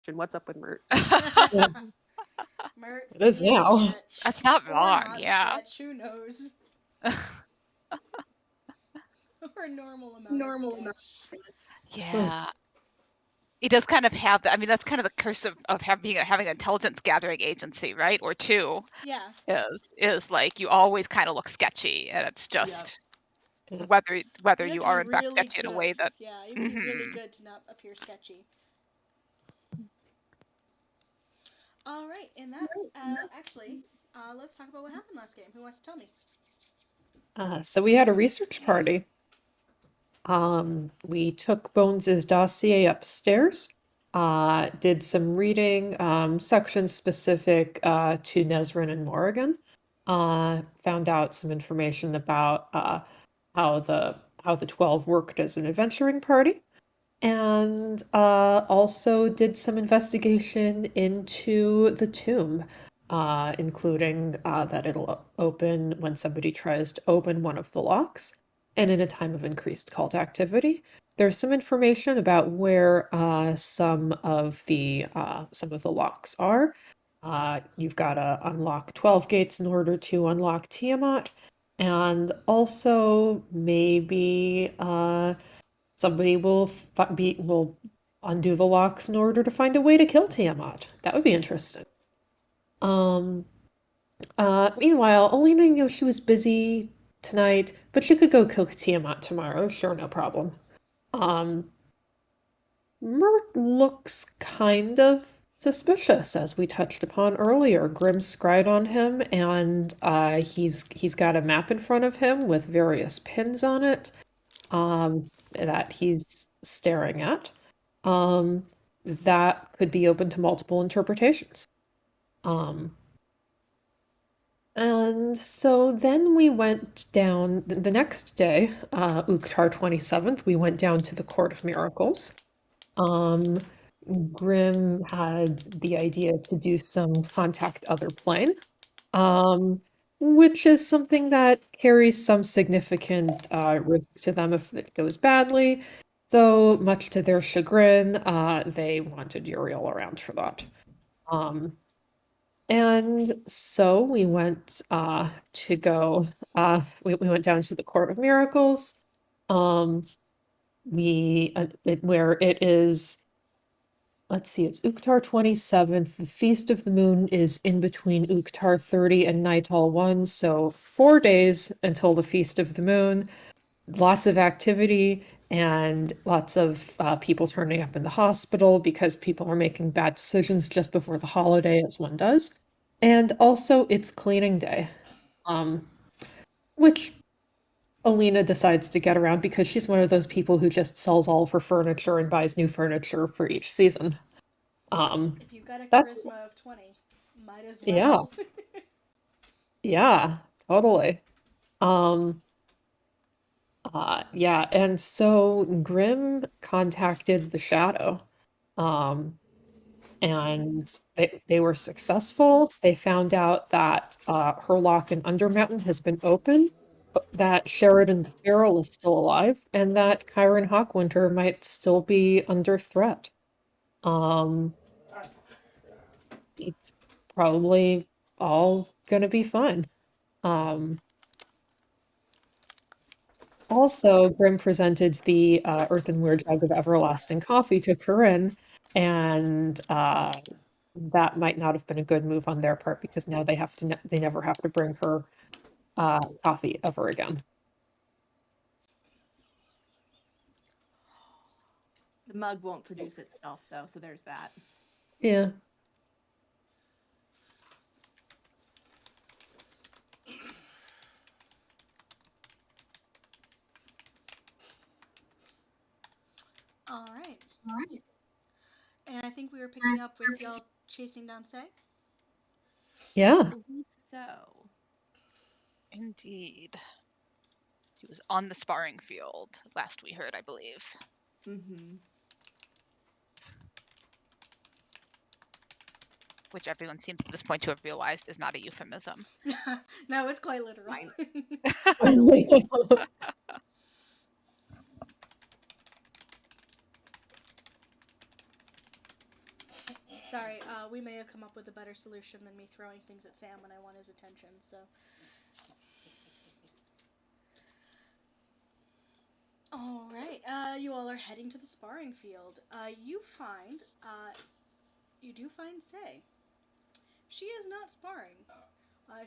What's up with Mert? Yeah, Mert's it is being now. sketch. That's not Or wrong, not yeah. sketch, who knows? Or a normal amount of Normal amount. sketch. Yeah. He does kind of have that. I mean, that's kind of the curse of having an intelligence gathering agency, right? Or two, Yeah. is like you always kind of look sketchy, and it's just Yeah. whether You have you to are be in fact really sketchy in a good. way that. Yeah, you have to be really Mhm. good to not appear sketchy. All right, and that actually, let's talk about what happened last game. Who wants to tell me? So we had a research party. We took Bones's dossier upstairs, did some reading, sections specific to Nesrin and Morrigan, found out some information about how the 12 worked as an adventuring party, and also did some investigation into the tomb, including that it'll open when somebody tries to open one of the locks, and in a time of increased cult activity. There's some information about where some of the locks are. You've got to unlock 12 gates in order to unlock Tiamat, and also maybe somebody will undo the locks in order to find a way to kill Tiamat. That would be interesting. Um, Meanwhile, Alina knew she was busy tonight, but she could go kill Tiamat tomorrow. Sure, no problem. Um, Mert looks kind of suspicious, as we touched upon earlier. Grim scried on him, and he's got a map in front of him with various pins on it, that he's staring at. Um, that could be open to multiple interpretations. Um, and so then we went down the next day, Uktar 27th, we went down to the Court of Miracles. Um, Grim had the idea to do some contact other plane, um, which is something that carries some significant risk to them if it goes badly. So much to their chagrin, they wanted Uriel around for that. Um, and so we went we went down to the Court of Miracles. Where it is, let's see, it's Uktar 27th. The Feast of the Moon is in between Uktar 30 and Nightal 1, so 4 days until the Feast of the Moon. Lots of activity and lots of people turning up in the hospital because people are making bad decisions just before the holiday, as one does. And also, it's cleaning day, um, which Alina decides to get around because she's one of those people who just sells all of her furniture and buys new furniture for each season. If you've got a That's charisma of 20, might as Yeah, well. yeah, totally. Um, yeah, and so Grim contacted the Shadow, um, and they were successful. They found out that Herlock and Undermountain has been open, that Sheridan the Feral is still alive, and that Chiron Hawkwinter might still be under threat. Um, it's probably all gonna be fine. Um, Also, Grim presented the earthenware jug of everlasting coffee to Corinne, and that might not have been a good move on their part because now they never have to bring her coffee ever again. The mug won't produce itself, though, so there's that. Yeah. All right. And I think we were picking up with y'all chasing down Say. Yeah. I believe so. Indeed. He was on the sparring field last we heard, I believe. Mm-hmm. Which everyone seems at this point to have realized is not a euphemism. No, it's quite literal. Sorry, we may have come up with a better solution than me throwing things at Sam when I want his attention, so. Alright, you all are heading to the sparring field. You do find Say. She is not sparring.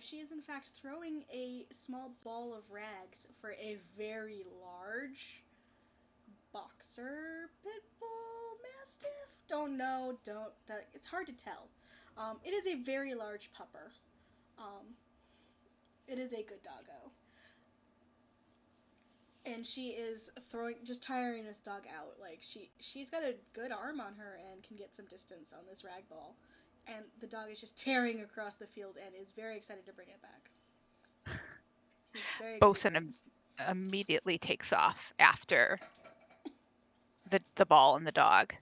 She is in fact throwing a small ball of rags for a very large boxer pit bull mastiff. Don't know. It's hard to tell. It is a very large pupper. It is a good doggo, and she is just tiring this dog out. Like she's got a good arm on her and can get some distance on this rag ball, and the dog is just tearing across the field and is very excited to bring it back. He's very Bosun immediately takes off after the ball and the dog.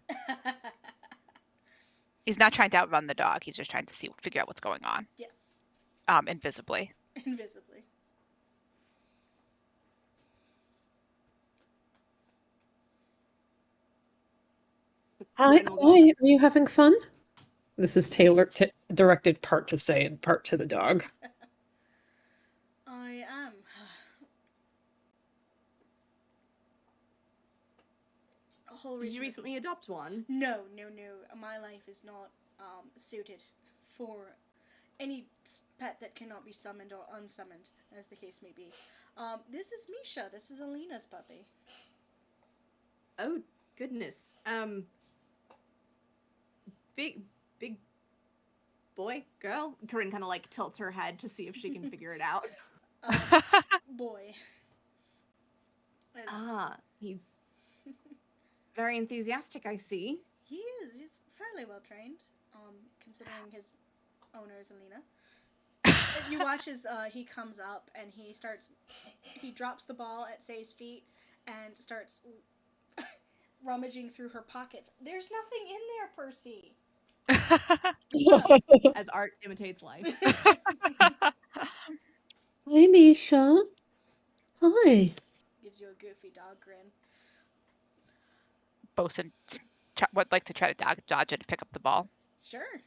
He's not trying to outrun the dog. He's just trying to figure out what's going on. Yes. Invisibly. Invisibly. Hi, are you having fun? This is directed part to Say and part to the dog. I am. Did you recently adopt one? No. My life is not suited for any pet that cannot be summoned or unsummoned, as the case may be. This is Misha. This is Alina's puppy. Oh, goodness. Big boy, girl? Corinne kind of like tilts her head to see if she can figure it out. Boy. He's very enthusiastic, I see. He is. He's fairly well trained, considering his owner is Alina. If you watch as he comes up and he drops the ball at Say's feet and starts rummaging through her pockets. There's nothing in there, Percy. As art imitates life. Hi, Misha. Hi. Gives you a goofy dog grin. Bosun would like to try to dodge it and pick up the ball. Sure.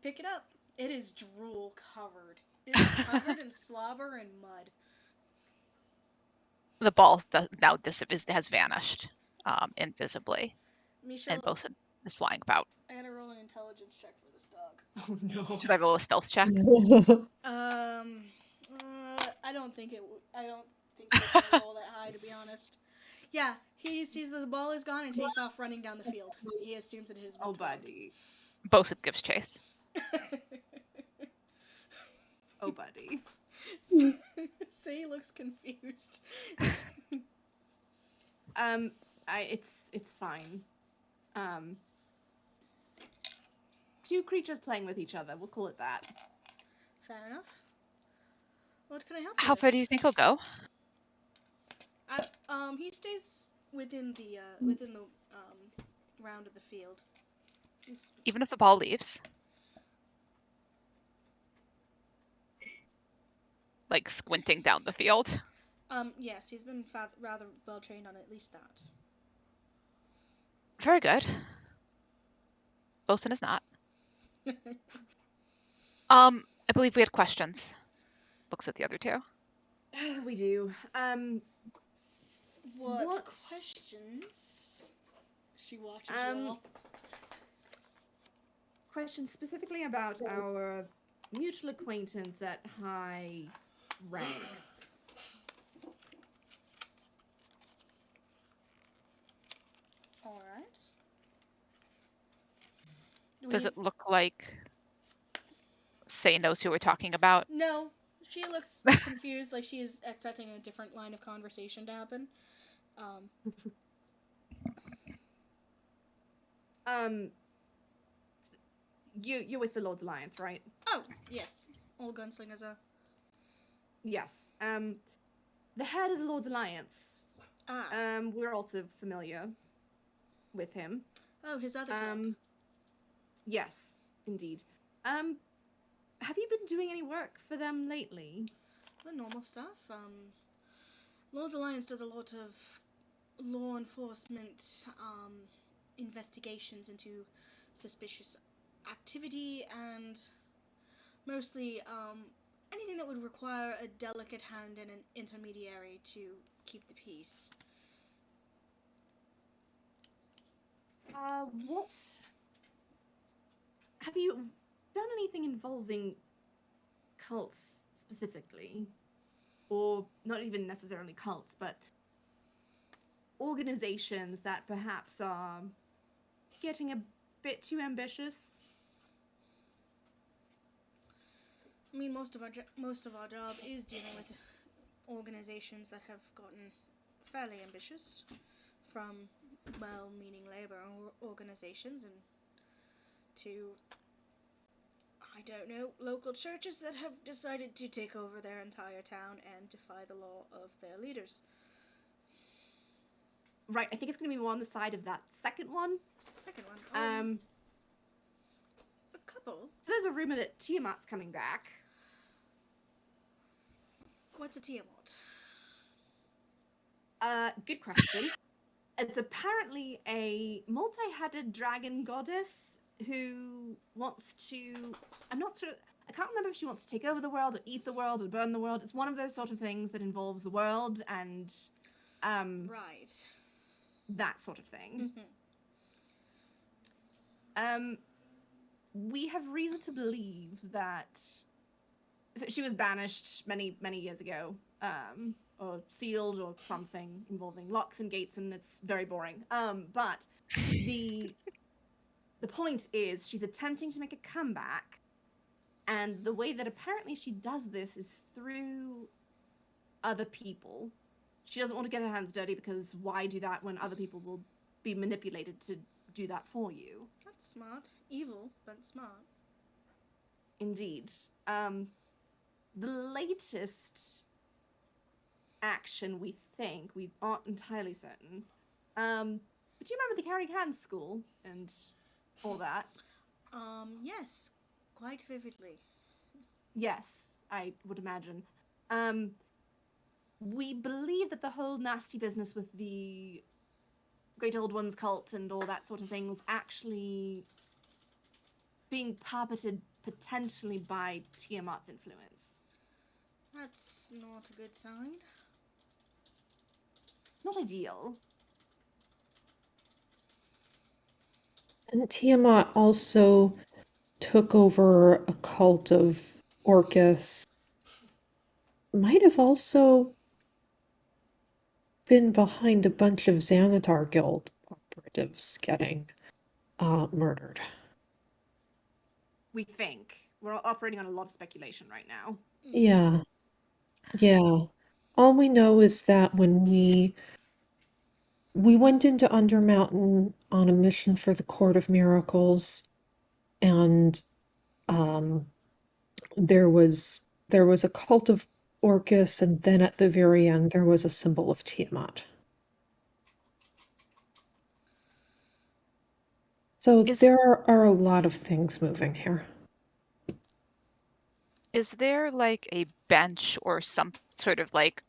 Pick it up. It is drool covered. It is covered in slobber and mud. The ball now has vanished invisibly. Misha, and Bosun is flying about. I gotta roll an intelligence check for this dog. Oh no. Should I roll a stealth check? I don't think it's gonna roll that high, to be honest. Yeah, he sees that the ball is gone and takes off running down the field. He assumes it has been Oh, thrown. buddy. Bosun gives chase. Oh, buddy. Say looks confused. It's fine. Two creatures playing with each other. We'll call it that. Fair enough. What can I help you How with? far do you think he'll go? He stays within the round of the field. Even if the ball leaves? Like squinting down the field? Yes, he's been rather well trained on at least that. Very good. Bosun is not. I believe we had questions. Looks at the other two. We do. What questions? She watches you all. Questions specifically about our mutual acquaintance at high ranks. All right. Does it look like Say knows who we're talking about? No. She looks confused, like she is expecting a different line of conversation to happen. You're with the Lord's Alliance, right? Oh, yes. Old gunslingers are. Yes. The head of the Lord's Alliance. We're also familiar with him. Oh, his other club. Yes, indeed. Have you been doing any work for them lately? The normal stuff. Lord's Alliance does a lot of law enforcement, investigations into suspicious activity and mostly anything that would require a delicate hand and an intermediary to keep the peace. What have you done anything involving cults specifically? Or not even necessarily cults, but organizations that perhaps are getting a bit too ambitious? I mean, most of our job is dealing with organizations that have gotten fairly ambitious, from well-meaning labor organizations and to, I don't know, local churches that have decided to take over their entire town and defy the law of their leaders. Right, I think it's going to be more on the side of that second one. Second one, a couple. So there's a rumor that Tiamat's coming back. What's a Tiamat? Good question. It's apparently a multi-headed dragon goddess who wants to. I'm not sure. I can't remember if she wants to take over the world or eat the world or burn the world. It's one of those sort of things that involves the world and Right. that sort of thing. Mm-hmm. We have reason to believe that she was banished many years ago, or sealed or something involving locks and gates, and it's very boring. But the point is she's attempting to make a comeback, and the way that apparently she does this is through other people. She doesn't want to get her hands dirty because why do that when other people will be manipulated to do that for you? That's smart. Evil, but smart. Indeed. The latest action, we think, we aren't entirely certain. But do you remember the Carrying Hands school and all that? Yes, quite vividly. Yes, I would imagine. We believe that the whole nasty business with the Great Old Ones cult and all that sort of thing was actually being puppeted potentially by Tiamat's influence. That's not a good sign. Not ideal. And Tiamat also took over a cult of Orcus. Might have also been behind a bunch of Xanatar Guild operatives getting murdered. We think. We're operating on a lot of speculation right now. Yeah. Yeah. All we know is that when we went into Undermountain on a mission for the Court of Miracles, and there was a cult of Orcus, and then at the very end there was a symbol of Tiamat. So there are a lot of things moving here. Is there like a bench or some sort of like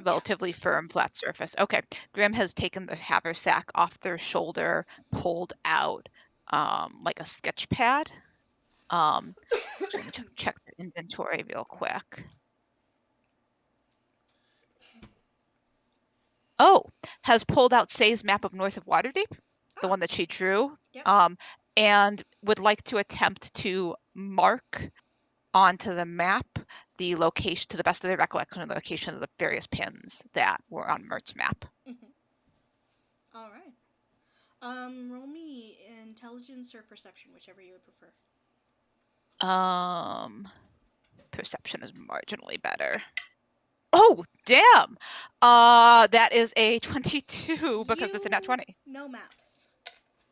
relatively firm flat surface? Okay. Grim has taken the haversack off their shoulder, pulled out like a sketch pad. Let me check the inventory real quick. Oh, has pulled out Say's map of north of Waterdeep, the one that she drew. Yep. And would like to attempt to mark onto the map the location, to the best of their recollection, the location of the various pins that were on Mert's map. Mm-hmm. All right. Roll me intelligence or perception, whichever you would prefer. Perception is marginally better. Oh, damn! That is a 22 because it's a nat 20. No maps.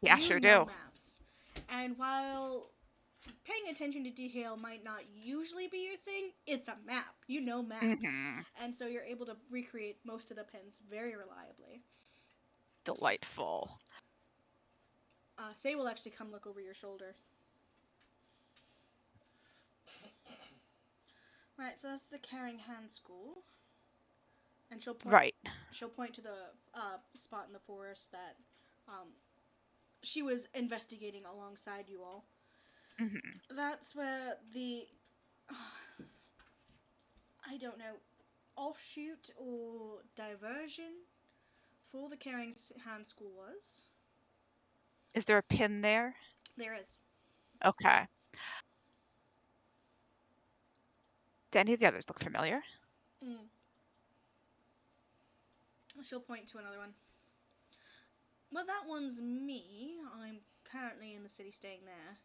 Yeah, You sure know do. maps. And while paying attention to detail might not usually be your thing, it's a map. You know maps. Mm-hmm. And so you're able to recreate most of the pins very reliably. Delightful. Say will actually come look over your shoulder. Right, so that's the Caring Hand School. And she'll point. Right. She'll point to the spot in the forest that she was investigating alongside you all. Hmm. That's where the I don't know, offshoot or diversion for the Carrying Hand School was. Is there a pin there? There is. Okay. Do any of the others look familiar? Mm. She'll point to another one. Well, that one's me. I'm currently in the city staying there.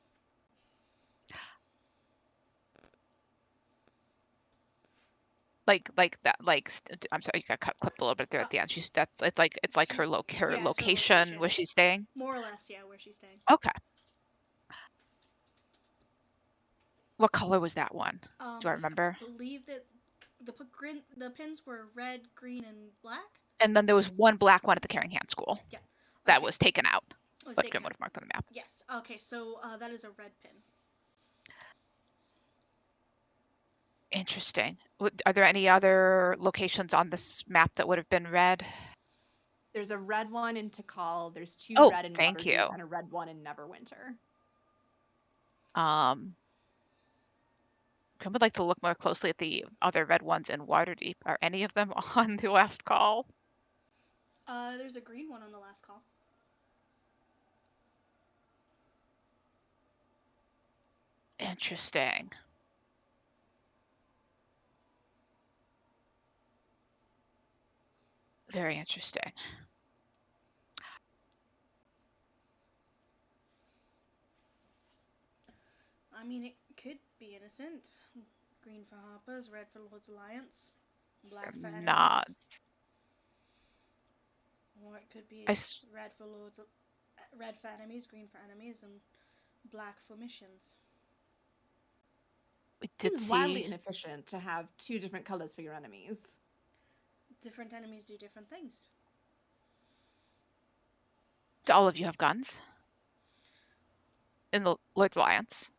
Like that, I'm sorry, you got clipped a little bit there at the end. It's like her her Yeah, it's her location where she's staying. More or less, yeah, where she's staying. Okay. What color was that one? Do I remember? I believe that the pins were red, green, and black. And then there was one black one at the Carrying Hand School. Yeah. That was taken out, It was but taken Grim out. would have marked on the map. Yes. Okay, so that is a red pin. Interesting. Are there any other locations on this map that would have been red? There's a red one in Tikal. There's two Oh, red in thank Waterdeep you. and a red one in Neverwinter. Grim would like to look more closely at the other red ones in Waterdeep. Are any of them on the last call? There's a green one on the last call. Interesting. Very interesting. I mean, it could be innocent. Green for Harpers, red for Lord's Alliance, black for enemies. Nods. Or it could be I red for enemies, green for enemies, and black for missions. We did Seems see wildly inefficient to have two different colors for your enemies. Different enemies do different things. Do all of you have guns? In the Lord's Alliance?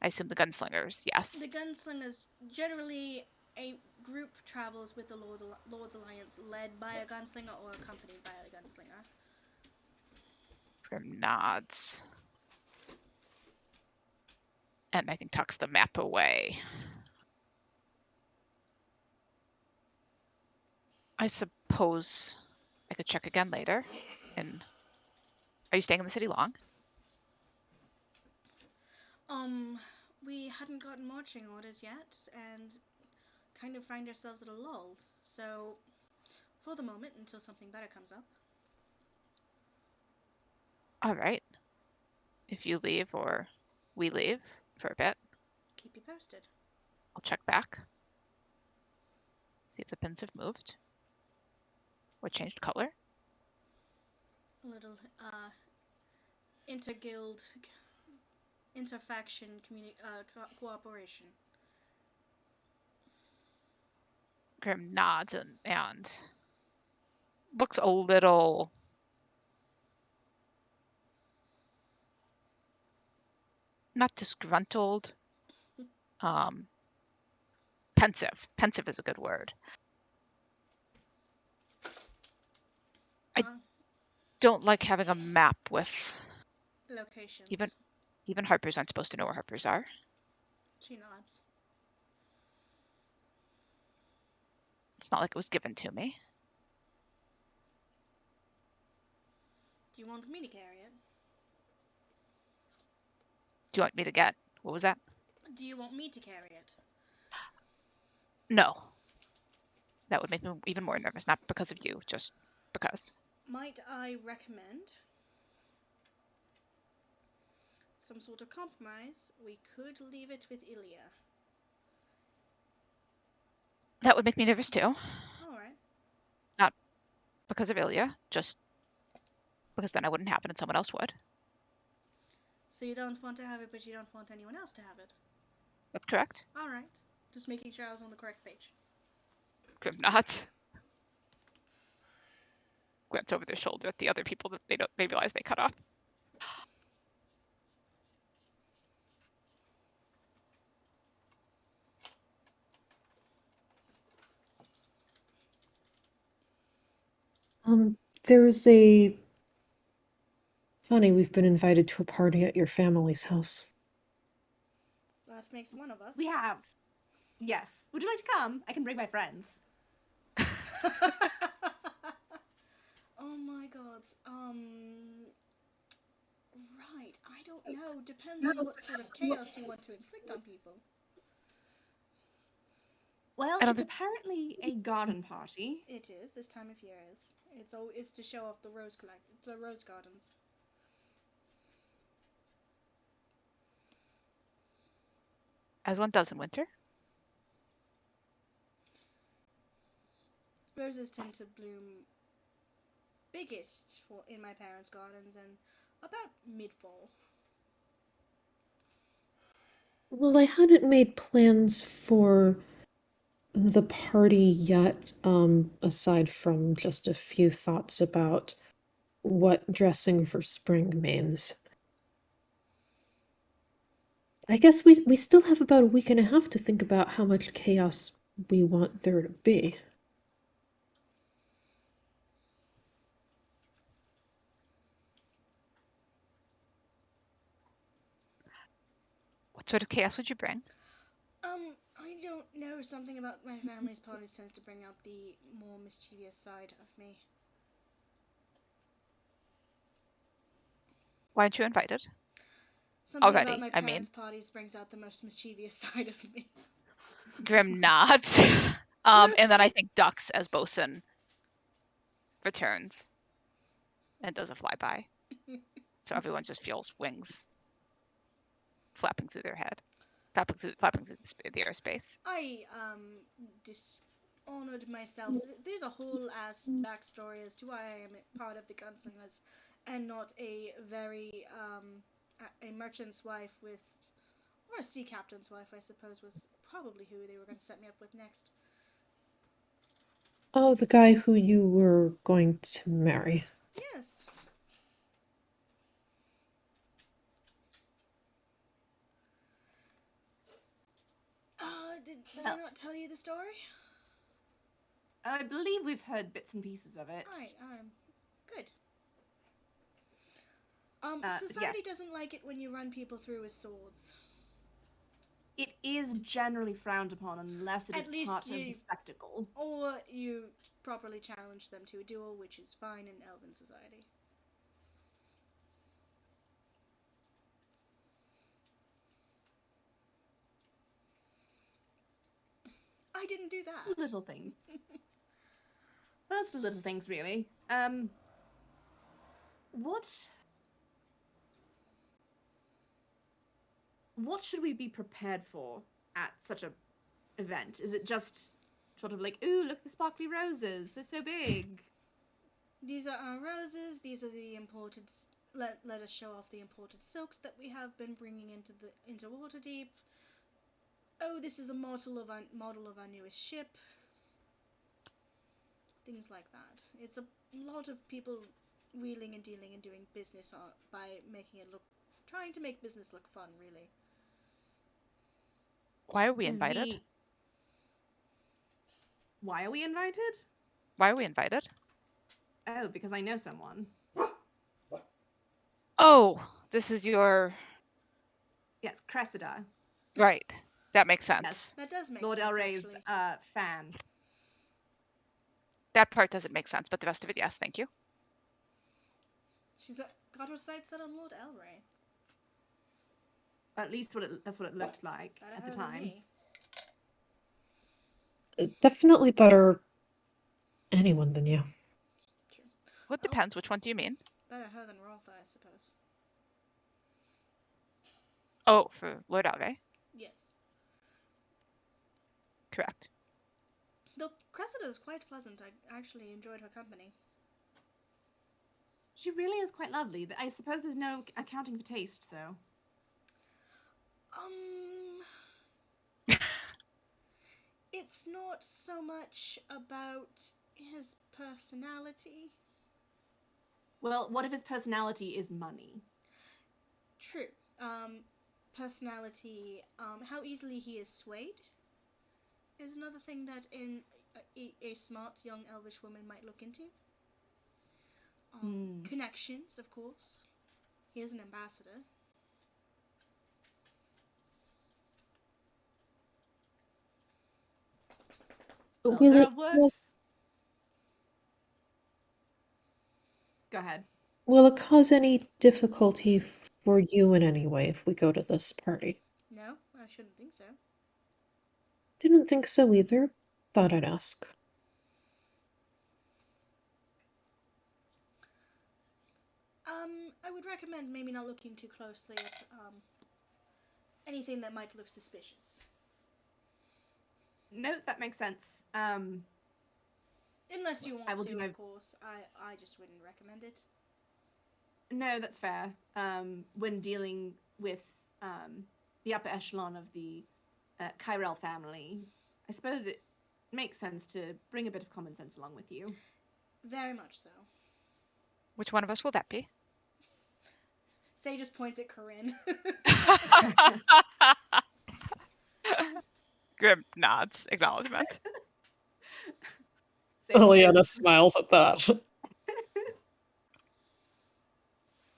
I assume the gunslingers, yes. The gunslingers, generally a group travels with the Lord's Alliance led by a gunslinger or accompanied by a gunslinger. Grim nods. And I think tucks the map away. I suppose I could check again later. And are you staying in the city long? We hadn't gotten marching orders yet, and kind of find ourselves at a lull. So, for the moment, until something better comes up. All right. If you leave or we leave for a bit, Keep you posted. I'll check back. See if the pins have moved. Or changed color. A little interguild, interfaction cooperation. Grim nods and looks a little not disgruntled. Pensive. Pensive is a good word. I don't like having a map with locations. Even Harpers aren't supposed to know where Harpers are. She nods. It's not like it was given to me. Do you want me to carry it? Do you want me to get? What was that? Do you want me to carry it? No. That would make me even more nervous, not because of you, just because. Might I recommend some sort of compromise? We could leave it with Ilya. That would make me nervous too. Alright. Not because of Ilya, just because then I wouldn't have it and someone else would. So you don't want to have it, but you don't want anyone else to have it? That's correct. Alright. Just making sure I was on the correct page. Grim nods. Glance over their shoulder at the other people that they realize they cut off. There's a Funny, we've been invited to a party at your family's house. That makes one of us. We have. Yes. Would you like to come? I can bring my friends. Oh my god. Right. I don't know. Depends on what sort of chaos you want to inflict on people. Well, I don't it's think- apparently a garden party. It is. This time of year is. It's to show off the rose gardens. As one does in winter. Roses tend to bloom biggest in my parents' gardens and about mid-fall. Well, I hadn't made plans for the party yet, aside from just a few thoughts about what dressing for spring means. I guess we still have about a week and a half to think about how much chaos we want there to be. What sort of chaos would you bring? I don't know. Something about my family's parties tends to bring out the more mischievous side of me. Why aren't you invited? Something about Already, my I mean. parents' parties brings out the most mischievous side of me. Grim nods. And then I think ducks as bosun returns and does a flyby. So everyone just feels wings flapping through their head, flapping through the airspace. I dishonored myself. There's a whole ass backstory as to why I am part of the gunslingers and not a very a merchant's wife with, or a sea captain's wife, I suppose, was probably who they were going to set me up with next. Oh, the guy who you were going to marry. Yes. Did I not tell you the story? I believe we've heard bits and pieces of it. Alright, good. Society yes. doesn't like it when you run people through with swords. It is generally frowned upon unless it At is least part of you- the spectacle. Or you properly challenge them to a duel, which is fine in elven society. I didn't do that. Little things. Well, that's the little things, really. What should we be prepared for at such a event? Is it just sort of like, ooh, look at the sparkly roses, they're so big? These are our roses. These are the imported. Let us show off the imported silks that we have been bringing into Waterdeep. Oh, this is a model of our newest ship. Things like that. It's a lot of people wheeling and dealing and doing business by trying to make business look fun, really. Why are we invited? Why are we invited? Why are we invited? Oh, because I know someone. Oh, this is your... Yes, Cressida. Right. That makes sense. Yes. That does make Lord sense, Elray's actually. fan. That part doesn't make sense, but the rest of it, yes, thank you. She's got her sights set on Lord Elray. At least that's what it looked like Better at her the than time. me. Definitely better anyone than you. True. Well, it depends. Which one do you mean? Better her than Rotha, I suppose. Oh, for Lord Alray. Yes. Correct. Though Cressida is quite pleasant. I actually enjoyed her company. She really is quite lovely. I suppose there's no accounting for taste, though. It's not so much about his personality. Well, what if his personality is money? True. Personality, how easily he is swayed is another thing that a smart young elvish woman might look into. Connections, of course. He is an ambassador. Well, Will there it are cause, worse. Go ahead. will it cause any difficulty for you in any way if we go to this party? No, I shouldn't think so. Didn't think so either. Thought I'd ask. I would recommend maybe not looking too closely at anything that might look suspicious. No, that makes sense. Unless you I want will to, do my- of course. I just wouldn't recommend it. No, that's fair. When dealing with the upper echelon of the Kyrell family, I suppose it makes sense to bring a bit of common sense along with you. Very much so. Which one of us will that be? Say just points at Corinne. Grim nods acknowledgement. Same Eliana here. smiles at that.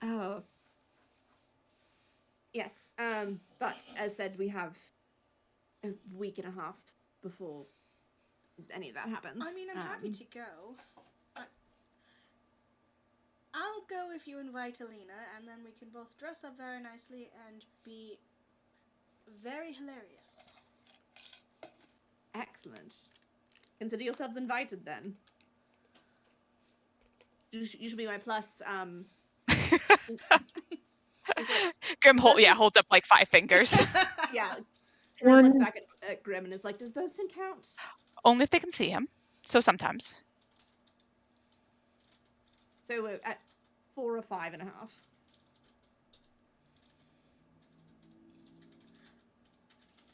Oh. Yes. But as said, we have a week and a half before any of that happens. I mean, I'm happy to go. I'll go if you invite Alina, and then we can both dress up very nicely and be very hilarious. Excellent. Consider yourselves invited then. You should be my plus. Grim holds up like 5 fingers. Yeah. One- Looks back at Grim and is like, "Does Boaston count?" Only if they can see him. So sometimes. So at 4 or 5.5.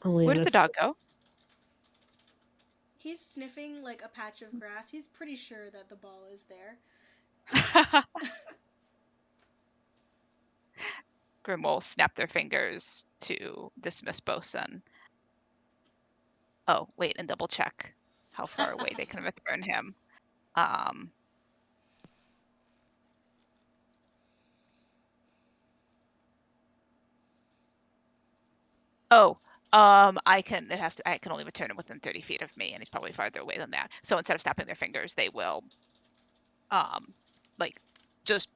Where did Eliana the dog go? He's sniffing like a patch of grass. He's pretty sure that the ball is there. Grim will snap their fingers to dismiss Bosun. Oh, wait, and double check how far away they can return him. I can only return him within 30 feet of me, and he's probably farther away than that. So instead of snapping their fingers, they will just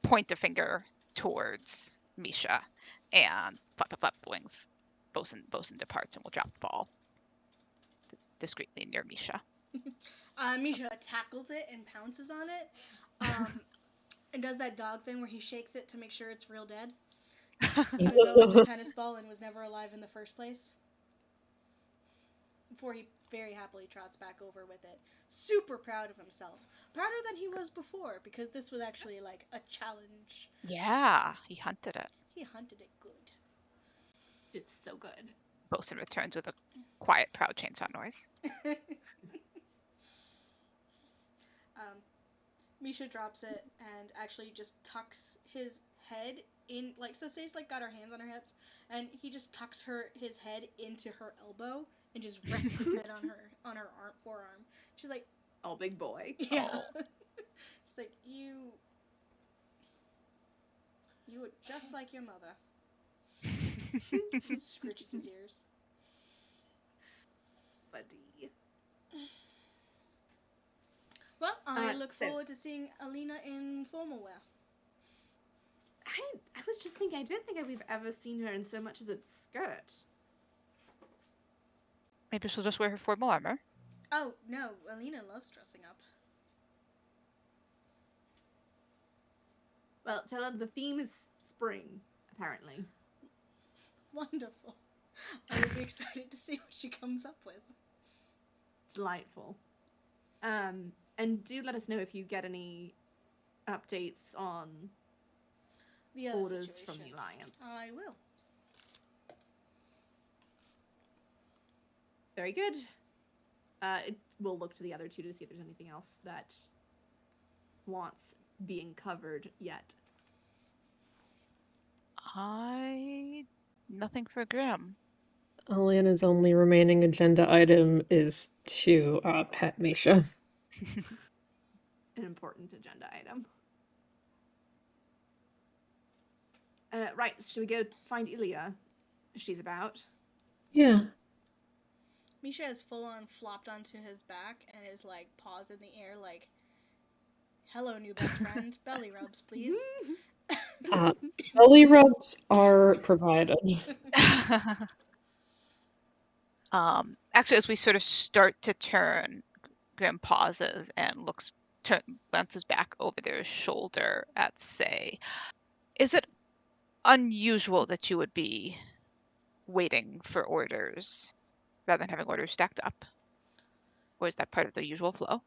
point a finger towards Misha and flap the wings. Bosun departs and will drop the ball discreetly near Misha. Misha tackles it and pounces on it, and does that dog thing where he shakes it to make sure it's real dead, even though it's a tennis ball and was never alive in the first place. Before he very happily trots back over with it, super proud of himself, prouder than he was before, because this was actually like a challenge. Yeah, he hunted it. He hunted it good. It's so good. Bosun returns with a quiet, proud chainsaw noise. Misha drops it and actually just tucks his head in, like, so Say's like got her hands on her hips, and he just tucks his head into her elbow and just rests his head on her forearm. She's like, "Oh, big boy." yeah. Oh. She's like, you are just like your mother. Scritches his ears. Buddy. Well, I look so- forward to seeing Alina in formal wear. I was just thinking, I don't think we've ever seen her in so much as a skirt. Maybe she'll just wear her formal armor. Oh, no, Alina loves dressing up. Well, tell her the theme is spring, apparently. Wonderful. I will be excited to see what she comes up with. Delightful. And do let us know if you get any updates on The other orders situation. from the Alliance. I will. Very good. We'll look to the other two to see if there's anything else that wants being covered yet. Nothing for Grim. Eliana's only remaining agenda item is to pet Misha. An important agenda item. Right, should we go find Ilya? If she's about. Yeah. Misha is full on flopped onto his back and is like paws in the air, like, "Hello, new best friend. Belly rubs, please." Belly rubs are provided. Actually, as we sort of start to turn, Grim pauses and glances back over their shoulder at Say. Is it unusual that you would be waiting for orders rather than having orders stacked up? Or is that part of the usual flow?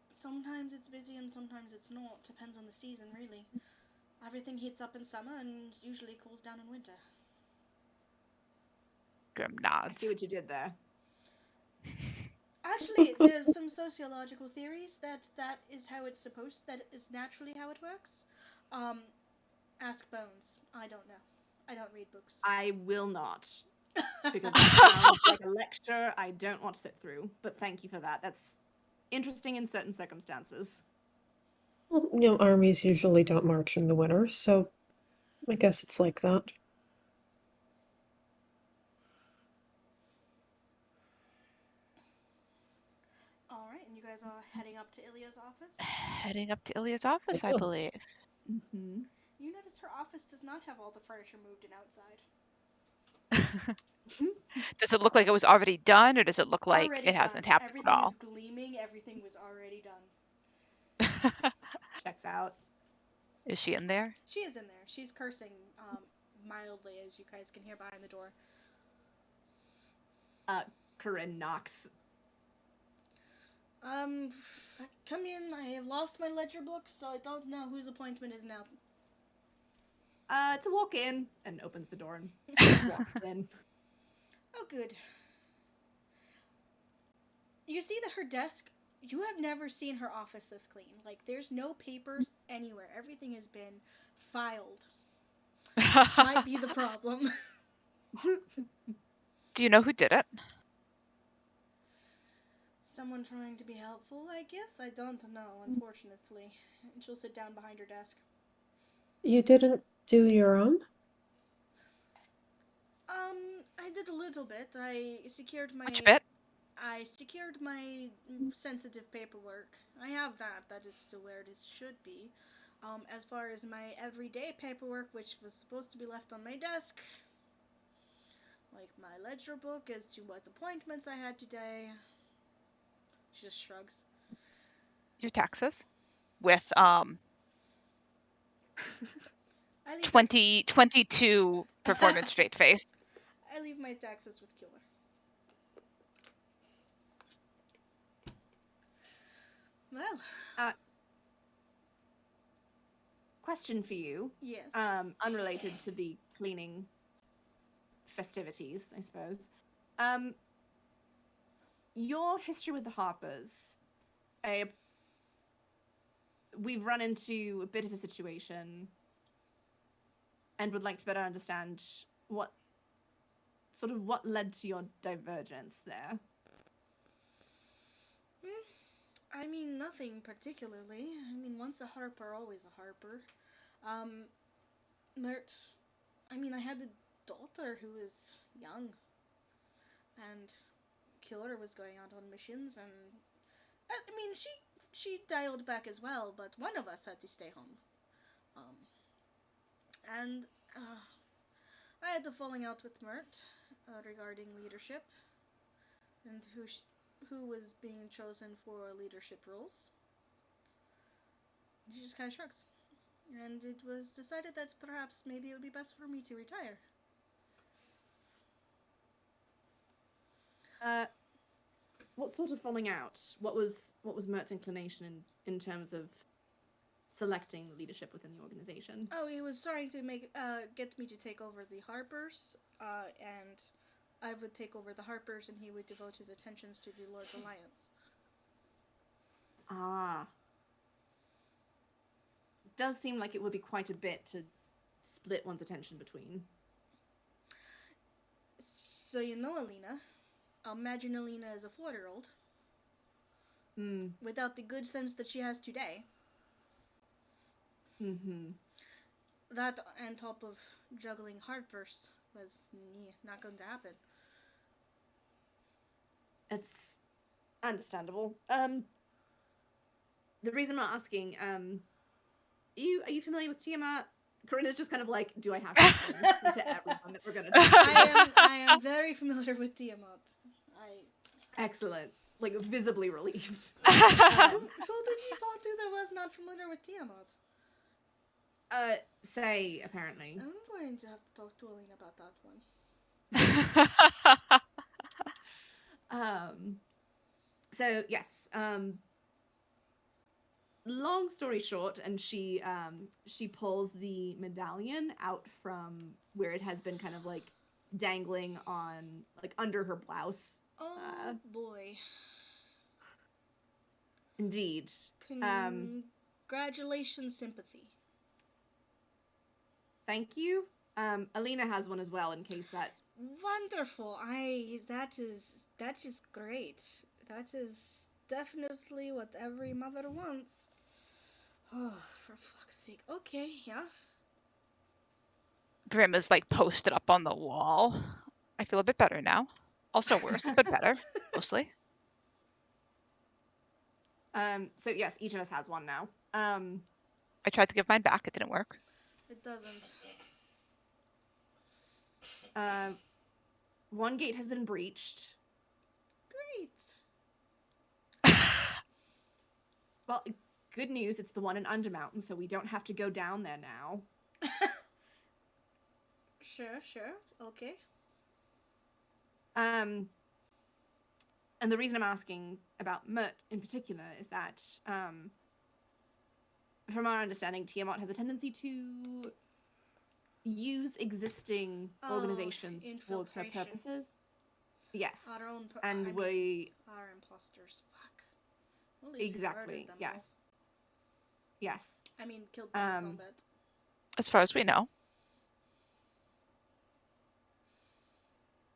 Sometimes it's busy and sometimes it's not. Depends on the season, really. Everything heats up in summer and usually cools down in winter. Grim I see nods. what you did there. Actually, there's some sociological theories that is how it's supposed. That is naturally how it works. Ask Bones. I don't know. I don't read books. I will not, because that sounds like a lecture I don't want to sit through. But thank you for that. That's interesting in certain circumstances. Well, armies usually don't march in the winter, so I guess it's like that. All right, and you guys are heading up to Ilya's office. Heading up to Ilya's office, I Yeah. believe. Mm-hmm. You notice her office does not have all the furniture moved and outside. Does it look like it was already done, or does it look like Already it hasn't done. happened Everything at all? is gleaming. Everything was already done. Checks out. Is she in there? She is in there. She's cursing mildly, as you guys can hear behind the door. Corinne knocks. Come in. I have lost my ledger book, so I don't know whose appointment is now. To walk in, and opens the door and walks in. Oh, good. You see that her desk, you have never seen her office this clean. Like, there's no papers anywhere. Everything has been filed. Which might be the problem. Do you know who did it? Someone trying to be helpful, I guess? I don't know, unfortunately. And she'll sit down behind her desk. You didn't do your own? I did a little bit. Which bit? I secured my sensitive paperwork. I have that. That is still where it should be. As far as my everyday paperwork, which was supposed to be left on my desk, like my ledger book as to what appointments I had today. She just shrugs. Your taxes? With I leave 22 performance straight face. I leave my taxes with Killer. Well, Question for you. yes. Unrelated to the cleaning festivities, I suppose. Your history with the Harpers. We've run into a bit of a situation and would like to better understand what led to your divergence there. I mean, nothing particularly. I mean, once a harper, always a harper. Mert, I had a daughter who was young, and Killer was going out on missions, and she dialed back as well, but one of us had to stay home. And I had a falling out with Mert regarding leadership and who was being chosen for leadership roles. She just kind of shrugs. And it was decided that perhaps maybe it would be best for me to retire. What sort of falling out? What was Mert's inclination in terms of selecting leadership within the organization? Oh, he was trying to get me to take over the Harpers, and I would take over the Harpers, and he would devote his attentions to the Lord's Alliance. Ah. It does seem like it would be quite a bit to split one's attention between. So you know Alina. Imagine Alina as a 4-year-old. Without the good sense that she has today. Mm-hmm. That on top of juggling Harpers was not going to happen. It's understandable. The reason I'm asking, are you familiar with Tiamat? Corinna's just kind of like, do I have to explain this to everyone that we're going to talk to? I am very familiar with Tiamat. Excellent. Like, visibly relieved. Who did you talk to that was not familiar with Tiamat? Say, apparently. I'm going to have to talk to Aline about that one. So yes, long story short, and she pulls the medallion out from where it has been kind of like dangling on, like, under her blouse. Oh boy. Indeed. Congratulations, sympathy. Thank you. Alina has one as well in case that. Wonderful. That is great. That is definitely what every mother wants. Oh, for fuck's sake. Okay, yeah. Grim is like posted up on the wall. I feel a bit better now. Also worse, but better, mostly. So yes, each of us has one now. I tried to give mine back. It didn't work. It doesn't. One gate has been breached. Great. Well, good news, it's the one in Undermountain, so we don't have to go down there now. Sure. Okay. And the reason I'm asking about Mert in particular is that, from our understanding, Tiamat has a tendency to use existing organizations towards her purposes. Yes. Our imposters. Fuck. Well, at least exactly. Them, yes. though. Yes. I mean, killed them in combat. As far as we know.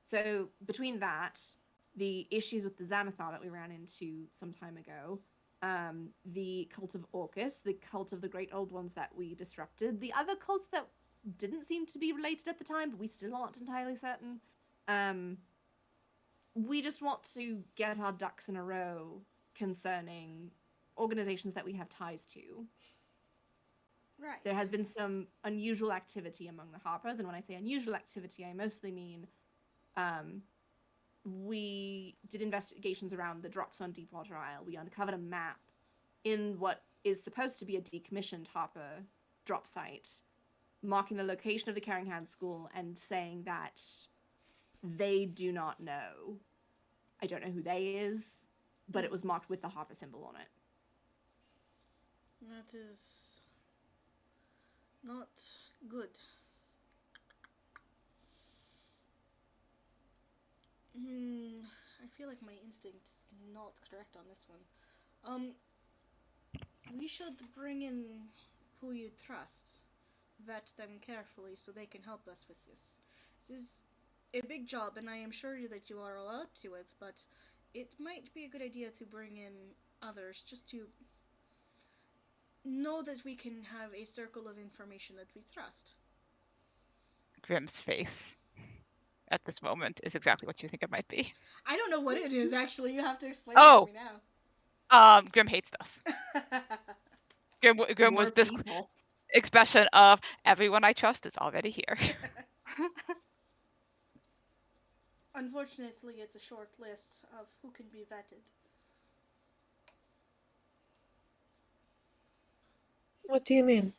So between that, the issues with the Xanathar that we ran into some time ago, the cult of Orcus, the cult of the Great Old Ones that we disrupted, the other cults that didn't seem to be related at the time, but we still aren't entirely certain. We just want to get our ducks in a row concerning organizations that we have ties to. Right. There has been some unusual activity among the Harpers, and when I say unusual activity, I mostly mean we did investigations around the drops on Deepwater Isle. We uncovered a map in what is supposed to be a decommissioned Harper drop site, marking the location of the Caring Hands School and saying that they do not know. I don't know who they is, but it was marked with the Harper symbol on it. That is not good. I feel like my instinct is not correct on this one. We should bring in who you trust, vet them carefully so they can help us with this. This is a big job, and I am sure that you are all up to it, but it might be a good idea to bring in others just to know that we can have a circle of information that we trust. Grim's face at this moment is exactly what you think it might be. I don't know what it is, actually. You have to explain it to me now. Grim hates us. Grim was this expression of everyone I trust is already here. Unfortunately, it's a short list of who can be vetted. What do you mean?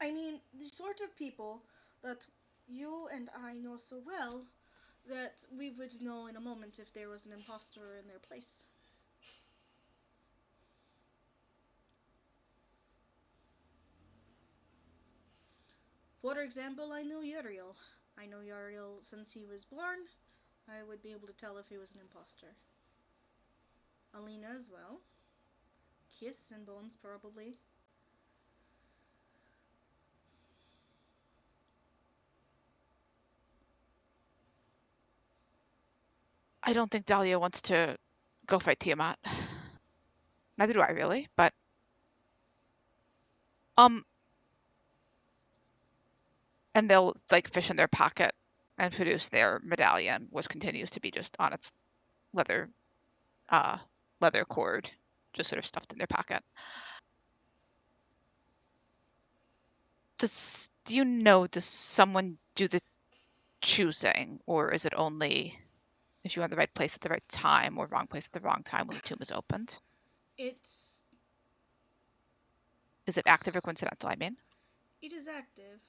I mean, the sort of people that you and I know so well that we would know in a moment if there was an imposter in their place. For example, I know Uriel. I know Uriel since he was born. I would be able to tell if he was an imposter. Alina as well. Kiss and Bones, probably. I don't think Dahlia wants to go fight Tiamat. Neither do I, really, but And they'll like fish in their pocket and produce their medallion, which continues to be just on its leather cord, just sort of stuffed in their pocket. Does someone do the choosing, or is it only if you're in the right place at the right time or wrong place at the wrong time when the tomb is opened? It's Is it active or coincidental, I mean? it is active.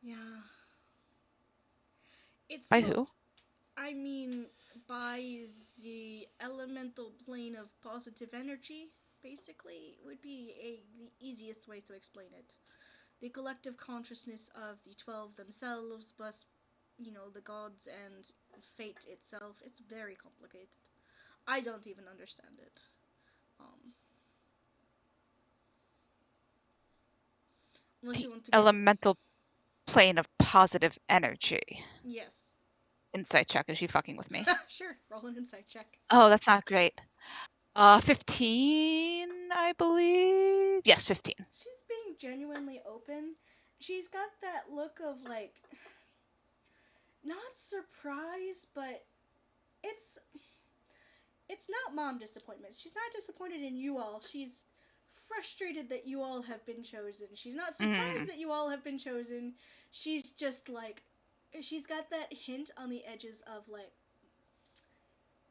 Yeah. It's By not. who? I mean, by the elemental plane of positive energy, basically, would be the easiest way to explain it. The collective consciousness of the 12 themselves, plus, the gods and fate itself. It's very complicated. I don't even understand it. Um, unless The you want to get. elemental plane of positive energy. Yes. Insight check. Is she fucking with me? Sure, roll an insight check. Oh, that's not great. 15, I believe. Yes, 15. She's being genuinely open. She's got that look of, like, not surprise, but it's not mom disappointment. She's not disappointed in you all. She's frustrated that you all have been chosen. She's not surprised that you all have been chosen. She's just like, she's got that hint on the edges of, like,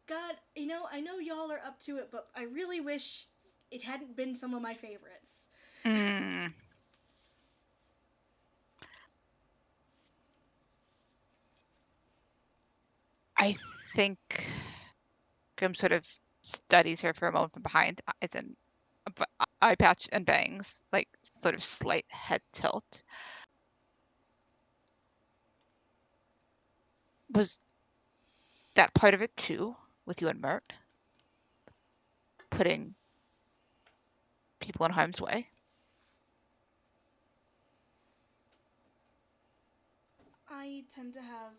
God, I know y'all are up to it, but I really wish it hadn't been some of my favorites. I think Grim sort of studies her for a moment from behind, as in eye patch and bangs, like sort of slight head tilt. Was that part of it too, with you and Mert? Putting people in harm's way? I tend to have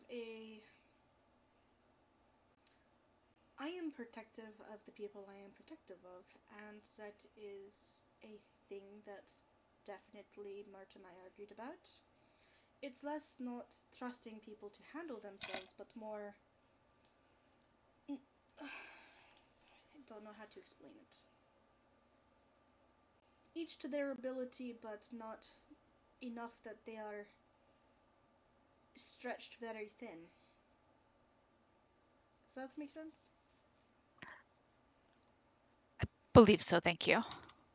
I am protective of the people I am protective of, and that is a thing that definitely Mert and I argued about. It's less not trusting people to handle themselves, but more. I don't know how to explain it. Each to their ability, but not enough that they are stretched very thin. Does that make sense? Believe so, thank you.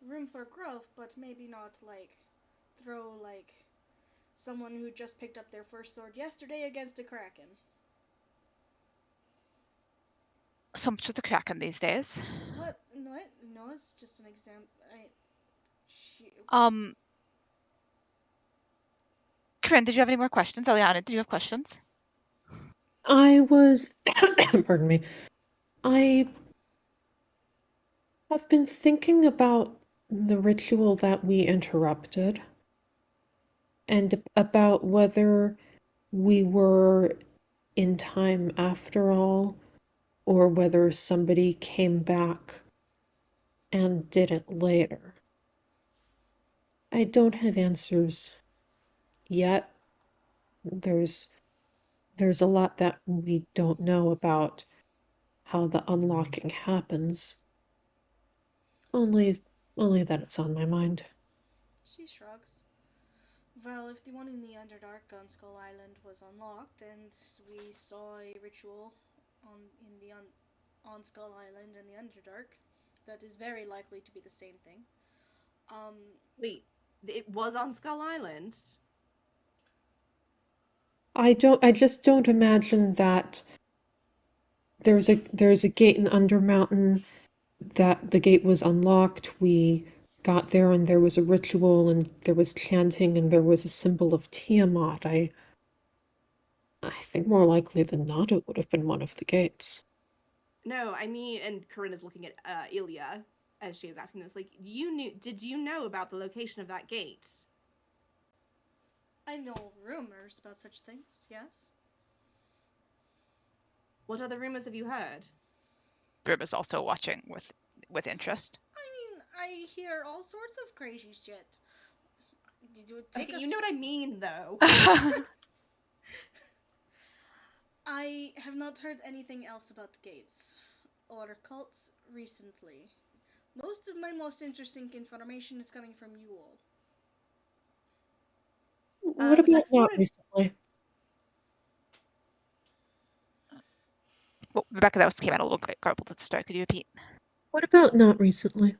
Room for growth, but maybe not throw someone who just picked up their first sword yesterday against a kraken. So much for the Kraken these days. What? No, it's just an example. Corinne, did you have any more questions? Eliana, do you have questions? I was, pardon me, I have been thinking about the ritual that we interrupted and about whether we were in time after all, or whether somebody came back and did it later. I don't have answers yet. There's a lot that we don't know about how the unlocking happens. Only that it's on my mind. She shrugs. Well, if the one in the Underdark on Skull Island was unlocked, and we saw a ritual on Skull Island in the Underdark, that is very likely to be the same thing. Wait, it was on Skull Island? I just don't imagine that there's a gate in Undermountain, that the gate was unlocked. We got there and there was a ritual and there was chanting and there was a symbol of Tiamat. I think more likely than not it would have been one of the gates. No, I mean, and Corinne is looking at Ilya as she is asking this. Like, did you know about the location of that gate? I know rumors about such things, yes. What other rumors have you heard? Grim is also watching with interest. I mean, I hear all sorts of crazy shit. Take Okay, you know what I mean, though. I have not heard anything else about gates or cults recently. Most of my most interesting information is coming from you all. What Would about like some not more. recently? Well, Rebecca, that came out a little garbled at the start. Could you repeat? What about not recently?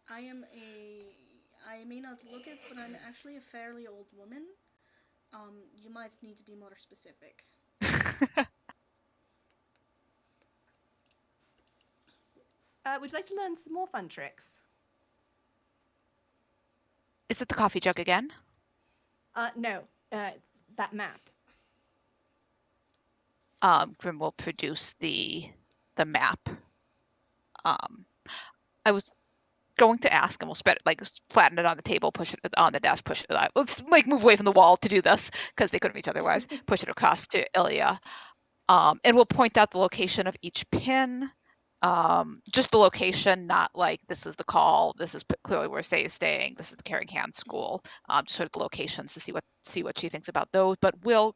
I may not look it, but I'm actually a fairly old woman. You might need to be more specific. Would you like to learn some more fun tricks? Is it the coffee jug again? No. It's that map. Grim will produce the map. I was going to ask, and we'll spread it, like flatten it on the table, push it on the desk, push it. Let's like move away from the wall to do this because they couldn't reach otherwise. Push it across to Ilya, and we'll point out the location of each pin. Just the location, not like this is the call. This is clearly where Say is staying. This is the Caring Hand School. Just sort of the locations to see what she thinks about those. But we'll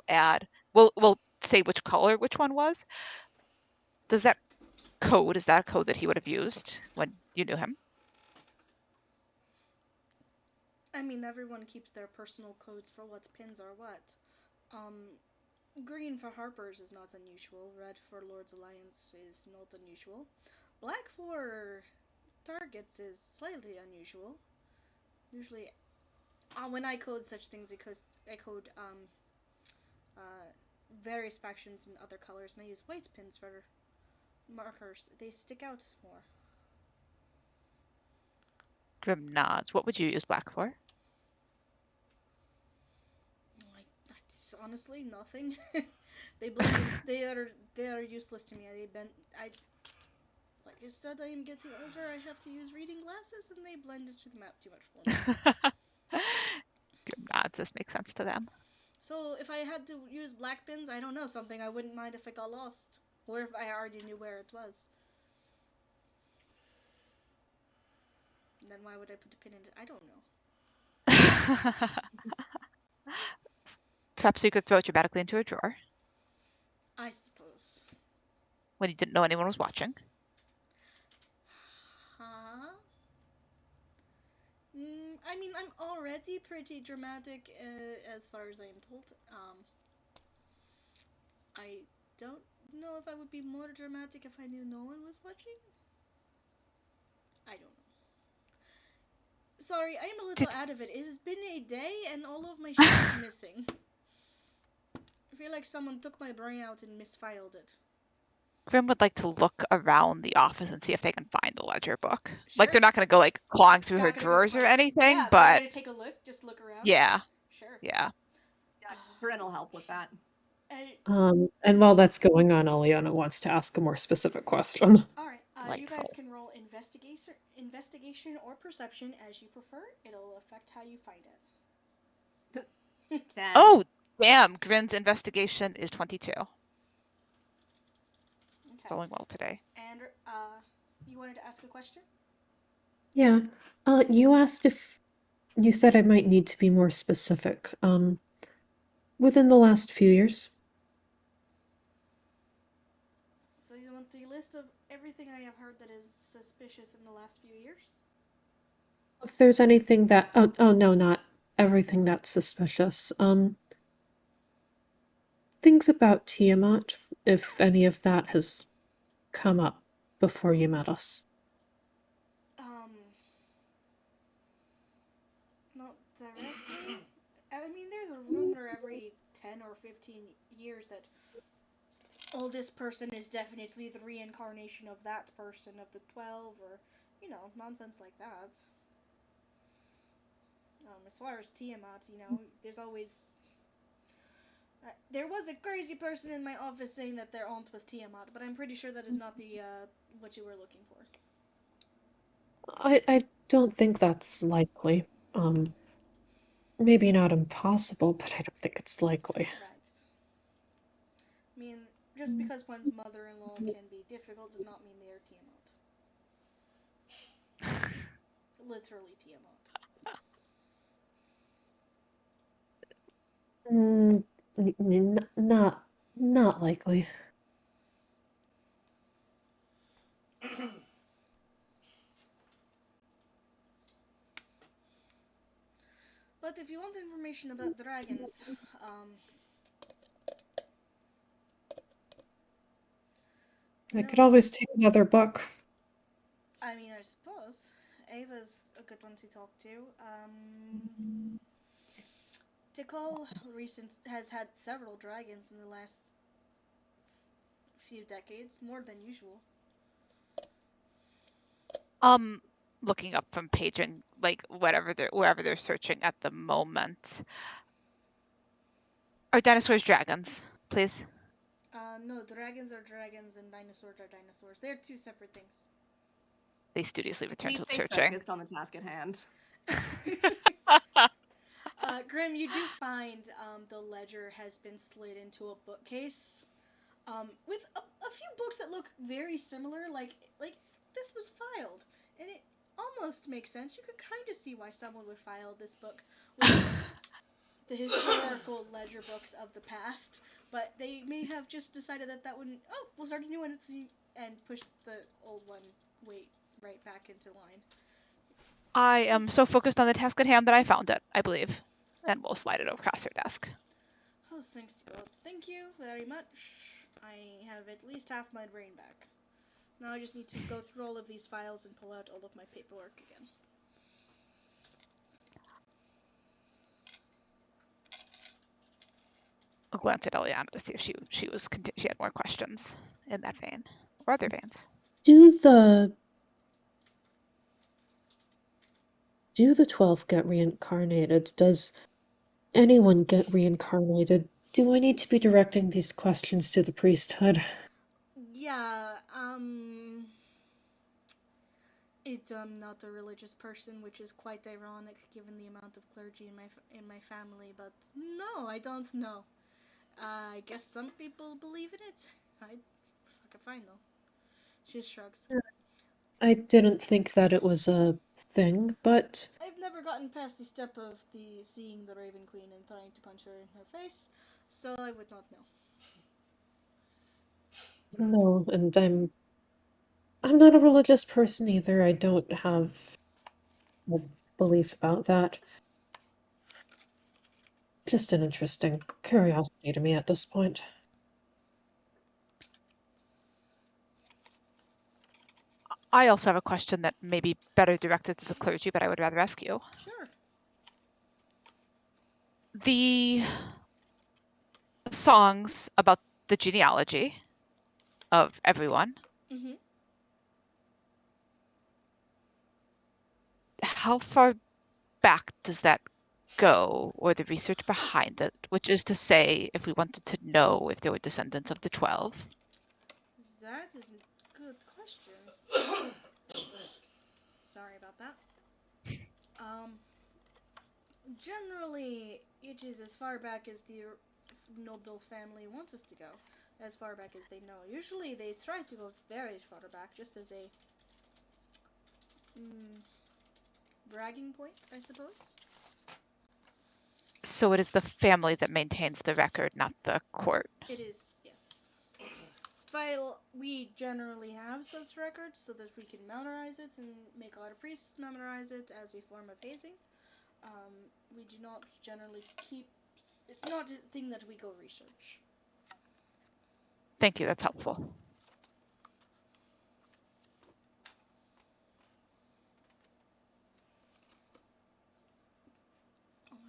add. We'll say which color which one was. Does that code, is that a code that he would have used when you knew him? I mean, everyone keeps their personal codes for what pins are what. Green for Harper's is not unusual. Red for Lord's Alliance is not unusual. Black for Targets is slightly unusual. Usually, when I code such things, I code various factions in other colors, and I use white pins for markers. They stick out more. Grim nods. What would you use black for? Honestly, nothing. They blend. They are useless to me. Like I said, I am getting older. I have to use reading glasses, and they blend into the map too much for me. Grim nods. This makes sense to them. So if I had to use black pins, I don't know, something I wouldn't mind if it got lost, or if I already knew where it was. And then why would I put a pin in it? I don't know. Perhaps you could throw it dramatically into a drawer I suppose. when you didn't know anyone was watching. Huh? I mean, I'm already pretty dramatic as far as I am told. I don't know if I would be more dramatic if I knew no one was watching. I don't know. Sorry, I am a little out of it. It has been a day and all of my shit is missing. I feel like someone took my brain out and misfiled it. Grim would like to look around the office and see if they can find the ledger book. Sure. Like they're not going to go like clawing through her Not gonna go drawers or like, anything, yeah, but they're gonna take a look, just look around. yeah, Sure. yeah. Corinne will help with that. And while that's going on, Aliana wants to ask a more specific question. Alright, you guys Delightful. can roll investigation or perception as you prefer. It'll affect how you find it. 10. Oh, damn! Grin's investigation is 22. Okay. Rolling well today. And you wanted to ask a question? Yeah. You asked if you said I might need to be more specific. Within the last few years. So you want the list of everything I have heard that is suspicious in the last few years? If there's anything that oh no, not everything that's suspicious. Things about Tiamat, if any of that has come up before you met us. Not directly. I mean, there's a rumor every 10 or 15 years that this person is definitely the reincarnation of that person of the 12, or, nonsense like that. As far as Tiamat, there's always... there was a crazy person in my office saying that their aunt was Tiamat, but I'm pretty sure that is not the, what you were looking for. I don't think that's likely. Maybe not impossible, but I don't think it's likely. Right. I mean, just because one's mother-in-law can be difficult does not mean they are Tiamat. literally Tiamat. Not likely. But if you want information about dragons, I no, could always take another book. I mean, I suppose Ava's a good one to talk to. Tikal has had several dragons in the last few decades, more than usual. Looking up from paging, like wherever they're searching at the moment. Are dinosaurs dragons, please? No, dragons are dragons and dinosaurs are dinosaurs. They're two separate things. They studiously return Please to stay searching. focused on the task at hand. Grim, you do find the ledger has been slid into a bookcase with a few books that look very similar. Like this was filed, and it almost makes sense. You could kind of see why someone would file this book with the historical ledger books of the past, but they may have just decided that wouldn't. Oh, we'll start a new one and push the old one right back into line. I am so focused on the task at hand that I found it, I believe. And we'll slide it across her desk. Oh, thanks, gods. Thank you very much. I have at least half my brain back. Now I just need to go through all of these files and pull out all of my paperwork again. I'll glance at Eliana to see if she had more questions in that vein or other veins. Do the 12 get reincarnated? Does anyone get reincarnated? Do I need to be directing these questions to the priesthood? Yeah, I'm not a religious person, which is quite ironic given the amount of clergy in my family, but no, I don't know. I guess some people believe in it. Fuck if I know. She shrugs. I didn't think that it was a thing, but I've never gotten past the step of seeing the Raven Queen and trying to punch her in her face, so I would not know. no, and I'm not a religious person either. I don't have a belief about that. Just an interesting curiosity to me at this point. I also have a question that may be better directed to the clergy, but I would rather ask you. Sure. The songs about the genealogy of everyone, Mm-hmm. how far back does that go, or the research behind it? Which is to say, if we wanted to know if they were descendants of the 12. That is a good question. Sorry about that. Generally, it is as far back as the noble family wants us to go, as far back as they know. Usually, they try to go very far back, just as a bragging point, I suppose. So it is the family that maintains the record, not the court. It is, yes. While we generally have such records so that we can memorize it and make a lot of priests memorize it as a form of hazing, we do not generally keep. It's not a thing that we go research. Thank you, that's helpful.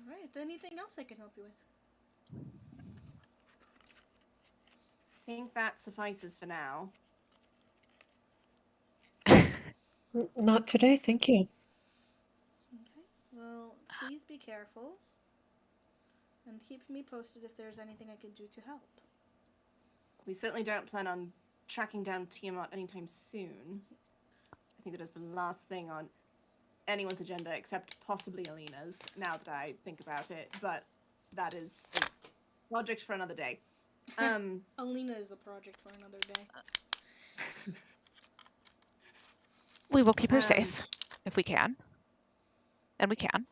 Alright, anything else I can help you with? I think that suffices for now. Not today, thank you. Okay, well, please be careful. And keep me posted if there's anything I can do to help. We certainly don't plan on tracking down Tiamat anytime soon. I think that is the last thing on anyone's agenda except possibly Alina's, now that I think about it. But that is a project for another day. Alina is the project for another day. We will keep her safe, if we can. and we can.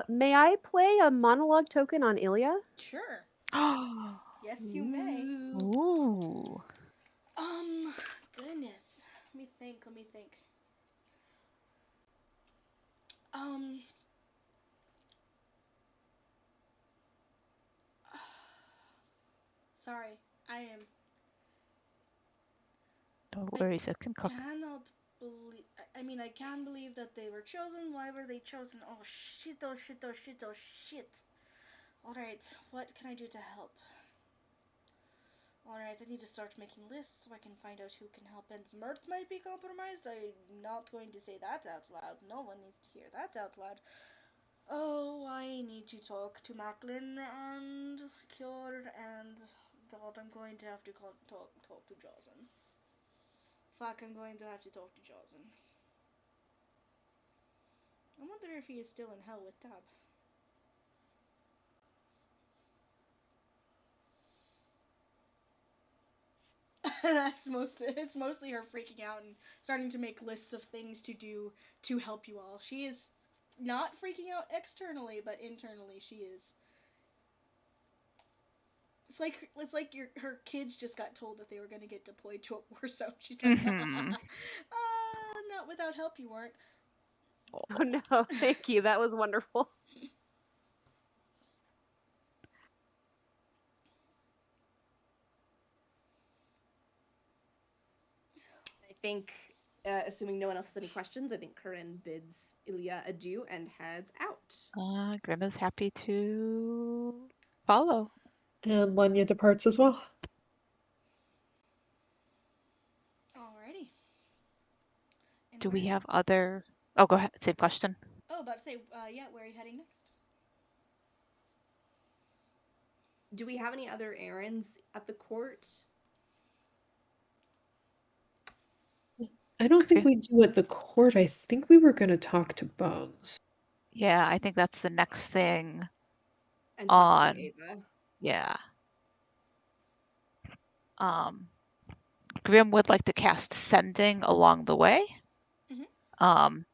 May I play a monologue token on Ilya? Sure. Oh. Yes, you may. Ooh. Goodness. Let me think. Sorry, I am. No worries, I can cook. Cannot believe. I can't believe that they were chosen. Why were they chosen? Oh shit! Oh shit! Oh shit! Oh shit! All right, what can I do to help? All right, I need to start making lists so I can find out who can help. And Mirth might be compromised. I'm not going to say that out loud. No one needs to hear that out loud. Oh, I need to talk to Macklin and Cure and God, I'm going to have to talk to Jozen. Fuck, I'm going to have to talk to Jozen. I wonder if he is still in hell with Tab. It's mostly her freaking out and starting to make lists of things to do to help you all. She is not freaking out externally, but internally she is. It's like her kids just got told that they were going to get deployed to a war zone. She's like, Mhm. not without help, you weren't. Oh no, thank you. That was wonderful. I think, assuming no one else has any questions, I think Corinne bids Ilya adieu and heads out. Grim is happy to follow. And Lenya departs as well. Alrighty. And Do we where- have other... Oh, go ahead. Same question. Oh, about to say, yeah, where are you heading next? Do we have any other errands at the court? I don't think Okay. we do at the court. I think we were going to talk to Bones. Yeah, I think that's the next thing And on. possibly Ava. Yeah. Grim would like to cast Sending along the way. Mhm.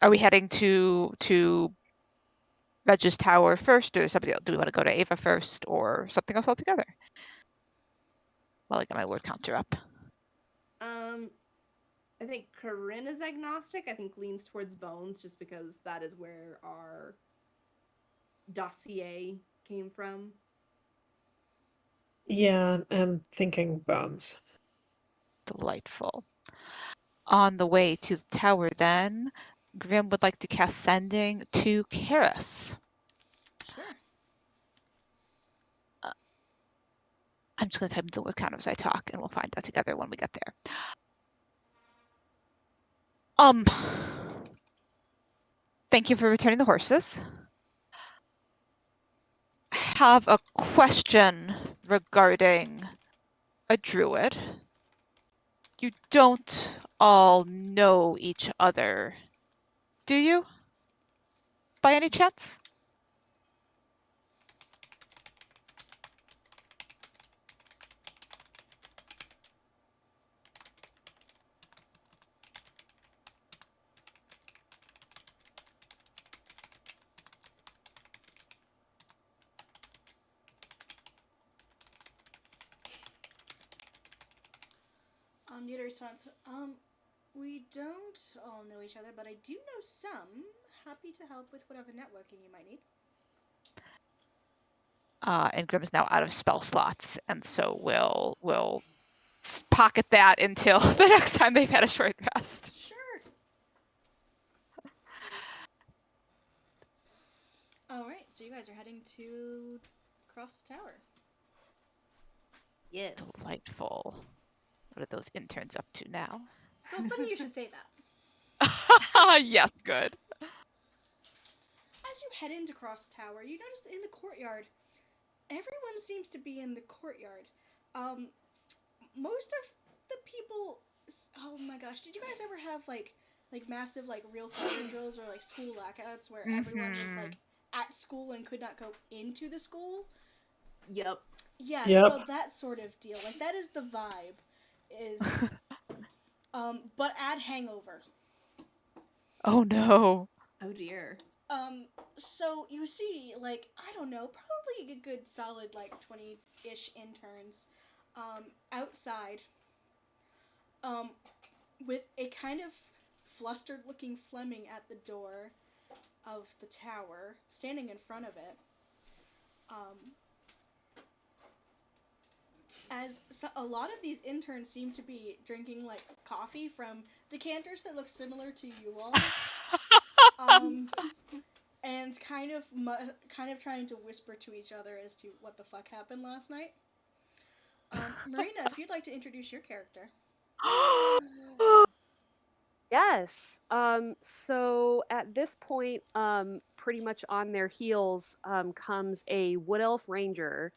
Are we heading to Reg's Tower first, or somebody else? Do we want to go to Ava first, or something else altogether? Well, I got my word counter up. I think Corinne is agnostic. I think leans towards Bones just because that is where our dossier came from. Yeah, I'm thinking Bones. Delightful. On the way to the tower, then, Grim would like to cast Sending to Karis. Sure. I'm just going to type in the word counter as I talk, and we'll find that together when we get there. Thank you for returning the horses. Have a question regarding a druid. You don't all know each other, do you? By any chance? Neither response. We don't all know each other, but I do know some. Happy to help with whatever networking you might need. And Grim is now out of spell slots, and so we'll pocket that until the next time they've had a short rest. Sure. Alright, so you guys are heading to cross the tower. Yes. Delightful. What are those interns up to now? So funny you should say that. Yes, good. As you head into Cross Tower, you notice in the courtyard, everyone seems to be in the courtyard. Most of the people. Oh my gosh, did you guys ever have like massive like real fire drills or like school lockouts where everyone was like at school and could not go into the school? Yep. Yeah, Yep. so that sort of deal. Like that is the vibe. Is but add hangover. Oh no. Oh dear. Um, so you see, like, I don't know, probably a good solid, like, 20-ish interns, outside, um, with a kind of flustered looking Fleming at the door of the tower, standing in front of it. Um, a lot of these interns seem to be drinking, like, coffee from decanters that look similar to you all. Um, and kind of trying to whisper to each other as to what the fuck happened last night. Marina, if you'd like to introduce your character. Yes. So at this point, pretty much on their heels, comes a wood elf ranger,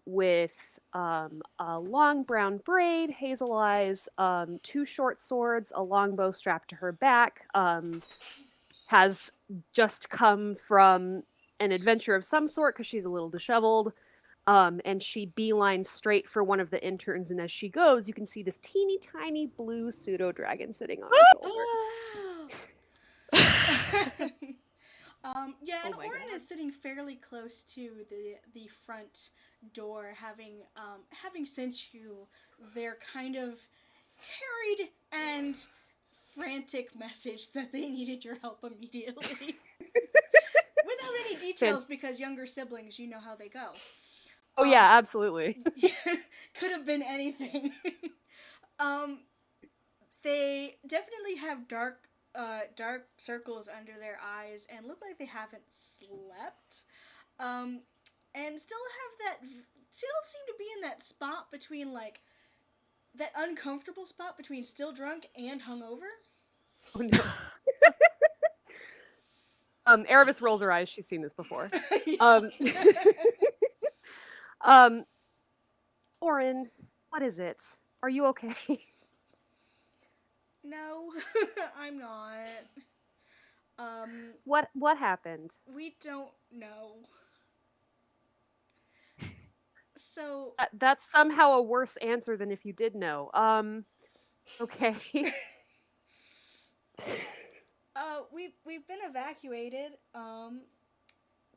with a long brown braid, hazel eyes, two short swords, a longbow strapped to her back. Has just come from an adventure of some sort because she's a little disheveled. And she beelines straight for one of the interns, and as she goes, you can see this teeny tiny blue pseudo dragon sitting on her shoulder. Yeah, Oh and my Orin God. is sitting fairly close to the front door, having sent you their kind of harried and frantic message that they needed your help immediately. Without any details, because younger siblings, you know how they go. Oh yeah, absolutely. Could have been anything. um, they definitely have dark circles under their eyes and look like they haven't slept. Um, and still seem to be in that spot between like that uncomfortable spot between still drunk and hungover. Oh no. Erebus rolls her eyes. She's seen this before. Um, um, Orin, what is it? Are you okay? No, I'm not. What happened? We don't know. So, That's somehow a worse answer than if you did know. Okay. we've been evacuated.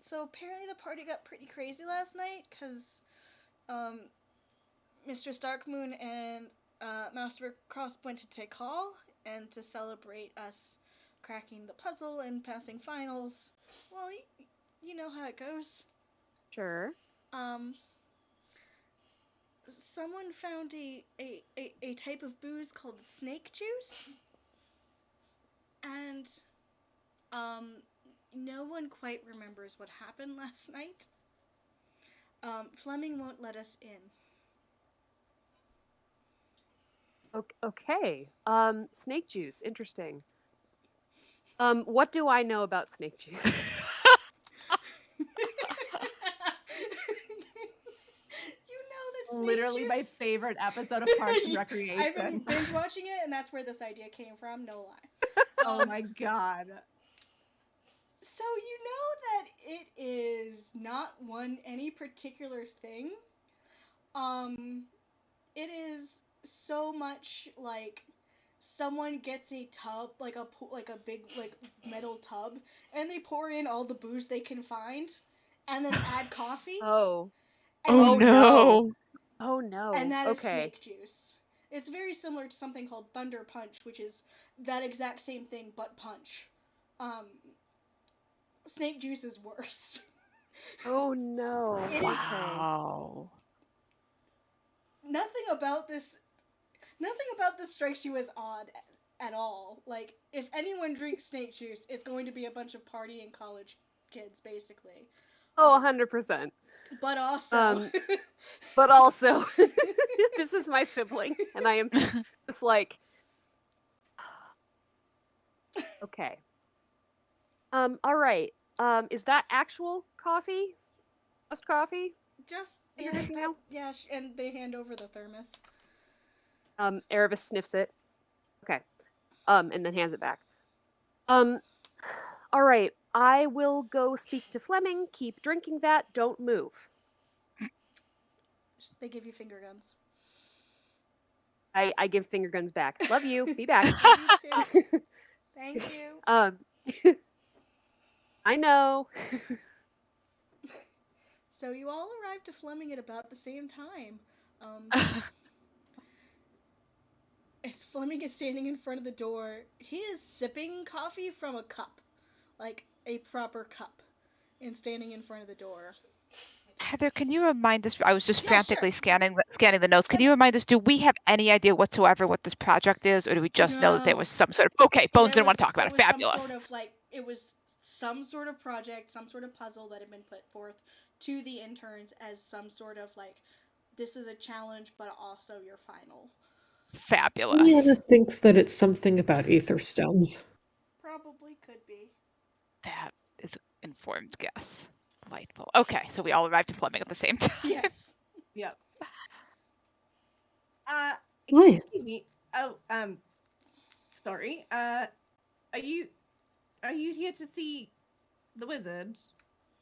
So apparently the party got pretty crazy last night because um, Mr. Starkmoon and Master Cross went to take call and to celebrate us cracking the puzzle and passing finals. Well, you know how it goes. Sure. Um, someone found a type of booze called snake juice, and um, no one quite remembers what happened last night. Fleming won't let us in. Okay. Snake juice. Interesting. What do I know about snake juice? You know that snake Literally my juice. favored episode of Parks and Recreation. I've been binge watching it, and that's where this idea came from. No lie. Oh my God. So you know that it is not any particular thing. Um, it is so much like someone gets a tub, like a big like metal tub, and they pour in all the booze they can find, and then add coffee. Oh. And Oh Oh no. no. Oh no. and that is Okay. snake juice. It's very similar to something called Thunder Punch, which is that exact same thing but punch. Um, snake juice is worse. Oh no. It is Okay. Wow. nothing about this. Nothing about this strikes you as odd at all. Like if anyone drinks snake juice, it's going to be a bunch of partying college kids, basically. Oh, Um, 100%. but also, But also, this is my sibling, and I am just like, okay. All right. Is that actual coffee? Just coffee? just That you're drinking now? yeah, and they hand over the thermos. Erebus sniffs it. Okay. And then hands it back. All right. I will go speak to Fleming. Keep drinking that. Don't move. They give you finger guns. I give finger guns back. Love you. Be back. Love you too. Thank you. I know. So you all arrived to Fleming at about the same time. As Fleming is standing in front of the door, he is sipping coffee from a cup, like a proper cup, and standing in front of the door. Heather, can you remind us? I was just Yeah, frantically sure. scanning the notes. Can you remind us? Do we have any idea whatsoever what this project is, or do we just know that there No. was some sort of? Okay, Bones didn't want to talk about It it. was Fabulous. some sort of project, some sort of puzzle that had been put forth to the interns as some sort of like, this is a challenge, but also your final. Fabulous. Liana thinks that it's something about ether stones. Probably could be. That is an informed guess. Delightful. Okay, so we all arrived to Fleming at the same time. Yes. Yep. Why? Excuse me. Oh, sorry. Are you here to see the wizard,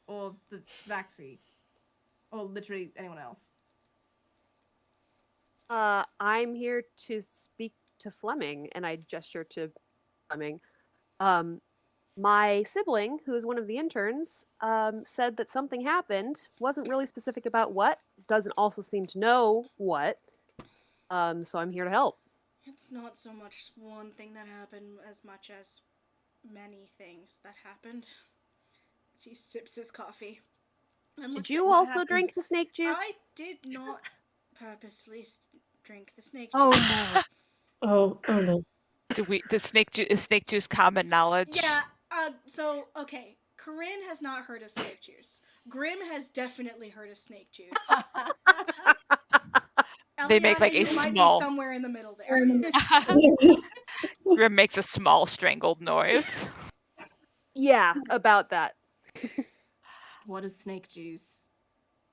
or the tabaxi, or literally anyone else? I'm here to speak to Fleming, and I gesture to Fleming. My sibling, who is one of the interns, said that something happened. Wasn't really specific about what. Doesn't also seem to know what. So I'm here to help. It's not so much one thing that happened as much as many things that happened. As he sips his coffee. And Did looks you at what also happened. drink the snake juice? I did not purposefully drink the snake Oh juice. no. Oh no. Is snake juice common knowledge? Yeah, so, okay. Corinne has not heard of snake juice. Grim has definitely heard of snake juice. They make, like, a you small- might be somewhere in the middle there. Grim makes a small strangled noise. Yeah, about that. What is snake juice?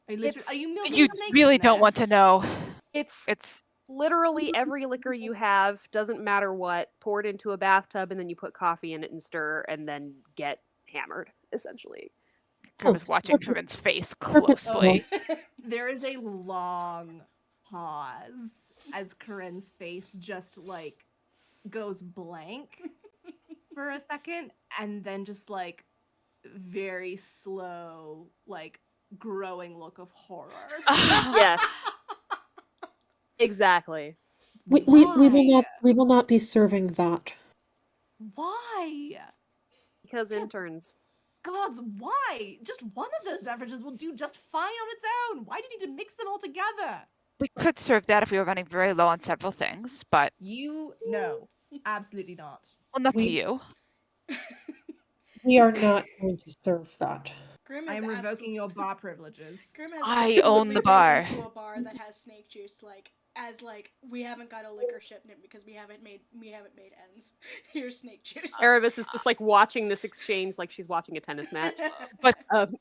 Are It's- you milking You snakes really in don't there? want to know. It's literally every liquor you have, doesn't matter what, pour it into a bathtub and then you put coffee in it and stir and then get hammered, essentially. Grim is watching Corinne's face closely. There is a long pause as Corinne's face just like goes blank for a second, and then just like very slow, like growing look of horror. Yes. Exactly. We will not be serving that. Why? Because Yeah. interns. Gods, why? Just one of those beverages will do just fine on its own. Why do you need to mix them all together? We could serve that if we were running very low on several things, but No, absolutely not. well, not to We- you. We are not going to serve that. Grim I is am revoking your bar privileges. Grim has I own the absolutely bar. been to a bar that has snake juice, we haven't got a liquor shipment because we haven't made ends. Here's snake juice. Erebus is just like watching this exchange like she's watching a tennis match. But Um,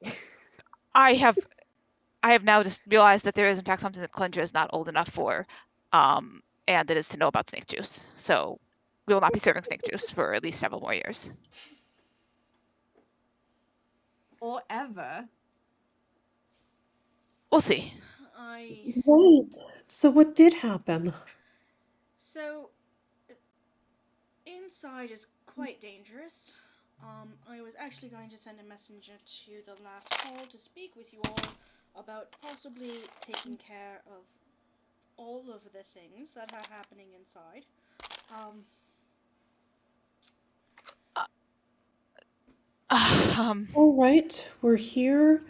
I have now just realized that there is in fact something that Clenger is not old enough for, and it is to know about snake juice. So we will not be serving snake juice for at least several more years. Or ever. We'll see. Right. So what did happen? So, inside is quite dangerous. I was actually going to send a messenger to the last call to speak with you all about possibly taking care of all of the things that are happening inside. All right, we're here.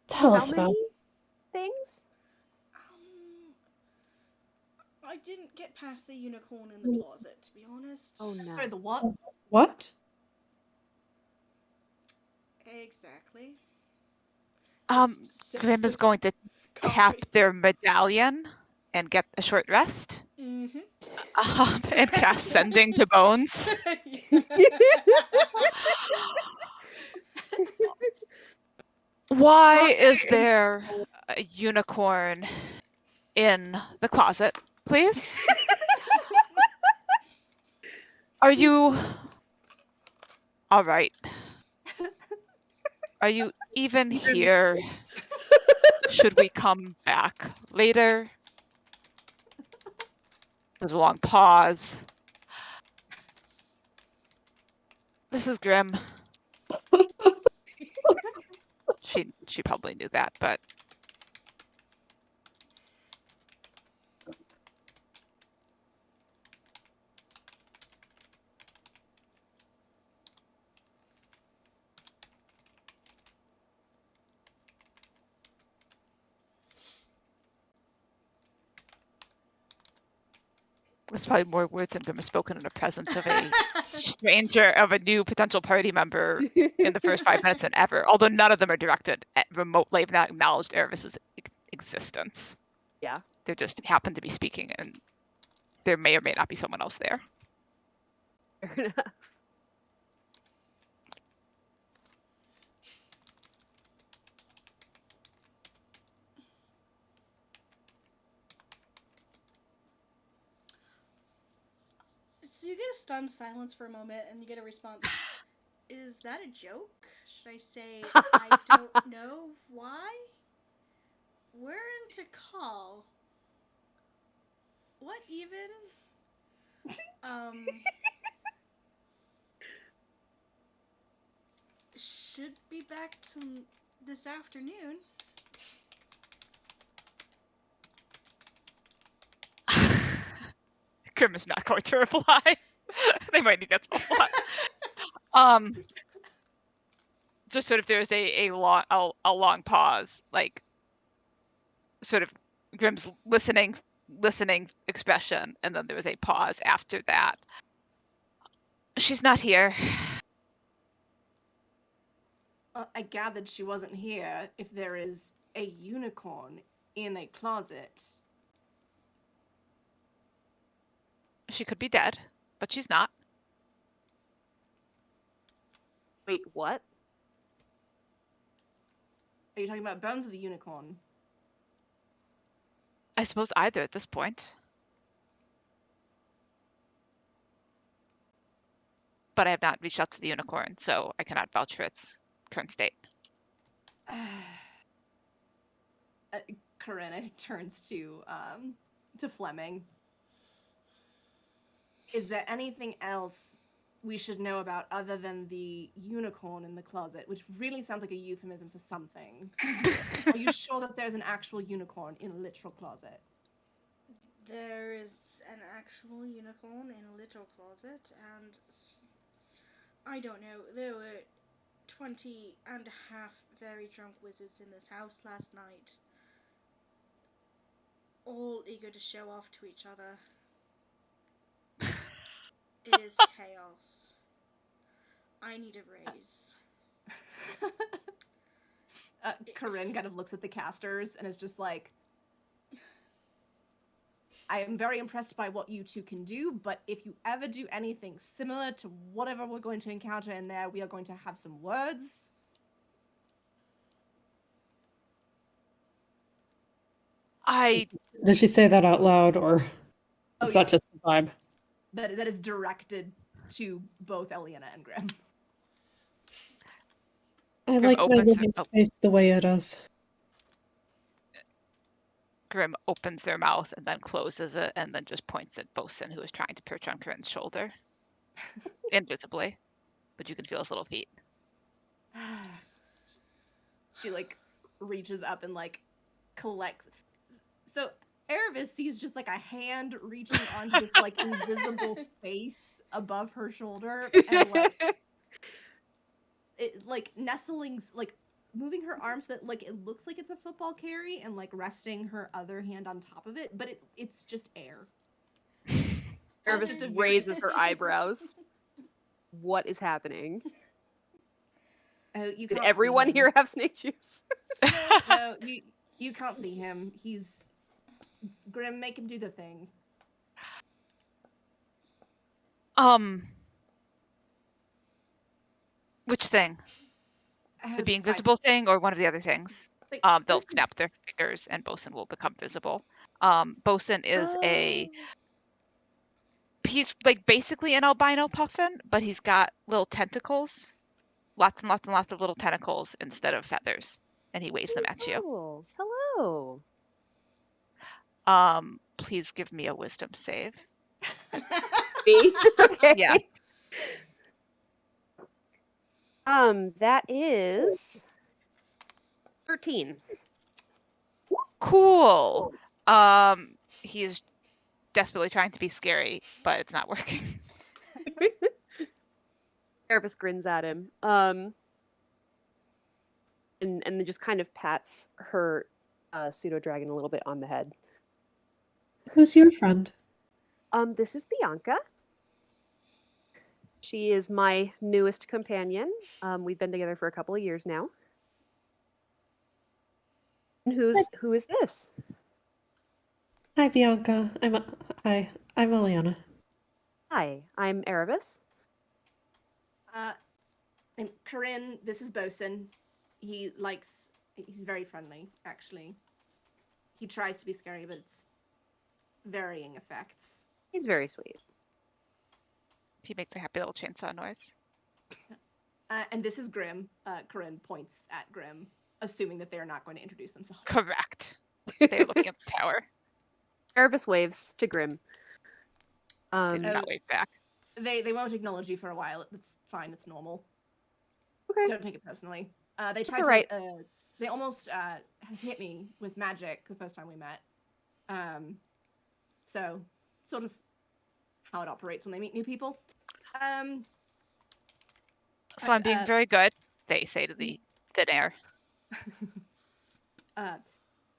Tell how us about many things? I didn't get past the unicorn in the closet, to be honest. Oh no. Sorry, the what? what? Exactly. Grim is going to tap their medallion and get a short rest. Mm-hmm. And cast Sending to Bones. Why is there a unicorn in the closet, please? Are you all right? Are you even here? Should we come back later? There's a long pause. This is Grim. She probably knew that, but there's probably more words than Grim has spoken in the presence of a stranger, of a new potential party member in the first 5 minutes than ever. Although none of them are directed at remotely, have not acknowledged Erebus's existence. Yeah. They just happen to be speaking, and there may or may not be someone else there. Fair enough. So you get a stunned silence for a moment, and you get a response. Is that a joke? Should I say, I don't know why? We're into call. What even? Should be back this afternoon. Grim is not going to reply. They might need that spell slot. Just sort of there's a long pause, like sort of Grim's listening expression, and then there was a pause after that. She's not here. I gathered she wasn't here if there is a unicorn in a closet. She could be dead, but she's not. Wait, what? Are you talking about Bones or the unicorn? I suppose either at this point. But I have not reached out to the unicorn, so I cannot vouch for its current state. Corinna turns to Fleming. Is there anything else we should know about other than the unicorn in the closet, which really sounds like a euphemism for something? Are you sure that there's an actual unicorn in a literal closet? There is an actual unicorn in a literal closet, and I don't know, there were 20 and a half very drunk wizards in this house last night, all eager to show off to each other. It is chaos. I need a raise. Corinne kind of looks at the casters and is just like, I am very impressed by what you two can do, but if you ever do anything similar to whatever we're going to encounter in there, we are going to have some words. Did she say that out loud, or is that just the vibe? That is directed to both Eliana and Grim. I like my living space the way it is. Grim opens their mouth and then closes it, and then just points at Bosun, who is trying to perch on Corinne's shoulder. Invisibly, but you can feel his little feet. She like reaches up and like collects. So Erebus sees just like a hand reaching onto this like invisible space above her shoulder, and like it like nestling, like moving her arm so that like it looks like it's a football carry, and like resting her other hand on top of it, but it's just air. So Erebus just raises her eyebrows. What is happening? You Did everyone here have snake juice? No, you can't see him. He's Grim. Make him do the thing. Which thing? The being visible thing, or one of the other things? They'll snap their fingers, and Bosun will become visible. Bosun is he's like basically an albino puffin, but he's got little tentacles, lots and lots and lots of little tentacles instead of feathers, and he waves them at you. Hello. Oh. Please give me a wisdom save. Me? Okay. Yes. That is 13. Cool. He is desperately trying to be scary, but it's not working. Erebus grins at him. And then just kind of pats her pseudo dragon a little bit on the head. Who's your friend? This is Bianca. She is my newest companion. We've been together for a couple of years now. And who is this? Hi, Bianca. I'm Eliana. Hi, I'm Erebus. And Corinne, this is Bosun. He's very friendly, actually. He tries to be scary, but it's varying effects. He's very sweet. He makes a happy little chainsaw noise. And this is Grim. Corinne points at Grim, assuming that they are not going to introduce themselves. Correct. They're looking at the tower. Erebus waves to Grim. They do not wave back. They won't acknowledge you for a while. It's fine. It's normal. Okay. Don't take it personally. They tried all right. to. They almost hit me with magic the first time we met. So sort of how it operates when they meet new people. So I'm being very good, they say to the thin air.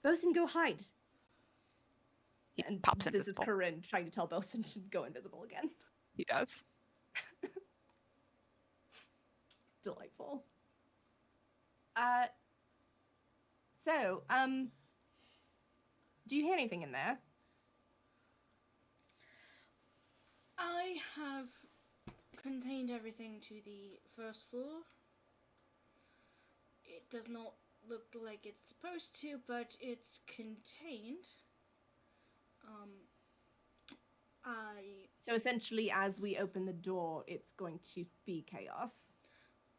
Bosun, go hide. He And pops this invisible. is Corinne trying to tell Bosun to go invisible again. He does. Delightful. Do you hear anything in there? I have contained everything to the first floor. It does not look like it's supposed to, but it's contained. So essentially, as we open the door, it's going to be chaos.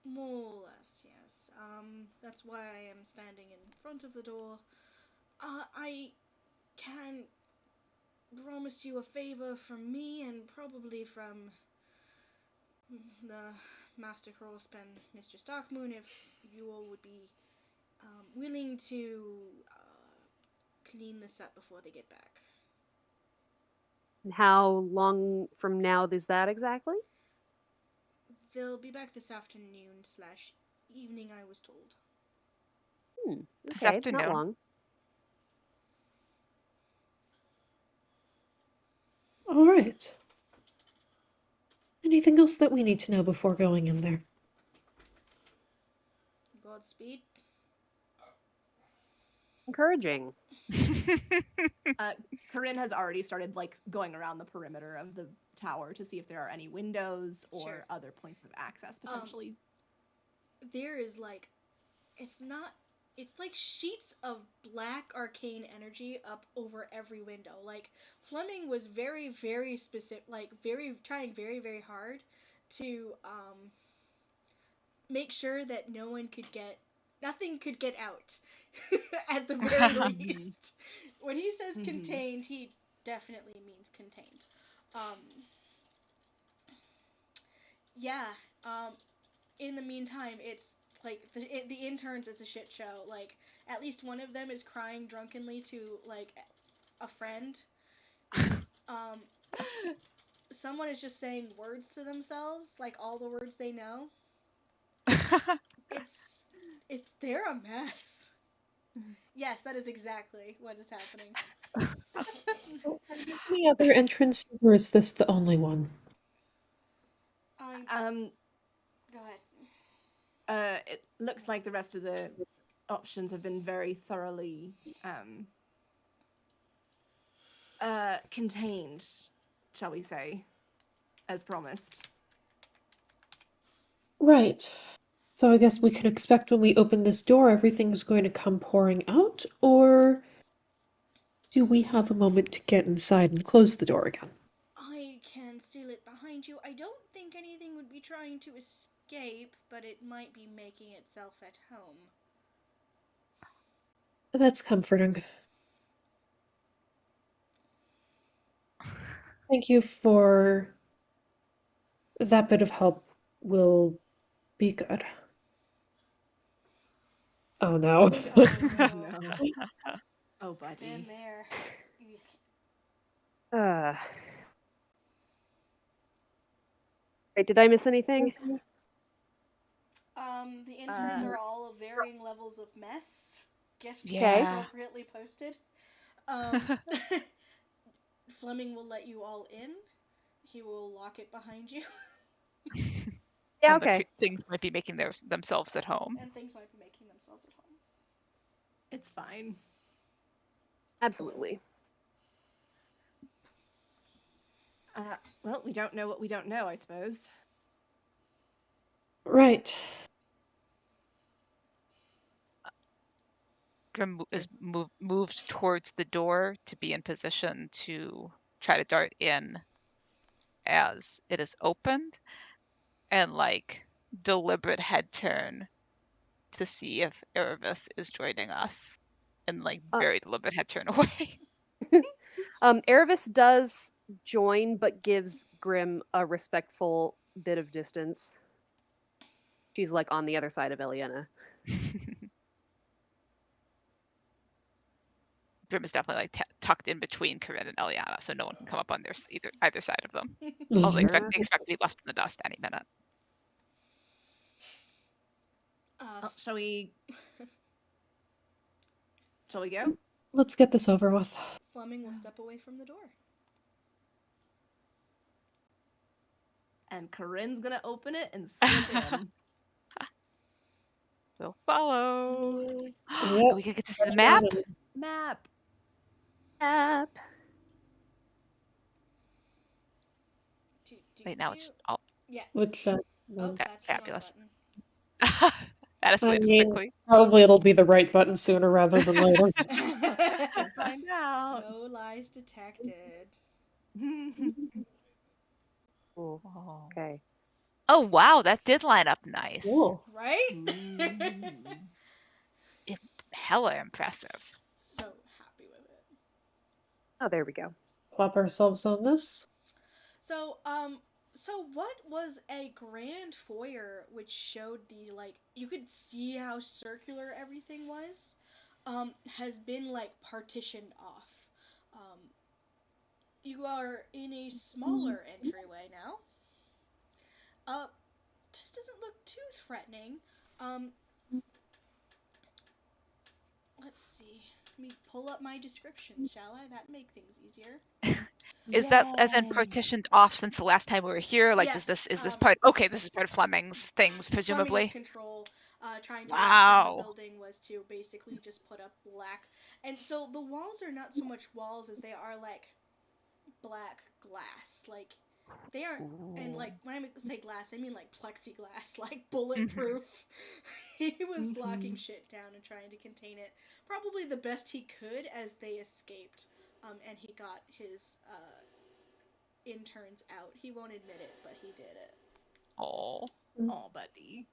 More or less, yes. That's why I am standing in front of the door. I can promise you a favor from me and probably from the Master Crosp and Mr. Starkmoon if you all would be willing to clean this up before they get back. And how long from now is that exactly? They'll be back this afternoon/evening, I was told. This Okay, afternoon. not long. All right. Anything else that we need to know before going in there? Godspeed. Encouraging. Corinne has already started going around the perimeter of the tower to see if there are any windows or other points of access potentially. There is it's like sheets of black arcane energy up over every window. Like Fleming was very, very specific, trying very, very hard to make sure that nothing could get out at the very least. When he says contained, he definitely means contained. In the meantime, it's like the interns is a shit show. Like at least one of them is crying drunkenly to like a friend. Someone is just saying words to themselves, like all the words they know. They're a mess. Yes, that is exactly what is happening. Any other entrances, or is this the only one? Go ahead. It looks like the rest of the options have been very thoroughly contained, shall we say, as promised. Right. So I guess we can expect when we open this door, everything's going to come pouring out, or do we have a moment to get inside and close the door again? I can seal it behind you. I don't think anything would be trying to escape, but it might be making itself at home. That's comforting. Thank you for that bit of help. Will be good. Oh no. Oh no. No. Oh, Been buddy. there. Eek. Uh. Wait, did I miss anything? The interns are all of varying levels of mess. Gifts Okay. Yeah. appropriately posted. Um, Fleming will let you all in. He will lock it behind you, Yeah, And the okay. things might be making themselves at home. and things might be making themselves at home. It's fine. Absolutely. Well, we don't know what we don't know, I suppose. Right. Grim is moved towards the door to be in position to try to dart in as it is opened, and like deliberate head turn to see if Erebus is joining us, and like very deliberate head turn away. Erebus does join, but gives Grim a respectful bit of distance. She's like on the other side of Eliana. Grim is definitely like tucked in between Corinne and Eliana, so no one can come up on either side of them. Although they Sure. expect to be left in the dust any minute. Well, shall we go? Let's get this over with. Fleming will step away from the door. And Corinne's gonna open it and slip in. We'll follow. Yep. Are we gonna get to see the map? Map. App. Wait, now it's all Yes. Which Oh, no. that's fabulous. the wrong That I escalated mean, quickly. probably it'll be the right button sooner rather than later. button. We'll find out. No lies detected. Ooh, Oh. okay. Oh wow, that did line up nice. Cool. Right? Hella impressive. So happy with it. Oh, there we go. Plop ourselves on this. So what was a grand foyer which showed the like you could see how circular everything was, has been like partitioned off. You are in a smaller entryway now. Uh, this doesn't look too threatening. Um, let's see. Let me pull up my description, shall I? That'd make things easier. Is that as in Yay. partitioned off since the last time we were here? Like, Yes, is this part? Okay, this is part of Fleming's things, Fleming's presumably. control, trying to extend the Wow. building was to basically just put up black. And so the walls are not so much walls as they are like black glass. Like they aren't, and like when I say glass, I mean like plexiglass, like bulletproof. He was locking shit down and trying to contain it. Probably the best he could as they escaped, and he got his interns out. He won't admit it, but he did it. Oh. Oh, buddy.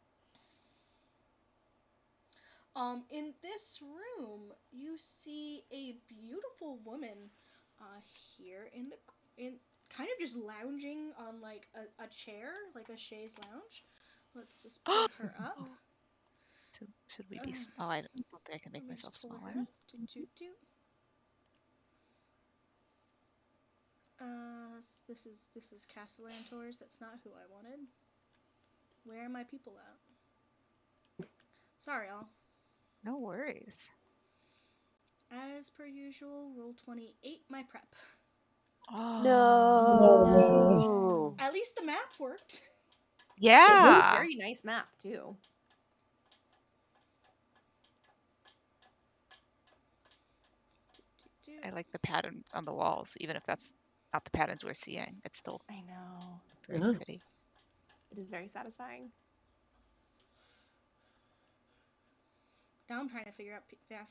In this room, you see a beautiful woman, here in kind of just lounging on like a chair, like a chaise lounge. Let's just pull her up. Should we be? Oh, I don't think I can make Let me just myself pull smaller. her up. This is Castellantor's. That's not who I wanted. Where are my people at? Sorry, all. No worries. As per usual, roll 28, my prep. Oh. No. At least the map worked. Yeah. Very nice map too. I like the patterns on the walls, even if that's not the patterns we're seeing. It's still I know. very Yeah. pretty. It is very satisfying. Now I'm trying to figure out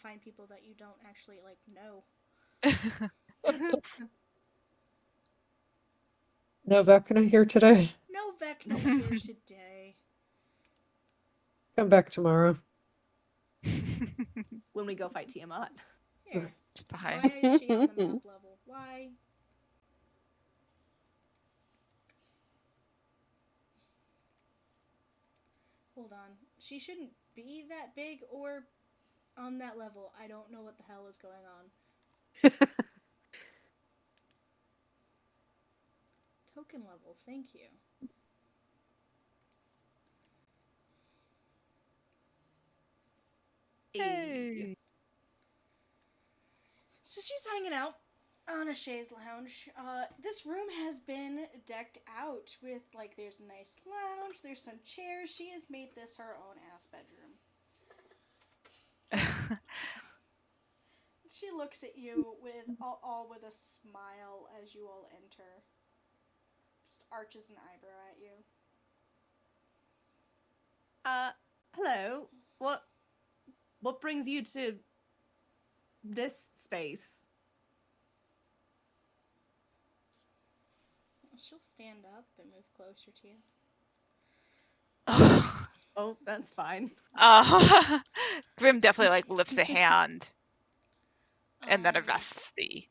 find people that you don't actually like know. No Vecna here today. No Vecna here today. Come back tomorrow. when we go fight Tiamat. Here. It's Why behind. is she on the map level? Why? Hold on. She shouldn't be that big or on that level. I don't know what the hell is going on. Token level, thank you. Hey. So she's hanging out on a chaise lounge. This room has been decked out with, like, there's a nice lounge, there's some chairs. She has made this her own ass bedroom. She looks at you with all with a smile as you all enter. Just arches an eyebrow at you. Hello. What brings you to this space? She'll stand up and move closer to you. Oh, that's fine. Grim definitely like lifts a hand and then arrests the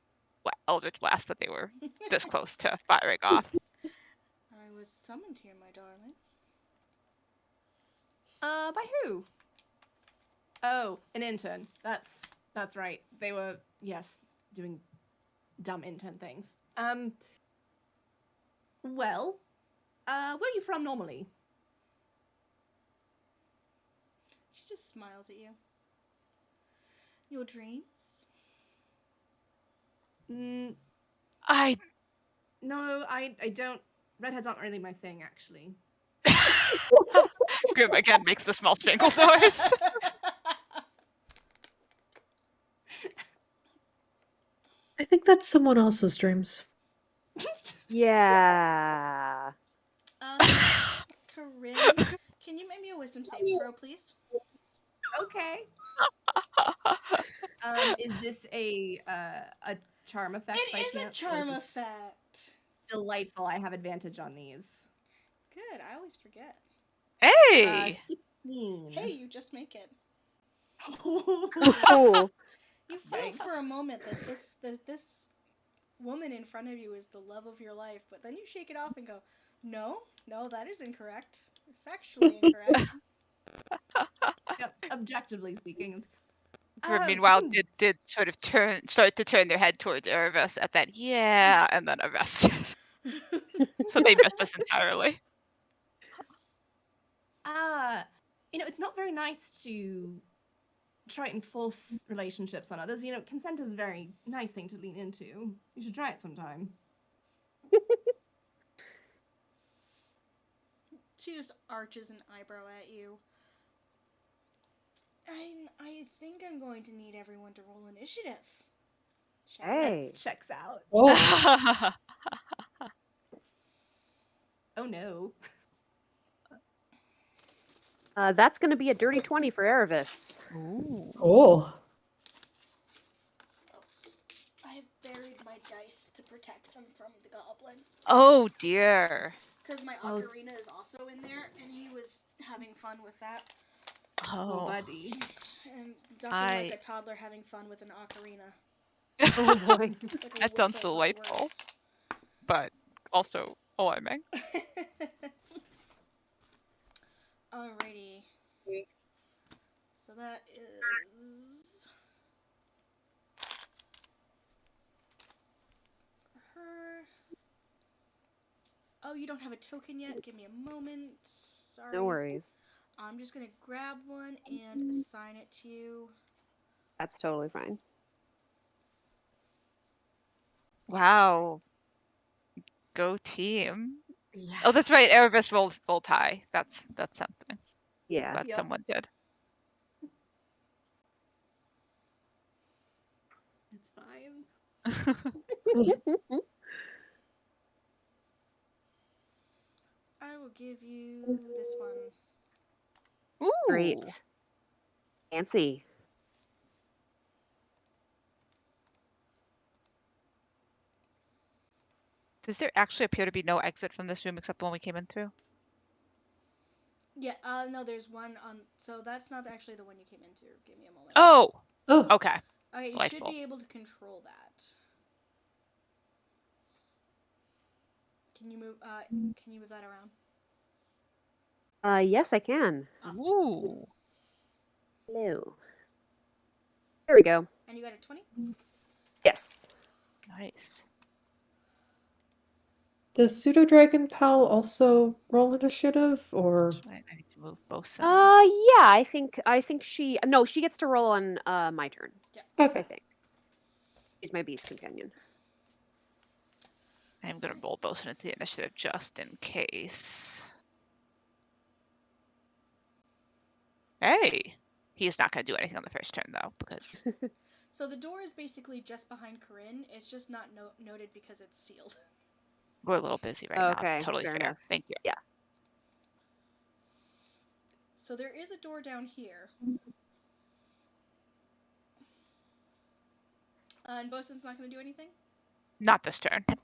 Eldritch Blast that they were this close to firing off. I was summoned here, my darling. By who? Oh, an intern. That's right. They were, yes, doing dumb intern things. Well, where are you from normally? She just smiles at you. Your dreams? No, I I don't. Redheads aren't really my thing, actually. Grim again makes the small jingle noise. I think that's someone else's dreams. Yeah. Corinne, can you make me a wisdom saving throw, please? Okay. Is this a charm effect by It is a chance? Or charm is this effect. delightful? I have advantage on these. Good, I always forget. Hey! 16. Hey, you just make it. Cool. You feel Yikes. for a moment that this woman in front of you is the love of your life, but then you shake it off and go, no, that is incorrect. Factually incorrect. Yep, objectively speaking. It's... Grim, meanwhile, hmm. did sort of start to turn their head towards Erebus at that, yeah, and then arrested. So they missed us entirely. It's not very nice to try and force relationships on others. Consent is a very nice thing to lean into. You should try it sometime. She just arches an eyebrow at you. I think I'm going to need everyone to roll initiative. Hey. That checks out. Oh, Oh no. That's going to be a dirty 20 for Erebus. Ooh. cool. I have buried my dice to protect them from the goblin. Oh dear. Because my Oh. ocarina is also in there, and he was having fun with that. Oh, Oh. buddy. And definitely like a toddler having fun with an ocarina. Oh boy. Like a That sounds whistle, but delightful. worse. But also alarming. Alrighty. So that is for her. Oh, you don't have a token yet? Give me a moment. Sorry. No worries. I'm just gonna grab one and assign it to you. That's totally fine. Wow. Go team. Yeah. Oh, that's right. Erebus rolled high. That's something. Yeah. Glad Yep. someone did. It's fine. I will give you this one. Ooh. Great. Fancy. Does there actually appear to be no exit from this room except the one we came in through? Yeah, no, there's one on. So that's not actually the one you came into. Give me a moment. Oh, Oh, okay. Okay, you should Delightful. be able to control that. Can you move? Can you move that around? Yes, I can. Awesome. Ooh. Hello. There we go. And you got a 20? Yes. Nice. does Pseudo Dragon Pal also roll initiative, or? That's right. I need to move Bosun. Yeah, I think she no, she gets to roll on my turn. Yeah. I Okay. think. She's my beast companion. I'm going to roll Bosun into the initiative just in case. Hey! He's not going to do anything on the first turn, though, because... So the door is basically just behind Corinne. It's just not noted because it's sealed. We're a little busy right now. Okay, It's totally fair fair. enough. Thank you. Yeah. So there is a door down here. And Bosun's not going to do anything? Not this turn. Okay.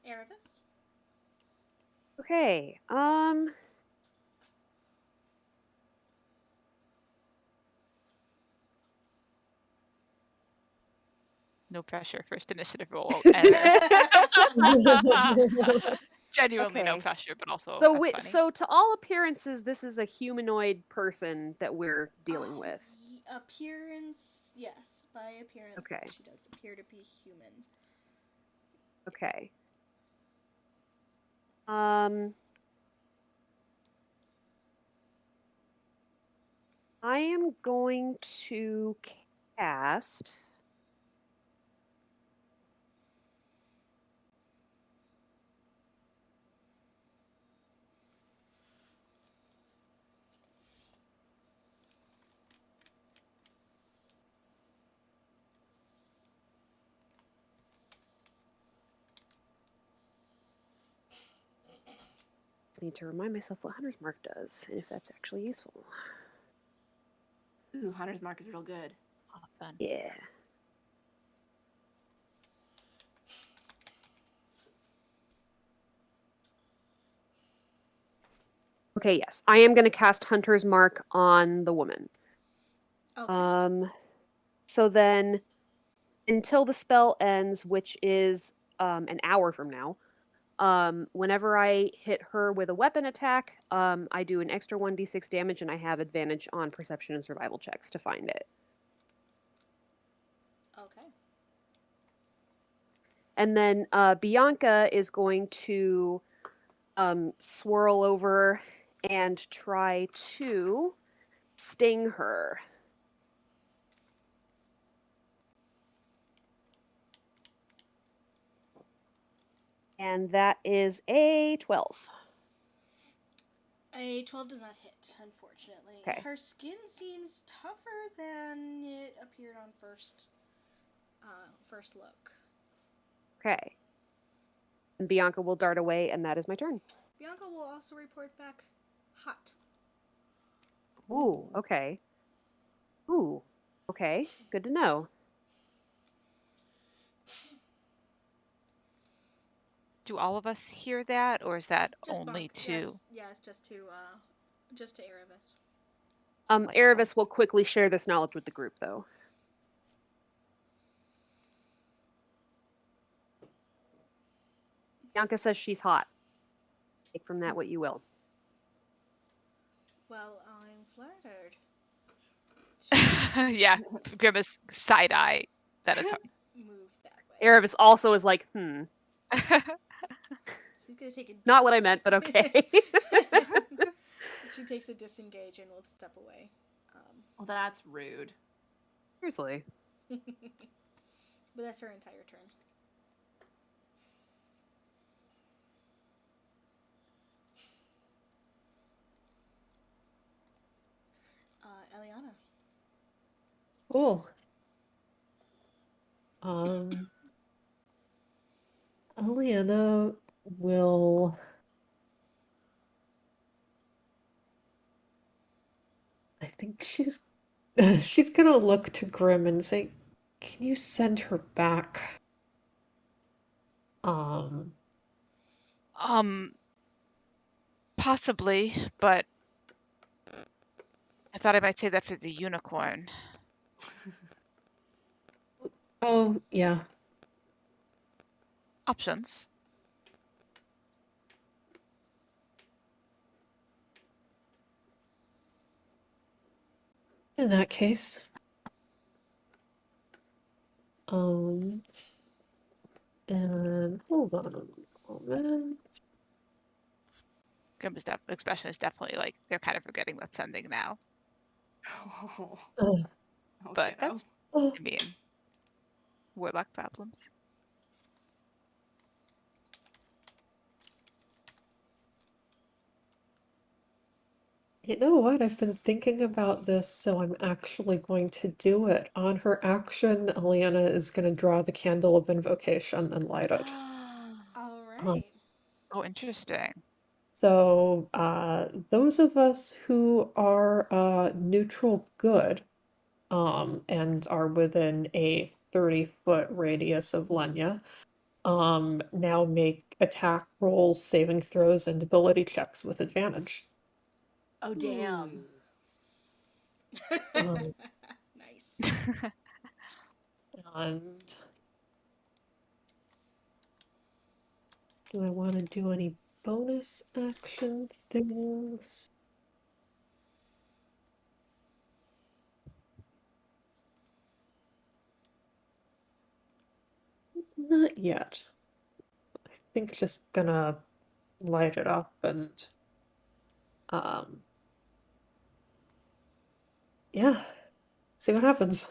Erebus? Okay. No pressure. First initiative roll. And genuinely no Okay. pressure, but also So that's funny. so to all appearances, this is a humanoid person that we're dealing with. Appearance, yes. By appearance, Okay. she does appear to be human. Okay. I am going to cast. Just need to remind myself what Hunter's Mark does and if that's actually useful. Ooh, Hunter's Mark is real good. Oh, fun. Yeah. Okay, yes. I am going to cast Hunter's Mark on the woman. Okay. So then until the spell ends, which is an hour from now, whenever I hit her with a weapon attack, I do an extra 1d6 damage and I have advantage on perception and survival checks to find it. Okay. And then Bianca is going to swirl over and try to sting her. And that is a 12. A 12 does not hit, unfortunately. Okay. Her skin seems tougher than it appeared on first look. Okay. And Bianca will dart away, and that is my turn. Bianca will also report back hot. Ooh, okay. Ooh, okay. Good to know. Do all of us hear that, or is that Just only bunk. to... Yes, just to Erebus. Delightful. Erebus will quickly share this knowledge with the group, though. Bianca says she's hot. Take from that what you will. Well, I'm flattered. Yeah, Grimace side eye. That is Move that way. Erebus also is like, hard. She's gonna take a not what I meant, but okay. She takes a disengage and will step away. Well, that's rude. Seriously. But that's her entire turn. Eliana. Cool. Eliana will. I think she's gonna look to Grim and say, "Can you send her back?" Um, Possibly, but I thought I might say that for the unicorn. Oh, yeah. Options. In that case. And hold on a moment. Grim's expression is definitely like they're kind of forgetting what's sending now. Oh, Ugh. But kiddo. that's, Oh, I mean, warlock problems. you know what? I've been thinking about this, so I'm actually going to do it. On her action, Eliana is going to draw the candle of invocation and light it. All Um, right. Oh, interesting. So, those of us who are neutral good, and are within a 30-foot radius of Lenya, now make attack rolls, saving throws, and ability checks with advantage. Oh, damn. Um, Nice. and do I want to do any bonus action things? Not yet. I think just gonna light it up and yeah, see what happens.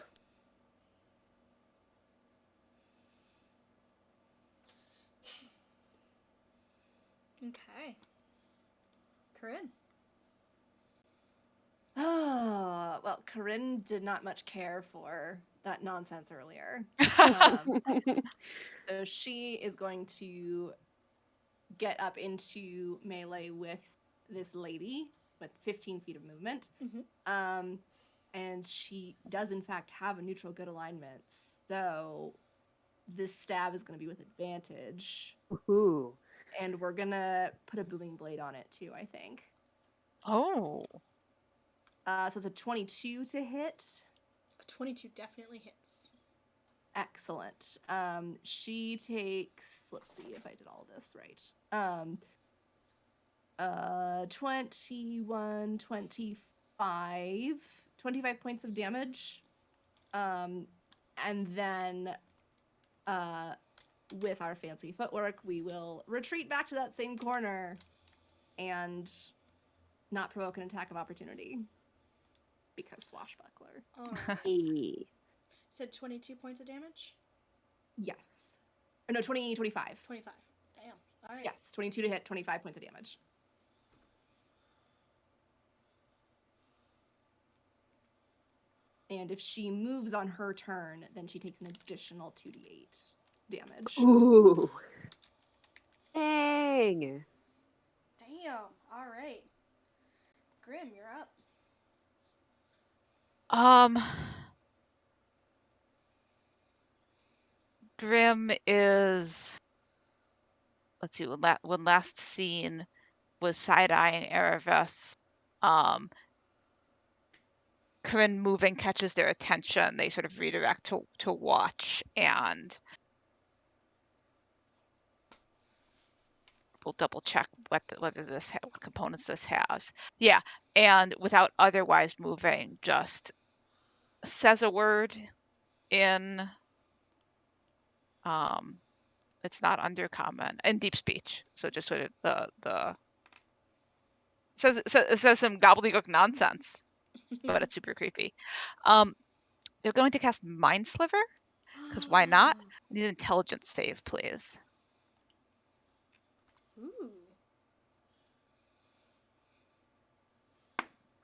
Okay. Corinne. Oh, well, Corinne did not much care for that nonsense earlier. So she is going to get up into melee with this lady with 15 feet of movement. Mhm. And she does, in fact, have a neutral good alignment. So this stab is going to be with advantage. Ooh. And we're going to put a booming blade on it, too, I think. Oh. So it's a 22 to hit. A 22 definitely hits. Excellent. She takes, let's see if I did all this right. 21, 25 points of damage. And then with our fancy footwork, we will retreat back to that same corner and not provoke an attack of opportunity. Because swashbuckler. All right. Hey. Said 22 points of damage? Yes. Or no, 25. 25. Damn. All right. Yes, 22 to hit, 25 points of damage. And if she moves on her turn, then she takes an additional 2d8 damage. Ooh. Dang. Damn. All right. Grim, you're up. Grim is, let's see, when last seen was side-eyeing Erebus. Corinne moving catches their attention. They sort of redirect to watch, and we'll double check what components this has. Yeah, and without otherwise moving, just says a word in it's not undercommon, in deep speech. So just sort of the says some gobbledygook nonsense, but it's super creepy. They're going to cast Mind Sliver, because why not? Need an intelligence save, please. Ooh.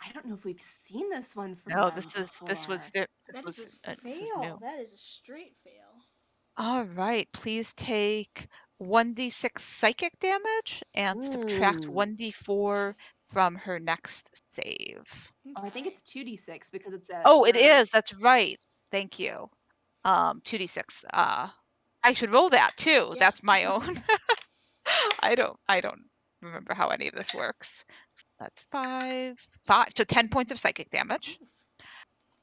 I don't know if we've seen this one from No, them this was That this is a is fail. new. That is a straight fail. All right, please take 1d6 psychic damage and subtract 1d4 from her next save. Oh, I think it's 2d6 because it's a. Oh, it is. That's right. Thank you. 2d6. I should roll that too. Yeah. That's my own. I don't remember how any of this works. That's 5. So 10 points of psychic damage. Oof.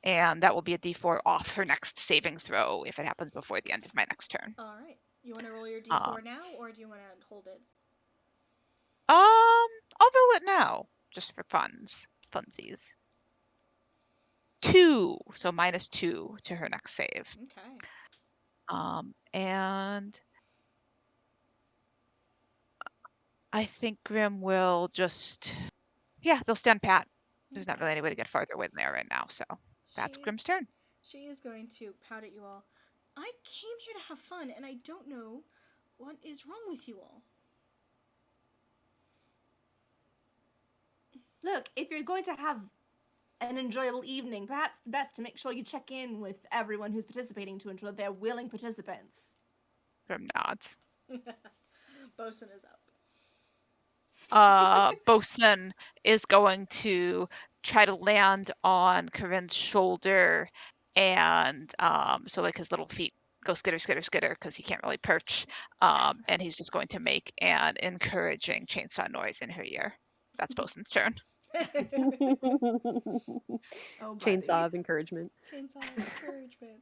And that will be a d4 off her next saving throw if it happens before the end of my next turn. All right. You want to roll your d4 now, or do you want to hold it? I'll roll it now, just for funsies. 2, so -2 to her next save. Okay. And I think Grim will just, they'll stand pat. There's not Okay. really any way to get farther away than they are right now, so that's Grim's turn. She is going to pout at you all. I came here to have fun, and I don't know what is wrong with you all. Look, if you're going to have an enjoyable evening, perhaps the best to make sure you check in with everyone who's participating to ensure they're willing participants. Grim nods. Bosun is up. Bosun is going to try to land on Corinne's shoulder, and so like his little feet go skitter, skitter, skitter because he can't really perch, and he's just going to make an encouraging chainsaw noise in her ear. That's Bosun's turn. Oh, Chainsaw of encouragement. Chainsaw of encouragement.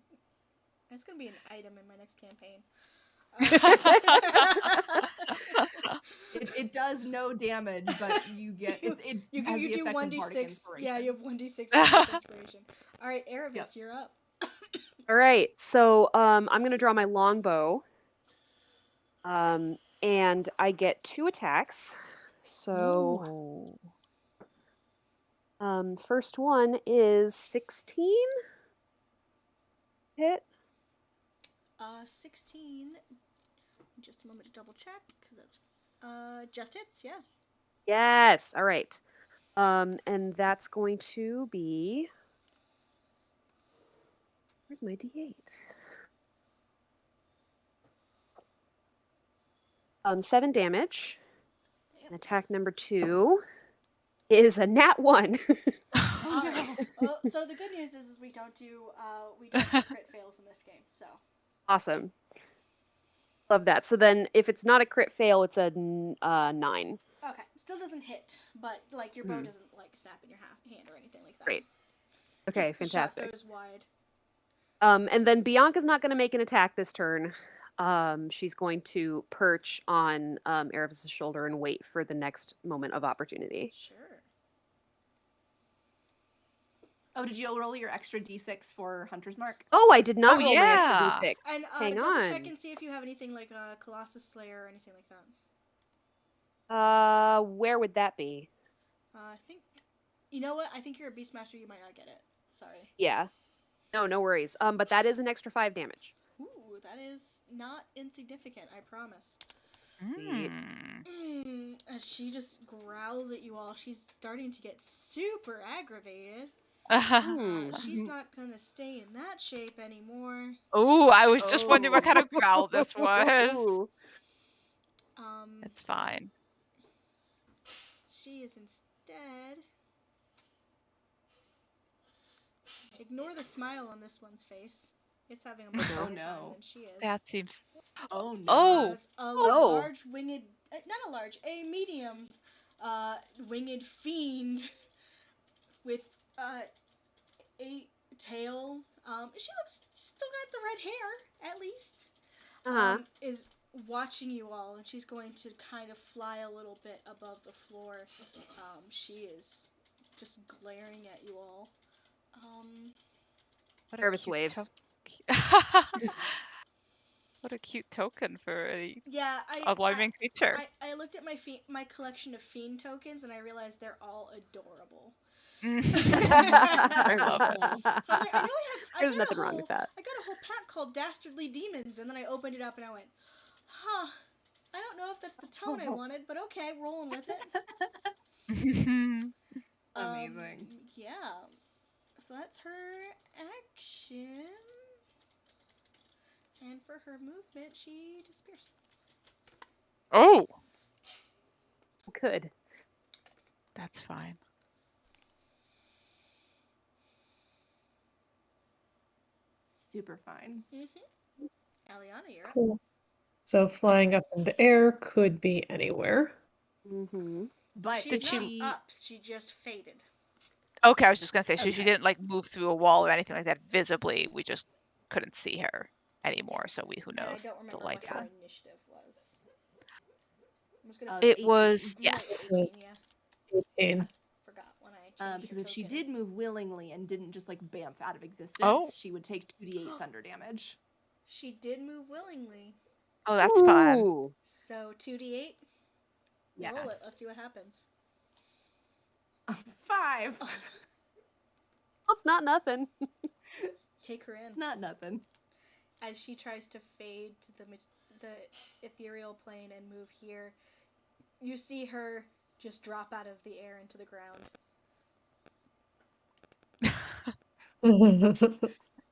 That's going to be an item in my next campaign. It does no damage, but you get it you has the do effect of 1d6. bardic inspiration. Yeah, you have 1d6 bardic inspiration. All right, Erebus, Yep. you're up. All right, so I'm going to draw my longbow. And I get 2 attacks. So first one is 16 hit. 16. Just a moment to double check because that's just hits. Yeah. Yes. All right. And that's going to be, where's my D8? 7 damage. And attack number 2 is a nat 1. Oh, no. Well, so the good news is we don't do crit fails in this game. So Awesome. Love that. So then, if it's not a crit fail, it's a 9. okay, still doesn't hit, but like your bow doesn't like snap in your hand or anything like that. Great. Okay, Just the fantastic. shot goes wide. And then Bianca's not going to make an attack this turn. She's going to perch on Erebus' shoulder and wait for the next moment of opportunity. Sure. Oh, did you roll your extra d6 for Hunter's Mark? Oh, I did not Oh, roll yeah. my extra d6. And Hang double on. check and see if you have anything like a Colossus Slayer or anything like that. Where would that be? I think. You know what? I think you're a Beastmaster. You might not get it. Sorry. Yeah. No worries. But that is an extra 5 damage. Ooh, that is not insignificant. I promise. As she just growls at you all, she's starting to get super aggravated. She's not gonna stay in that shape anymore. Oh, I was just wondering what kind of growl this was. It's fine. She is instead. Ignore the smile on this one's face. It's having a much better time than she is. That seems. Oh no. Oh. A large winged, not a large, a medium, winged fiend with a tail. She looks still got the red hair at least. Is watching you all, and she's going to kind of fly a little bit above the floor. She is just glaring at you all. Erebus waves. What a cute token for a alarming creature. I looked at my collection of fiend tokens, and I realized they're all adorable. I love it. I was like, I know There's nothing wrong with that. I got a whole pack called Dastardly Demons, and then I opened it up and I went, huh, I don't know if that's the tone I wanted, but okay, rolling with it. Amazing. Yeah. So that's her action. And for her movement, she disappears. Oh! Good. That's fine. Super fine. Aliana, you're up. Cool. So flying up in the air could be anywhere. Mm-hmm. But She's Did not she- up. She just faded. Okay, I was just gonna say, so she Okay. didn't like move through a wall or anything like that visibly. We just couldn't see her anymore. So who And I knows? don't remember Delightful. what her initiative was. I'm just gonna. It's It 18. was You know, yes. 18, yeah. 18. Forgot when I changed Because your if she token. did move willingly and didn't just like bamf out of existence, Oh. she would take 2d8 thunder damage. She did move willingly. Oh, that's fun. Ooh. So 2d8. Yes. Roll it. Let's see what happens. 5. That's not nothing. Hey, Corinne. It's not nothing. As she tries to fade to the ethereal plane and move here, you see her just drop out of the air into the ground.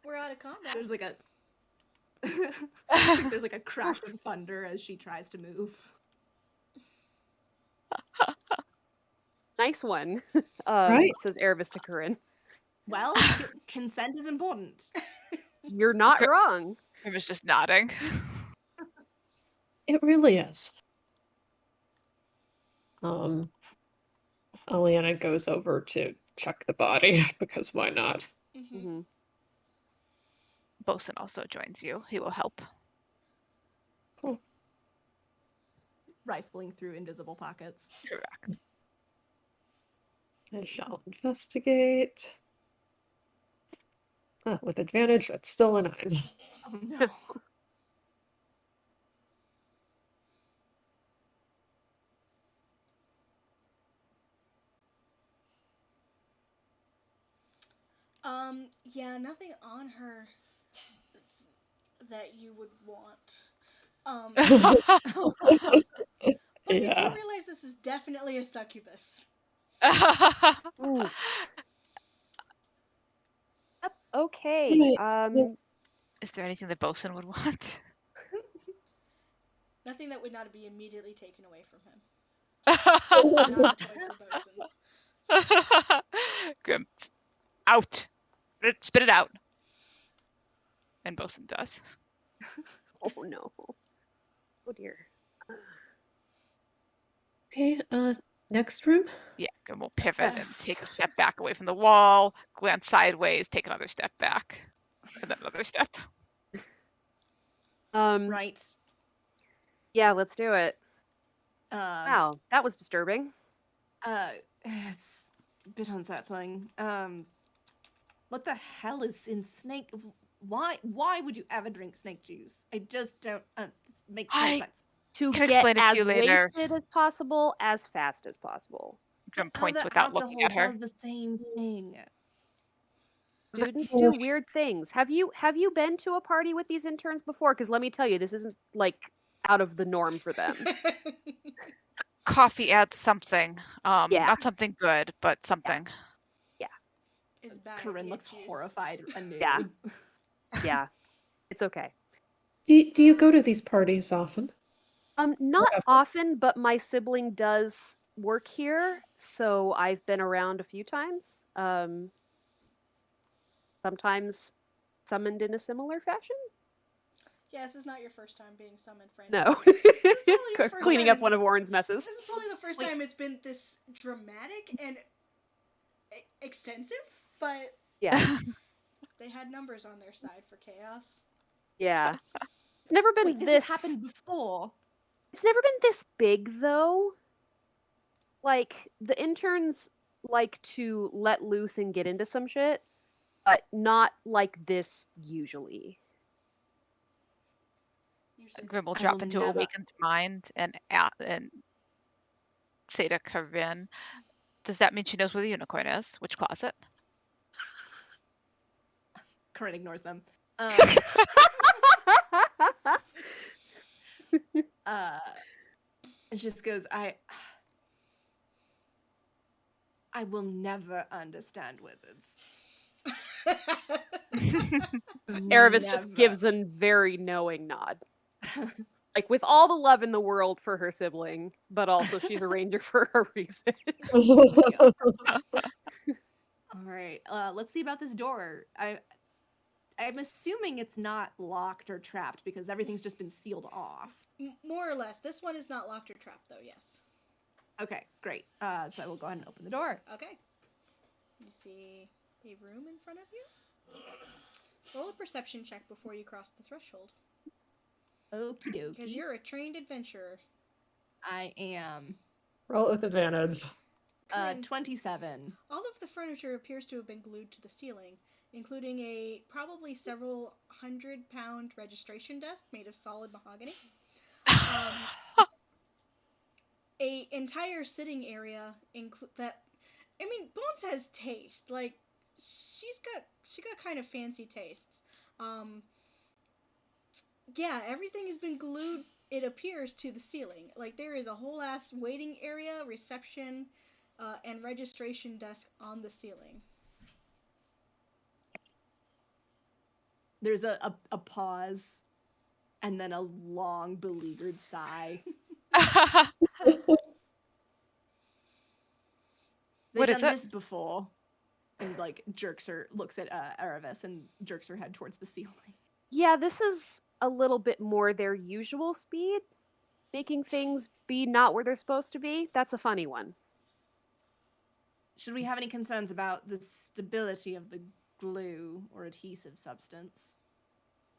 We're out of combat. There's like a there's like a crash of thunder as she tries to move. Nice one. Right. Says Erebus to Corinne. Well, consent is important. You're not wrong. I was just nodding. It really is. Eliana goes over to check the body because why not? Mm-hmm. Bosun also joins you. He will help. Rifling through invisible pockets. Correct. I shall investigate. With advantage, that's still a 9. Oh no. Yeah, nothing on her that you would want. But you do Yeah. realize this is definitely a succubus. Oof. Yep. Okay. Right. Well, Is there anything that Bosun would want? Nothing that would not be immediately taken away from him. Not a toy for Bosun's. Grim, out. Spit it out. And Bosun does. Oh no. Oh dear. okay, next room. Yeah, Grim will pivot and Yes. take a step back away from the wall, glance sideways, take another step back, and then another step. Right. Yeah, let's do it. Wow. That was disturbing. It's a bit unsettling. What the hell is in snake? Why would you ever drink snake juice? I just don't. It makes no sense. To Can get explain it to as you later. wasted as possible, as fast as possible. Grim points Other without looking at alcohol her. does the same thing. Students do weird things. Have you been to a party with these interns before? Because let me tell you, this isn't like out of the norm for them. Coffee adds something. Yeah. Not something good, but something. Is a bad Corinne idea, looks Keys. horrified anew. Yeah. Yeah. It's okay. Do you go to these parties often? Not Whatever. often, but my sibling does work here, so I've been around a few times. Sometimes summoned in a similar fashion. Yeah, this is not your first time being summoned, friend. No. your first Cleaning time up is- one of Warren's messes. This is probably the first Wait. time it's been this dramatic and extensive, but Yeah. they had numbers on their side for chaos. Yeah. It's never been Wait, this has happened before. It's never been this big though. Like the interns like to let loose and get into some shit, but not like this usually. Usually Grim will I drop will into never- awakened mind and say to Corinne, does that mean she knows where the unicorn is? Which closet? Corinne ignores them. It just goes, I will never understand wizards. Erebus just Never. gives a very knowing nod. Like with all the love in the world for her sibling, but also she's a ranger for a reason. All right, let's see about this door. I'm assuming it's not locked or trapped because everything's just been sealed off. More or less. This one is not locked or trapped, though, yes. Okay, great. So I will go ahead and open the door. Okay. You see a room in front of you? Roll a perception check before you cross the threshold. Okie Because dokie. you're a trained adventurer. I am Roll with advantage. Corinne, 27. all of the furniture appears to have been glued to the ceiling, including a probably several 100-pound registration desk made of solid mahogany. A entire sitting area that, I mean, Bones has taste. Like, she got kind of fancy tastes. Yeah, everything has been glued, it appears, to the ceiling. Like, there is a whole ass waiting area, reception, and registration desk on the ceiling. There's a pause and then a long, beleaguered sigh. They've What is done it? this before. And, like, looks at Aravis and jerks her head towards the ceiling. Yeah, this is a little bit more their usual speed. Making things be not where they're supposed to be. That's a funny one. Should we have any concerns about the stability of the glue or adhesive substance?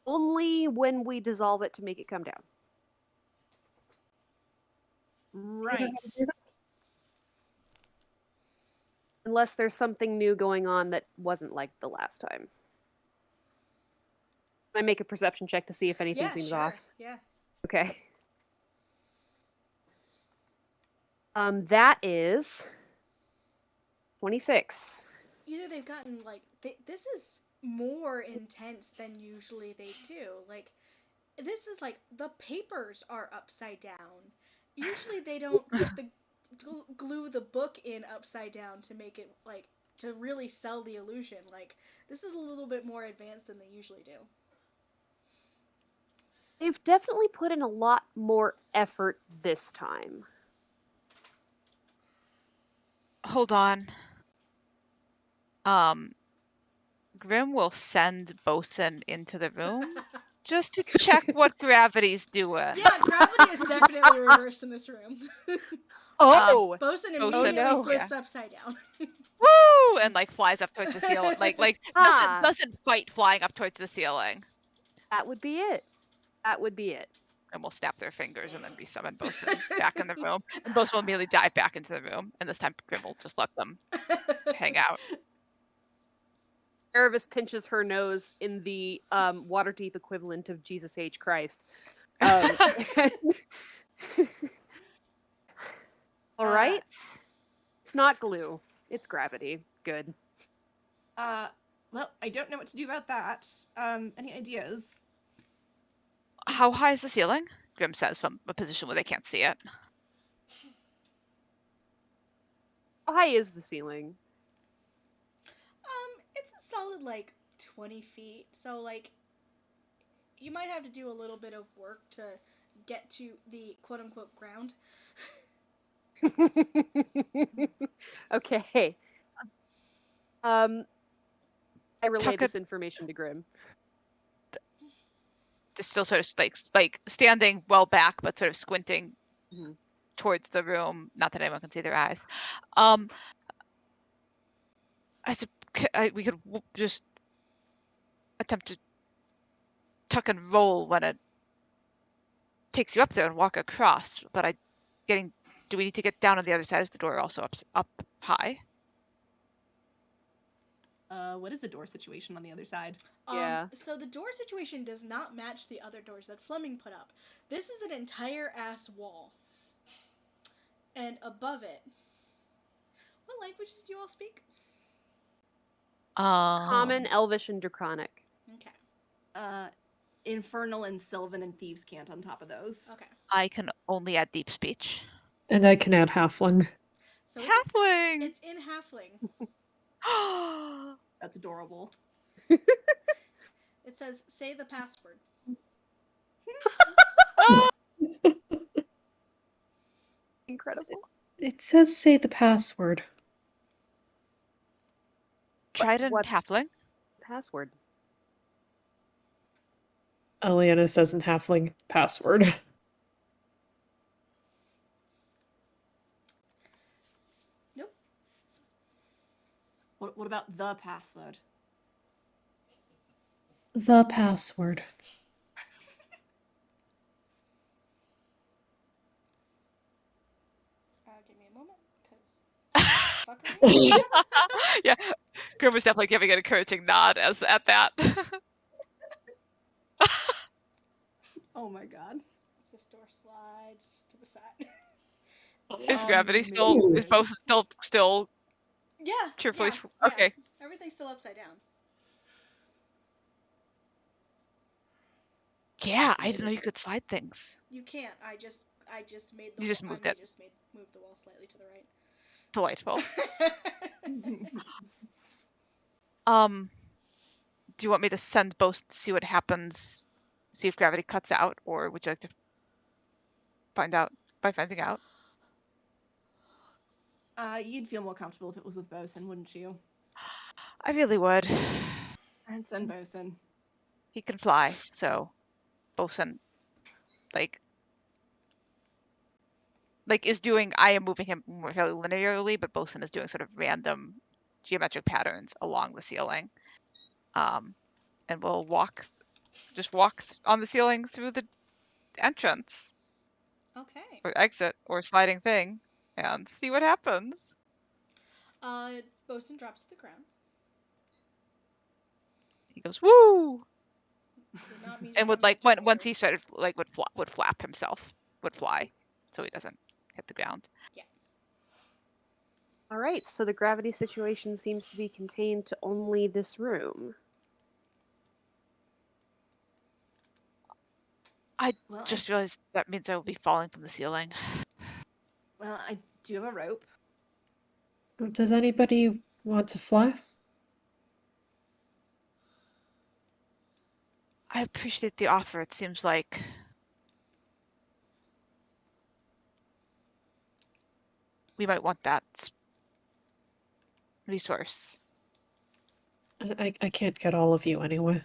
Only when we dissolve it to make it come down. Right. Unless there's something new going on that wasn't like the last time. I make a perception check to see if anything Yeah, seems sure. off. Yeah. Okay. That is 26. Either they've gotten, like, this is more intense than usually they do. Like, this is like, the papers are upside down. Usually they don't put the glue the book in upside down to make it, like, to really sell the illusion. Like, this is a little bit more advanced than they usually do. They've definitely put in a lot more effort this time. Hold on. Grim will send Bosun into the room just to check what gravity's doing. Yeah, gravity is definitely reversed in this room. Oh! Bosun Bosun, immediately no. flips upside down. Woo! And like flies up towards the ceiling. Like Ah. doesn't fight flying up towards the ceiling. That would be it. That would be it. And we'll snap their fingers and then resummon Bosun back in the room. And Bosun will immediately dive back into the room. And this time Grim will just let them hang out. Aravis pinches her nose in the Waterdeep equivalent of Jesus H. Christ. All right. It's not glue. It's gravity. Good. Well, I don't know what to do about that. Any ideas? How high is the ceiling? Grim says from a position where they can't see it. How high is the ceiling? It's a solid, like, 20 feet. So, like, you might have to do a little bit of work to get to the quote-unquote ground. Okay. I relay Tuck this information to Grim. They're still sort of like standing well back, but sort of squinting Mhm. towards the room. Not that anyone can see their eyes. We could just attempt to tuck and roll when it takes you up there and walk across. But do we need to get down on the other side? Is the door also up high? What is the door situation on the other side? Yeah. So the door situation does not match the other doors that Fleming put up. This is an entire ass wall. And above it, what languages do you all speak? Common, Elvish, and Draconic. Okay. Infernal and Sylvan and Thieves' Cant on top of those. Okay. I can only add deep speech. And I can add halfling. So Halfling! it's in halfling. That's adorable. It says, say the password. Incredible. It says say the password. Trident What's halfling. Password. Eliana says in halfling password. about the password? The password. Give me a moment, because fuckery. Yeah, Grim was definitely giving an encouraging nod as at that. Oh my god. As this door slides to the side. Is gravity still? Is Amazing. Bosun still Yeah. cheerfully? Yeah. Okay. Everything's still upside down. Yeah, I didn't know you could slide things. You can't. I just made the. You just moved I it. just moved the wall slightly to the right. Delightful. Do you want me to send Bosun to see what happens? See if gravity cuts out, or would you like to find out by finding out? You'd feel more comfortable if it was with Bosun, wouldn't you? I really would. And send Bosun. He can fly, so Bosun, like is doing. I am moving him more fairly linearly, but Bosun is doing sort of random geometric patterns along the ceiling. And we'll just walk on the ceiling through the entrance Okay. or exit or sliding thing and see what happens. Bosun drops to the ground. He goes, "Woo!" Did not mean to and would sound that type of once word. he started would flap himself, would fly, so he doesn't hit the ground. Yeah. All right, so the gravity situation seems to be contained to only this room. Well, Just realized that means I will be falling from the ceiling. I do have a rope. Does anybody want to fly? I appreciate the offer. It seems like we might want that resource. I can't get all of you anyway.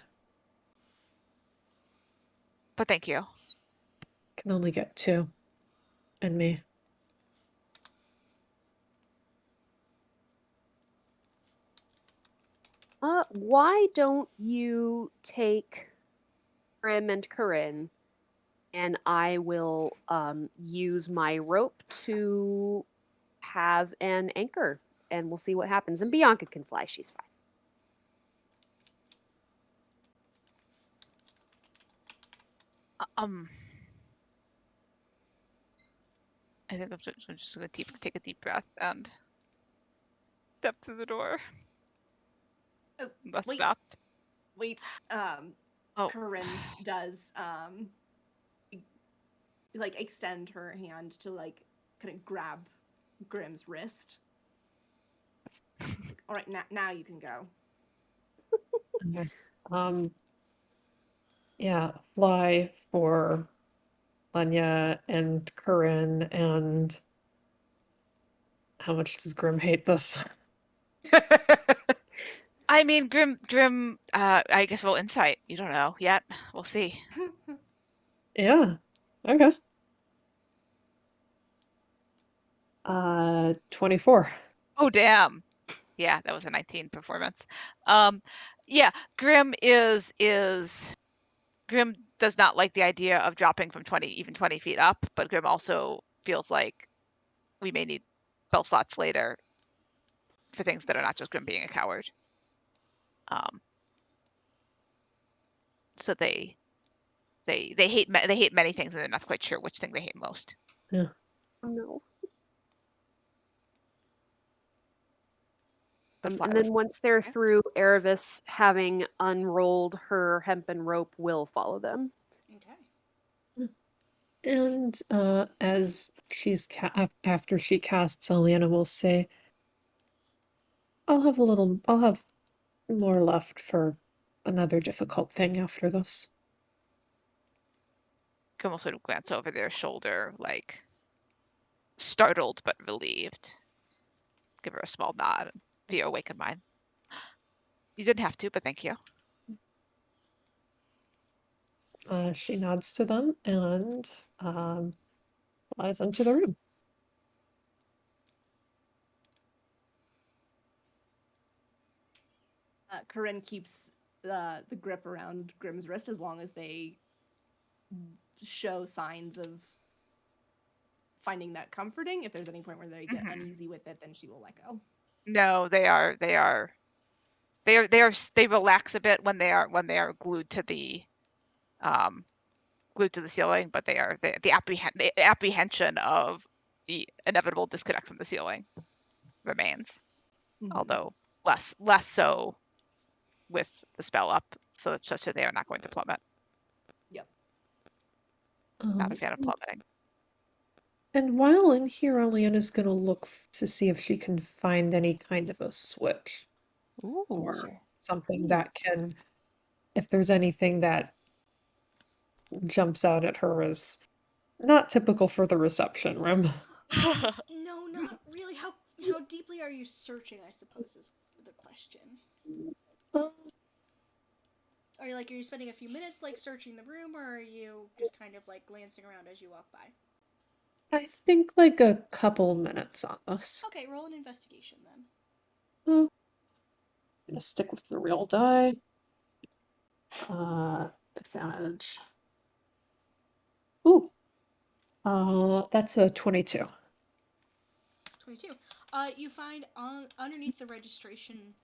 But thank you. Can only get 2. And me. Why don't you take Grim and Corinne, and I will use my rope to have an anchor, and we'll see what happens. And Bianca can fly; she's fine. I think I'm just going to take a deep breath and step through the door. Oh, Less wait. stopped. Wait. Oh. Corinne does like extend her hand to like kind of grab Grim's wrist. It's like, all right, now you can go. Okay. Yeah, fly for Lenya and Corinne, and how much does Grim hate this? I mean, Grim. I guess we'll insight. You don't know yet. We'll see. Yeah. Okay. 24. Oh damn. Yeah, that was a 19 performance. Yeah, Grim Grim does not like the idea of dropping from 20 feet up, but Grim also feels like we may need spell slots later for things that are not just Grim being a coward. So they hate many things, and they're not quite sure which thing they hate most. Yeah. Oh no. But And then once they're through, Erebus, having unrolled her hempen rope, will follow them. Okay. And as she's after she casts, Eliana will say, I'll have more left for another difficult thing after this. Grim will sort of glance over their shoulder, like startled but relieved. Give her a small nod via awaken mind. You didn't have to, but thank you. She nods to them and flies into the room. Corinne keeps the grip around Grimm's wrist as long as they show signs of finding that comforting. If there's any point where they get uneasy with it, then she will let go. No, they relax a bit when they are glued to the ceiling, but the apprehension of the inevitable disconnect from the ceiling remains, although less so with the spell up, so it's such that they are not going to plummet. Yep. Not a fan of plummeting. And while in here, Alana's gonna look to see if she can find any kind of a switch or something that can, if there's anything that jumps out at her as not typical for the reception room. No, not really. How deeply are you searching, I suppose, is the question. Are you spending a few minutes searching the room, or are you just kind of glancing around as you walk by? I think like a couple minutes on this. Okay, roll an investigation then. Oh, I'm gonna stick with the real die. Advantage. Ooh. That's a 22. 22. You find underneath the registration,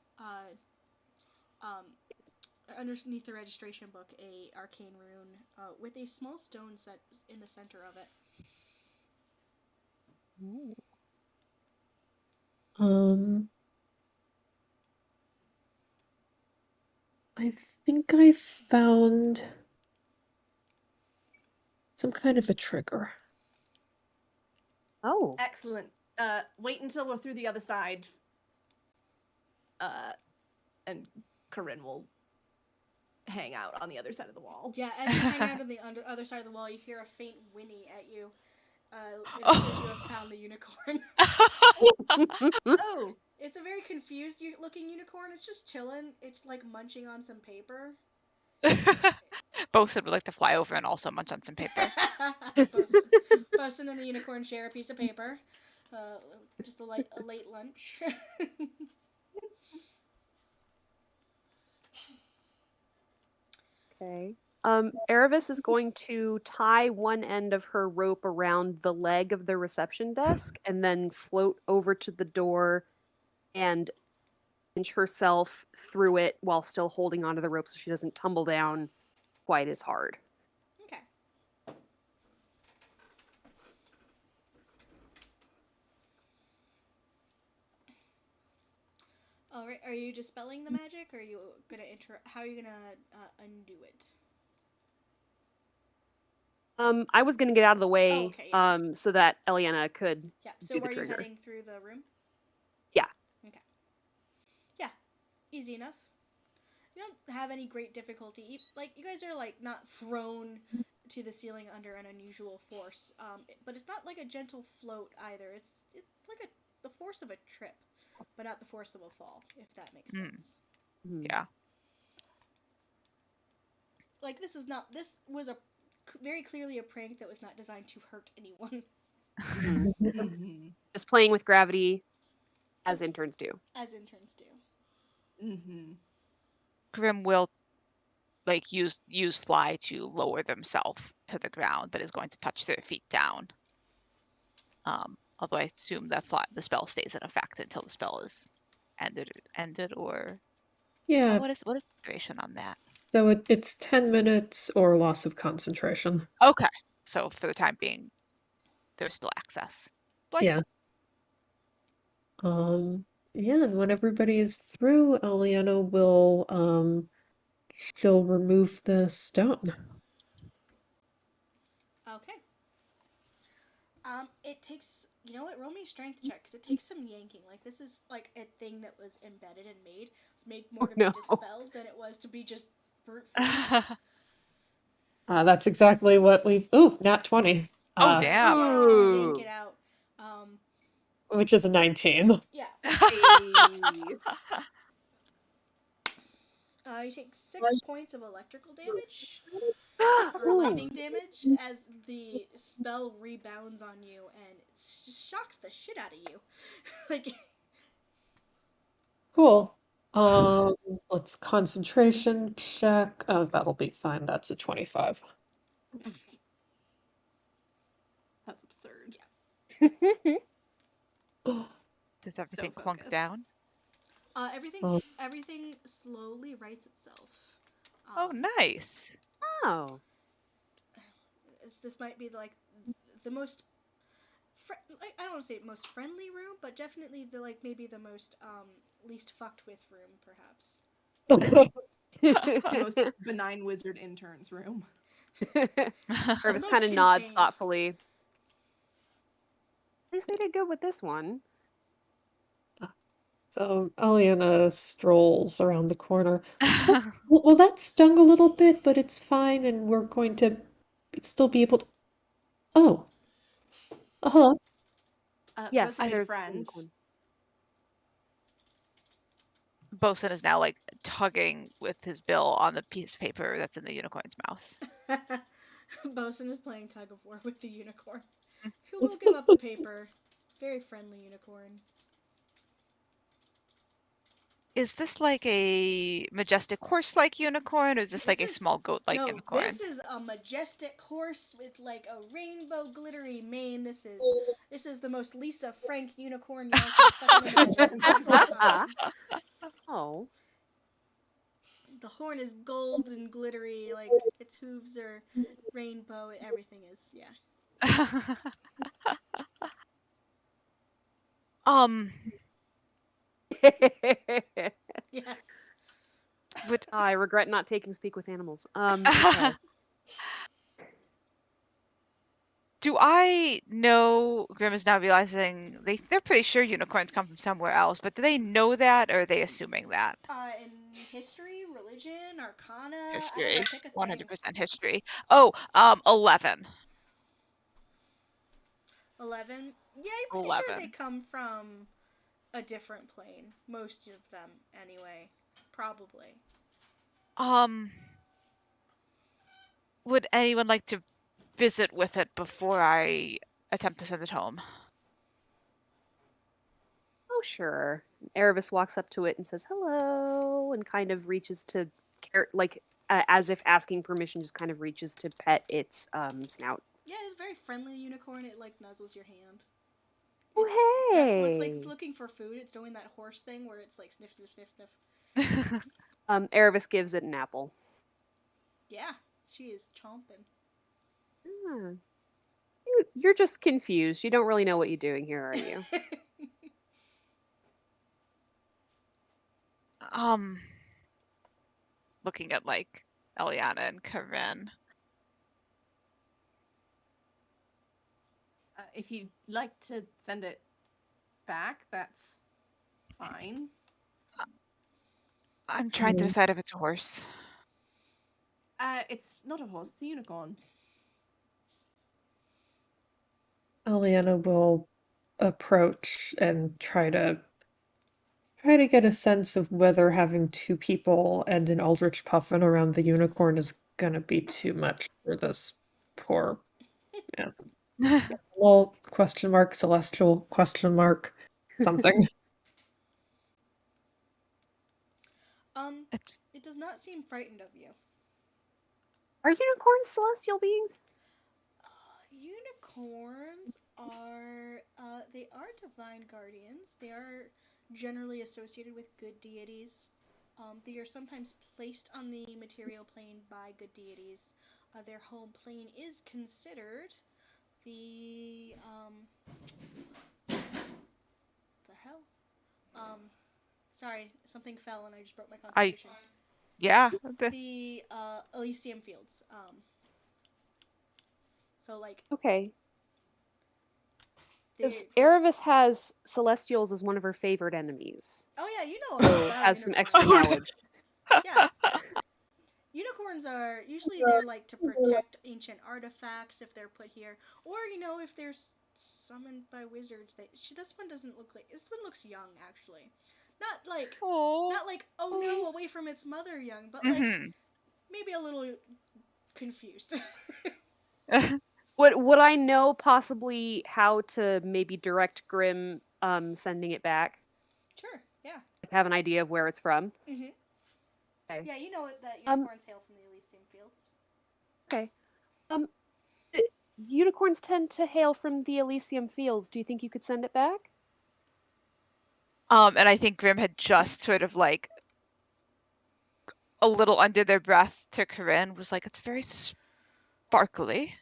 underneath the registration book, a arcane rune with a small stone set in the center of it. I think I found some kind of a trigger. Oh. Excellent. Wait until we're through the other side. And Corinne will hang out on the other side of the wall. Yeah, as you hang out on the other side of the wall, you hear a faint whinny at you. It appears you have found the unicorn. Oh! It's a very confused looking unicorn. It's just chilling. It's munching on some paper. Bosun would like to fly over and also munch on some paper. Bosun and the unicorn share a piece of paper. Just a late lunch. Okay. Erebus is going to tie one end of her rope around the leg of the reception desk and then float over to the door and inch herself through it while still holding onto the rope so she doesn't tumble down quite as hard. Okay. All right. Are you dispelling the magic, or are you gonna how are you gonna undo it? I was gonna get out of the way, Oh, okay, yeah. so that Eliana could Yeah. So do the are you trigger. heading through the room? Yeah. Okay. Yeah. Easy enough. You don't have any great difficulty. You guys are not thrown to the ceiling under an unusual force. But it's not like a gentle float either. It's like the force of a trip, but not the force of a fall, if that makes sense. Yeah. This was very clearly a prank that was not designed to hurt anyone. Just playing with gravity as interns do. As interns do. Grim will use fly to lower themselves to the ground, but is going to touch their feet down. Although I assume that the spell stays in effect until the spell is ended or Yeah. what is the duration on that? So it's 10 minutes or loss of concentration. Okay. So for the time being, there's still access. Yeah. Yeah, and when everybody is through, Eliana will she'll remove the stone. Okay. It takes, roll me a strength check, because it takes some yanking. This is a thing that was embedded and made. It's made more to be dispelled than it was to be just brute force. That's exactly what ooh, nat 20. Oh, damn. You yank it out. Which is a 19. Yeah. You take 6 points of electrical damage. Or lightning damage as the spell rebounds on you and it just shocks the shit out of you. Cool. Um, let's concentration check. Oh, that'll be fine. That's a 25. That's absurd. Does So everything clunk focused. down? Everything slowly rights itself. Oh, nice. Oh. This might be like the most like, I don't want to say most friendly room, but definitely maybe the most least fucked with room, perhaps. The most benign wizard intern's room. Purvis most kind of nods contained. thoughtfully. At least they did good with this one. So Eliana strolls around the corner. Well, that stung a little bit, but it's fine, and we're going to still be able to. Oh, hello. Yes, Bosun's there's friend. unicorn. Bosun is now like tugging with his bill on the piece of paper that's in the unicorn's mouth. Bosun is playing tug of war with the unicorn, who will give up the paper. Very friendly unicorn. Is this like a majestic horse-like unicorn, or is this like a small goat-like No, unicorn? this is a majestic horse with like a rainbow glittery mane. This is the most Lisa Frank unicorn y'all can fucking imagine. Oh. The horn is gold and glittery, like its hooves are rainbow. Everything is, yeah. Yes. I regret not taking Speak with Animals. Okay. Do I know Grim is now realizing they're pretty sure unicorns come from somewhere else, but do they know that, or are they assuming that? In history, religion, arcana, I History. don't know, pick a thing. 100% history. Oh, 11. 11? Yeah, you're pretty sure they 11. come from a different plane. Most of them, anyway. Probably. Would anyone like to visit with it before I attempt to send it home? Oh, sure. Erebus walks up to it and says hello and kind of reaches to, as if asking permission, just kind of reaches to pet its snout. Yeah, it's a very friendly unicorn. It, like, nuzzles your hand. Oh, hey! Looks like it's looking for food. It's doing that horse thing where it's like sniff, sniff, sniff, sniff. Erebus gives it an apple. Yeah, she is chomping. You're just confused. You don't really know what you're doing here, are you? Looking at like Eliana and Corinne. If you'd like to send it back, that's fine. I'm trying to decide if it's a horse. It's not a horse, it's a unicorn. Eliana will approach and try to get a sense of whether having two people and an eldritch puffin around the unicorn is gonna be too much for this poor, well, question mark, celestial, question mark, something. It does not seem frightened of you. Are unicorns celestial beings? Unicorns are they are divine guardians. They are generally associated with good deities. They are sometimes placed on the material plane by good deities. Their home plane is considered the the hell. Sorry, something fell and I just broke my concentration. Yeah. The Elysium Fields. So like. Okay. Because Erebus has Celestials as one of her favorite enemies. Oh yeah, you know. So has some extra knowledge. Yeah. Unicorns are usually there like to protect ancient artifacts if they're put here, or if they're summoned by wizards. This one doesn't look like. This one looks young actually, not like oh no, away from its mother young, but like maybe a little confused. Would I know possibly how to maybe direct Grim sending it back? Sure. Yeah. Have an idea of where it's from? Mm-hmm. Okay. Yeah, you know that unicorns hail from the Elysium Fields. Okay. Unicorns tend to hail from the Elysium Fields. Do you think you could send it back? And I think Grim had just sort of like a little under their breath to Corinne was like, it's very sparkly.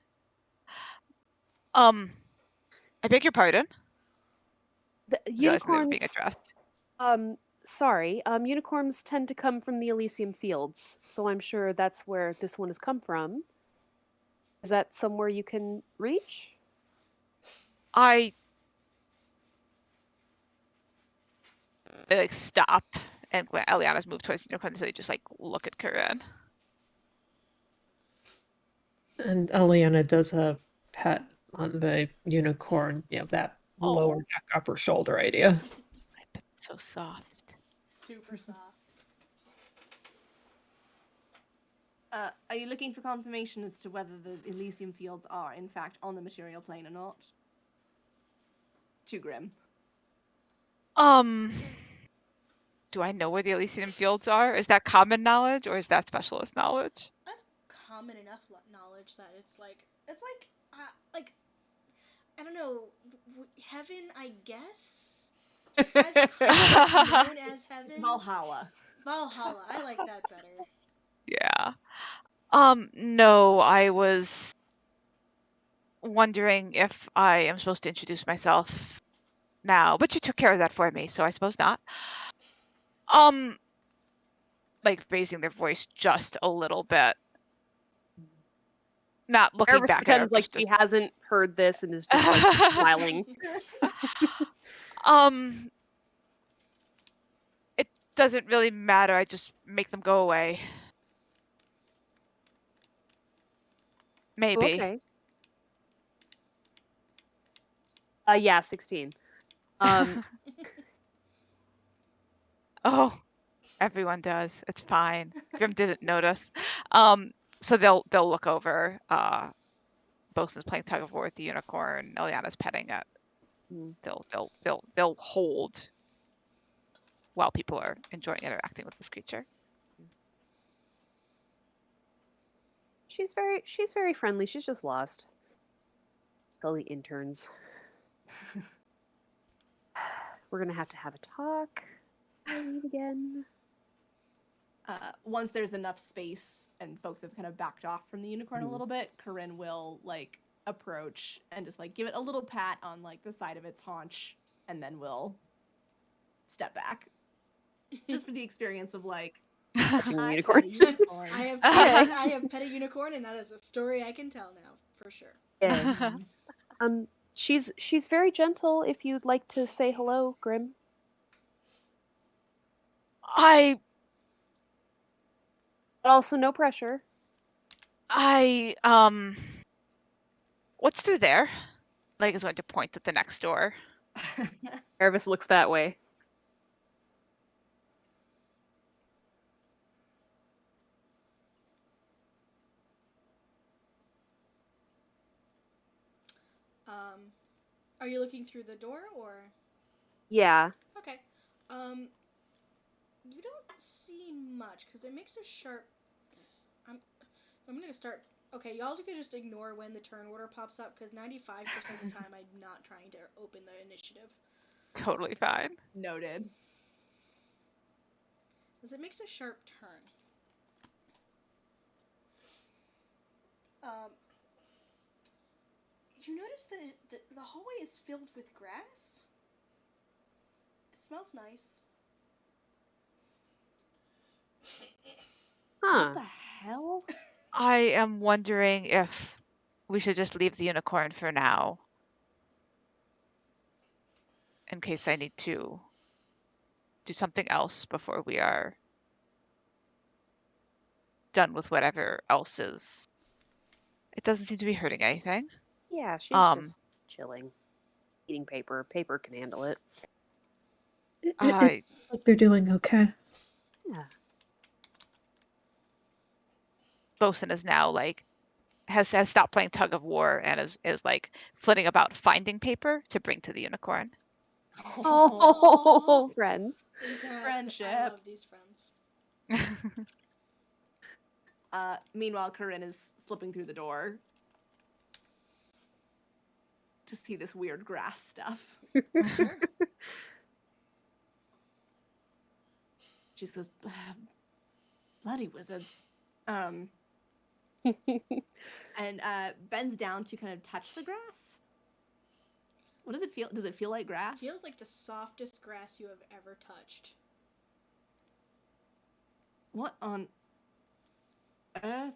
I beg your pardon. The Realizing they were being unicorns. addressed. Sorry. Unicorns tend to come from the Elysium Fields, so I'm sure that's where this one has come from. Is that somewhere you can reach? I like stop, and when Eliana's moved towards the unicorn, they just like look at Corinne. And Eliana does a pet on the unicorn, that lower neck, upper shoulder idea. I bet it's so soft. Super soft. Are you looking for confirmation as to whether the Elysium Fields are, in fact, on the material plane or not? Too grim. Do I know where the Elysium Fields are? Is that common knowledge or is that specialist knowledge? That's common enough knowledge that it's like I don't know, heaven, I guess. As known as heaven. Valhalla. Valhalla. I like that better. Yeah. No, I was wondering if I am supposed to introduce myself now, but you took care of that for me, so I suppose not. Like raising their voice just a little bit. Not looking Erebus back at her. pretends like she hasn't heard this and is just like smiling. It doesn't really matter. I just make them go away. Maybe. Okay. Yeah, 16. Oh, everyone does. It's fine. Grim didn't notice. So they'll look over. Bosun's playing tug of war with the unicorn. Eliana's petting it. They'll hold while people are enjoying interacting with this creature. She's very friendly. She's just lost. Silly interns. We're gonna have a talk again. Once there's enough space and folks have kind of backed off from the unicorn a little bit, Corinne will like approach and just like give it a little pat on like the side of its haunch, and then we'll step back, just for the experience of like unicorn. I have pet a unicorn, and that is a story I can tell now for sure. Yeah. She's very gentle. If you'd like to say hello, Grim. But also no pressure. What's through there? Like is going to point at the next door. Erebus looks that way. Are you looking through the door or? Yeah. Okay. You don't see much because it makes a sharp. I'm gonna start. Okay, y'all can just ignore when the turn order pops up because 95% of the time I'm not trying to open the initiative. Totally fine. Noted. Because it makes a sharp turn. You notice that the hallway is filled with grass? It smells nice. Huh. What the hell? I am wondering if we should just leave the unicorn for now. In case I need to do something else before we are done with whatever else is. It doesn't seem to be hurting anything. Yeah, she's just chilling. Eating paper. Paper can handle it. It like they're doing okay. Yeah. Bosun is now like has stopped playing tug of war and is like flitting about finding paper to bring to the unicorn. Oh, friends. These are I Friendship. love these friends. Meanwhile, Corinne is slipping through the door to see this weird grass stuff. Sure. She just goes, bloody wizards. And bends down to kind of touch the grass. What does it feel? Does it feel like grass? Feels like the softest grass you have ever touched. What on earth?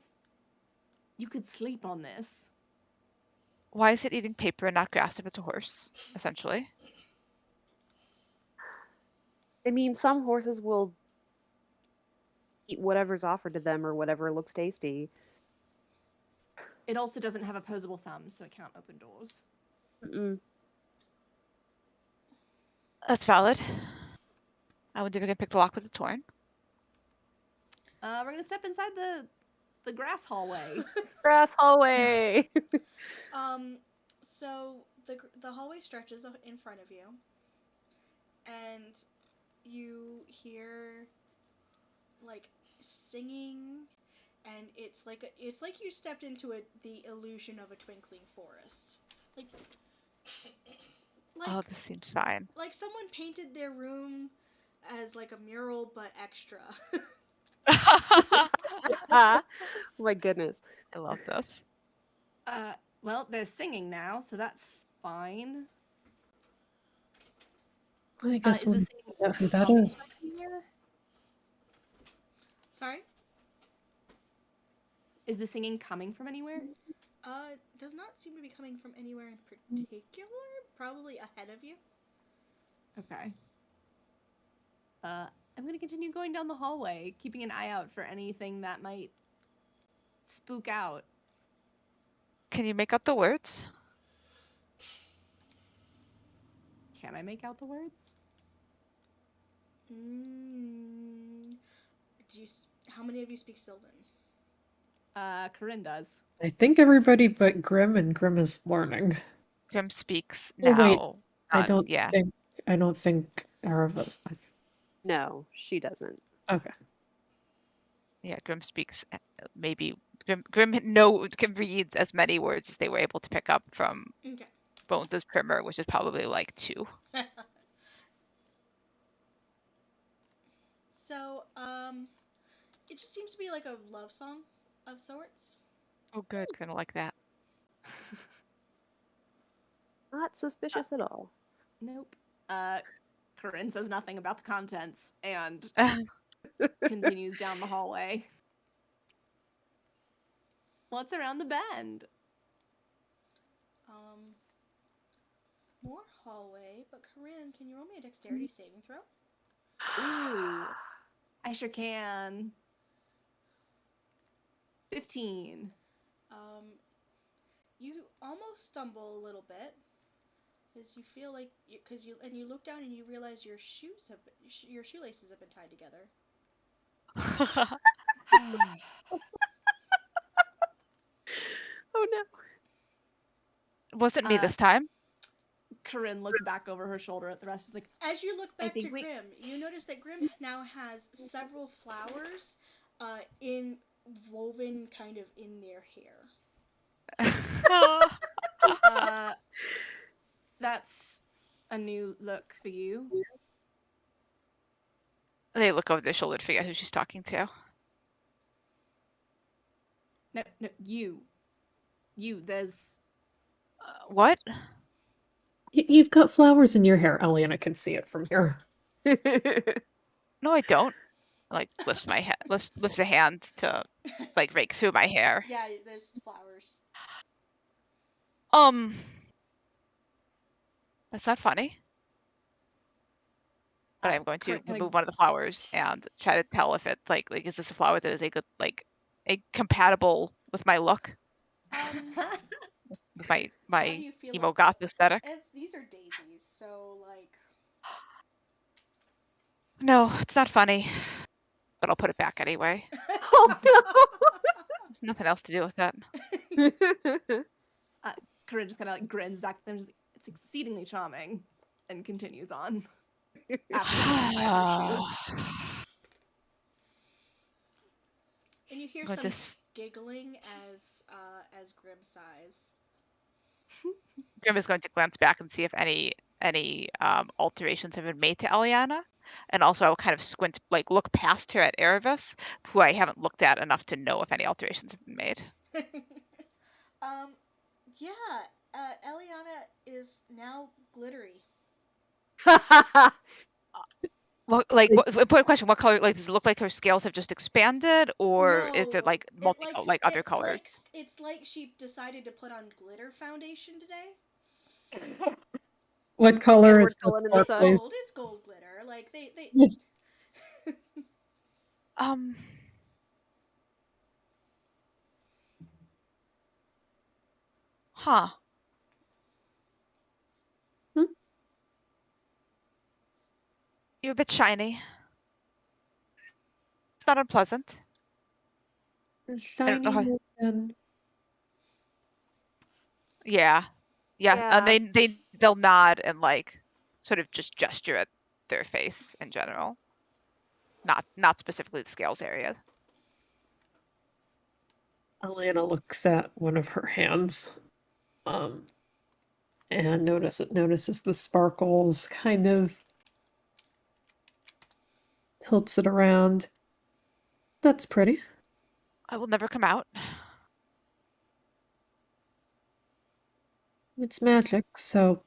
You could sleep on this. Why is it eating paper and not grass if it's a horse, essentially? I mean, some horses will eat whatever's offered to them or whatever looks tasty. It also doesn't have opposable thumbs, so it can't open doors. Mm-mm. That's valid. I wonder if we can pick the lock with its horn. We're gonna step inside the grass hallway. Grass hallway. So the hallway stretches in front of you, and you hear like singing, and it's like you stepped into the illusion of a twinkling forest. Like Oh, this seems fine. like someone painted their room as like a mural but extra. Oh my goodness. I love this. Well, they're singing now, so that's fine. I guess Is we'll the find singing out who that coming is. from anywhere? Sorry? Is the singing coming from anywhere? Does not seem to be coming from anywhere in particular. Probably ahead of you. Okay. I'm gonna continue going down the hallway, keeping an eye out for anything that might spook out. Can you make out the words? Can I make out the words? How many of you speak Sylvan? Corinne does. I think everybody but Grim, and Grim is learning. Grim speaks Oh, now. wait, I don't Yeah. think Aravis. No, she doesn't. Okay. Yeah, Grim speaks. Maybe Grim reads as many words as they were able to pick up from Okay. Bones' primer, which is probably like 2. So, it just seems to be like a love song of sorts. Oh, good. Kind of like that. Not suspicious at all. Nope. Corinne says nothing about the contents and continues down the hallway. What's around the bend? More hallway, but Corinne, can you roll me a dexterity saving throw? Ooh. I sure can. 15. You almost stumble a little bit as you feel like you look down and you realize your shoelaces have been tied together. Oh no. Wasn't me this time. Corinne looks back over her shoulder at the rest. Is like, as you look back to we... Grim, you notice that Grim now has several flowers, woven kind of in their hair. That's a new look for you. They look over their shoulder to figure out who she's talking to. No, you. There's... What? You've got flowers in your hair. Eliana can see it from here. No, I don't. Like, lifts a hand to, like, rake through my hair. Yeah, there's flowers. That's not funny. But I'm going to remove one of the flowers and try to tell if it's like is this a flower that is a good, like, a compatible with my look? With my emo goth aesthetic? These are daisies, so like... No, it's not funny. But I'll put it back anyway. Oh no. There's nothing else to do with that. Corinne just kind of like grins back at them. Just like, it's exceedingly charming. and continues on after having tied her shoes. And you hear Going some to s- giggling as Grim sighs. Grim is going to glance back and see if any alterations have been made to Eliana, and also I will kind of squint, like look past her at Erebus, who I haven't looked at enough to know if any alterations have been made. Yeah, Eliana is now glittery. Well, like, important question: what color? Like, does it look like her scales have just expanded, or is it No, like like other colors? It's like she decided to put on glitter foundation today. What color Edward is this Cullen in the floor, It's sun. please? gold. It's gold glitter. Like they. Um, huh. Hmm? You're a bit shiny. It's not unpleasant. I don't know Shiny how. more than Yeah, yeah. And Yeah. they'll nod and like sort of just gesture at their face in general, not specifically the scales area. Alana looks at one of her hands, and notices the sparkles, kind of tilts it around. That's pretty. I will never come out. It's magic, so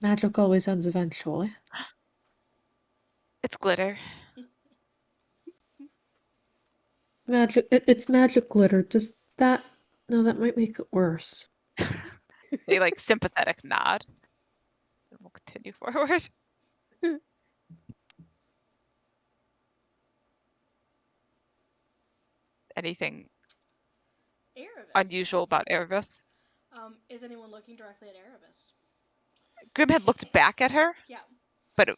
magic always ends eventually. It's glitter. It's magic glitter. Does that? No, that might make it worse. A like sympathetic nod. And we'll continue forward. Anything Erebus. unusual about Erebus? Is anyone looking directly at Erebus? Grim had looked back at her, Yeah. but it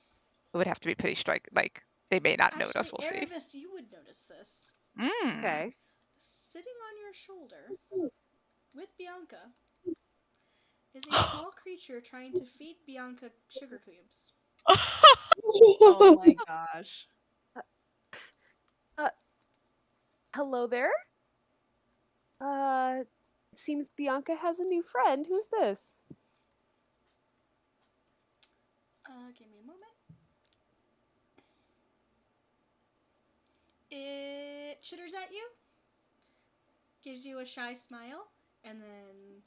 would have to be pretty like they may not notice. Actually, We'll see. Erebus, you would notice this. Mm. Okay. Sitting on your shoulder with Bianca is a small creature trying to feed Bianca sugar cubes. Oh my gosh. Hello there. It seems Bianca has a new friend. Who's this? Give me a moment. It chitters at you, gives you a shy smile, and then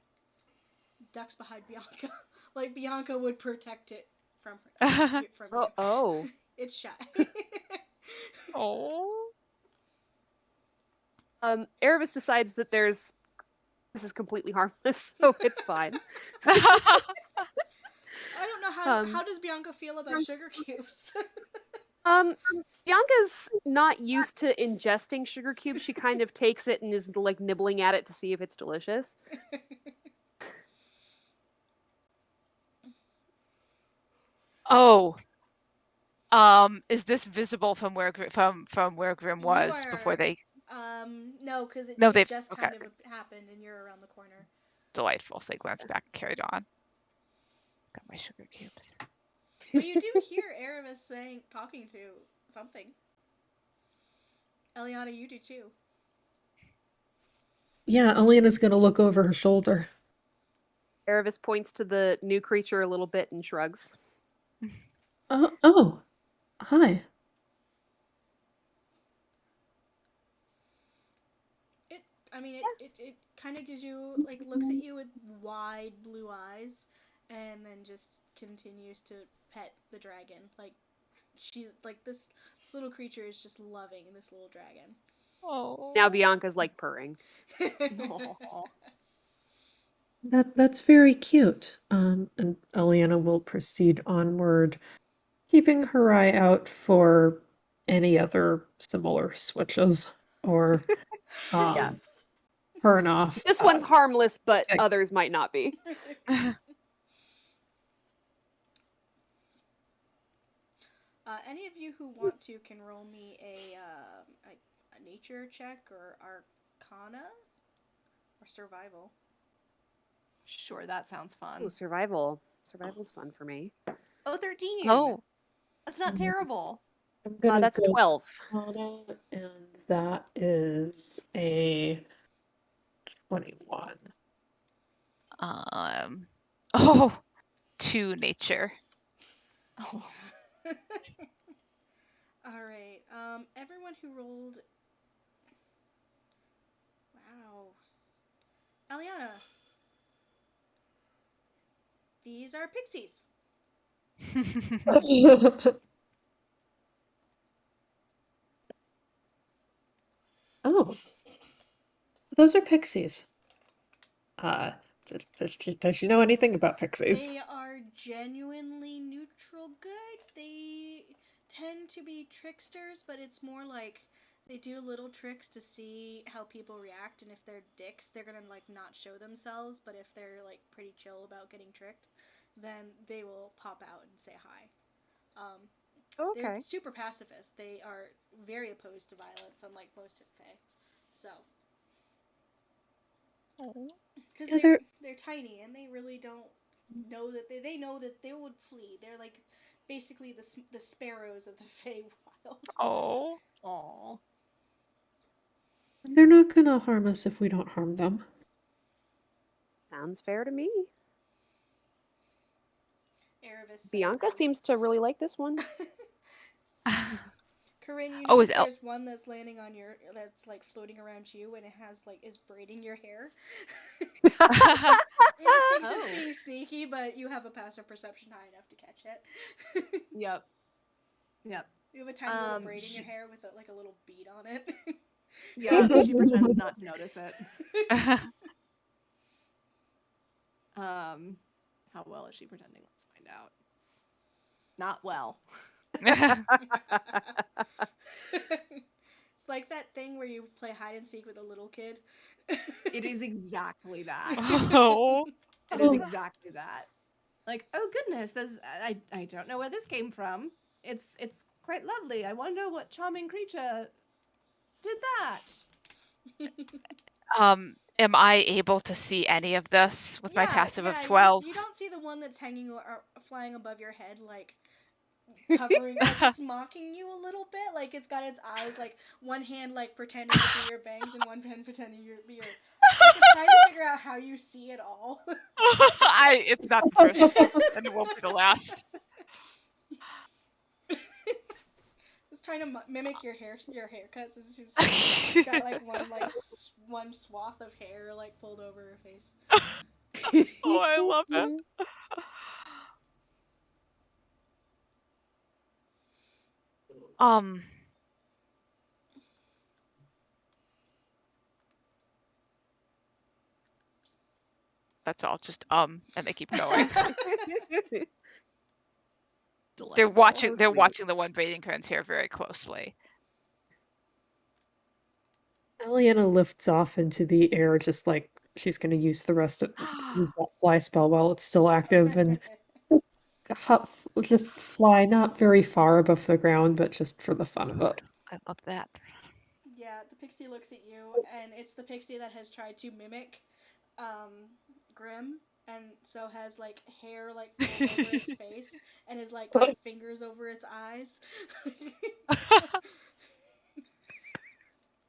ducks behind Bianca, like Bianca would protect it from you. Oh. It's shy. Oh. Erebus decides that this is completely harmless, so it's fine. I don't know how Um, does Bianca feel about sugar cubes? Bianca's not used to ingesting sugar cubes. She kind of takes it and is like nibbling at it to see if it's delicious. Oh. Is this visible from where from where Grim was before they? No, because No, it they've just okay. kind of happened, and you're around the corner. Delightful. So they glanced back and carried on. Got my sugar cubes. But you do hear Erebus talking to something. Eliana, you do too. Yeah, Alana's gonna look over her shoulder. Erebus points to the new creature a little bit and shrugs. Oh, hi. It kind of gives you, like, looks at you with wide blue eyes, and then just continues to pet the dragon. Like, she's like, this little creature is just loving this little dragon. Oh. Now Bianca's like purring. Aw. That's very cute. And Aliana will proceed onward, keeping her eye out for any other similar switches or Yeah. turn off. This one's harmless, but okay. others might not be. Any of you who want to can roll me a nature check or arcana or survival. Sure, that sounds fun. Ooh, survival. Survival's fun for me. Oh, 13. Oh, That's not Mm. terrible. I'm gonna That's a go 12. Arcana, and that is a 21. oh, 2 nature. Oh. All right. Everyone who rolled. Wow. Aliana, these are pixies. Oh, those are pixies. Does she know anything about pixies? They are genuinely neutral good. They tend to be tricksters, but it's more like they do little tricks to see how people react, and if they're dicks, they're gonna like not show themselves, but if they're like pretty chill about getting tricked, then they will pop out and say hi. They're Okay. super pacifists. They are very opposed to violence, unlike most Fae. So, because Yeah, they're tiny and they really don't know that they know that they would flee. They're like basically the sparrows of the Feywild. Oh. Aw. they're not gonna harm us if we don't harm them. Sounds fair to me. Erebus Bianca says, seems to really like this one. Corinne, you Oh, notice is El- there's one that's landing on that's like floating around you, and it has like is braiding your hair. It thinks it's Oh. being sneaky, but you have a passive perception high enough to catch it. Yep. Yep. You have a tiny little Um, braiding your she- hair with like a little bead on it. Yeah, she pretends not to notice it. How well is she pretending? Let's find out. Not well. It's like that thing where you play hide and seek with a little kid. It is exactly that. oh. It is exactly that. Like, oh goodness, I don't know where this came from. It's quite lovely. I wonder what charming creature did that. Am I able to see any of this with my passive of 12? You don't see the one that's hanging or flying above your head, like hovering, like it's mocking you a little bit. Like it's got its eyes, like one hand like pretending to be your bangs and one hand pretending to be your. Like it's trying to figure out how you see it all. It's not the first, and it won't be the last. It's trying to mimic your haircut. So she's got like one swath of hair like pulled over her face. Oh, I love it. That's all. Just and they keep going. They're watching. So They're sweet. watching the one braiding Corinne's hair very closely. Aliana lifts off into the air, just like she's gonna use use that fly spell while it's still active, and just fly not very far above the ground, but just for the fun of it. I love that. Yeah, the pixie looks at you, and it's the pixie that has tried to mimic Grim, and so has like hair like pulled over its face, and is like got fingers over its eyes.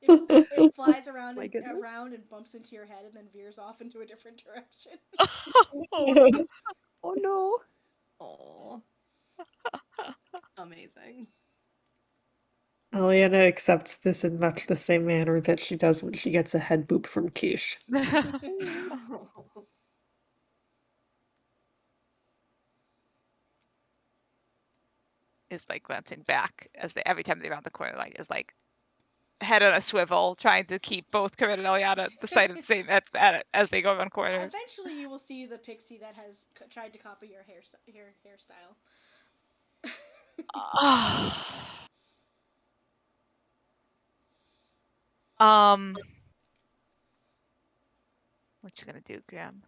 It flies around My and goodness. around and bumps into your head, and then veers off into a different direction. Oh no. Oh. Amazing. Aliana accepts this in much the same manner that she does when she gets a head boop from Quiche. Is like glancing back as every time they round the corner, like is like head on a swivel, trying to keep both Corinne and Eliana at the sight of the same as they go around corners. Eventually, you will see the pixie that has tried to copy your hairstyle. What you gonna do, Graham?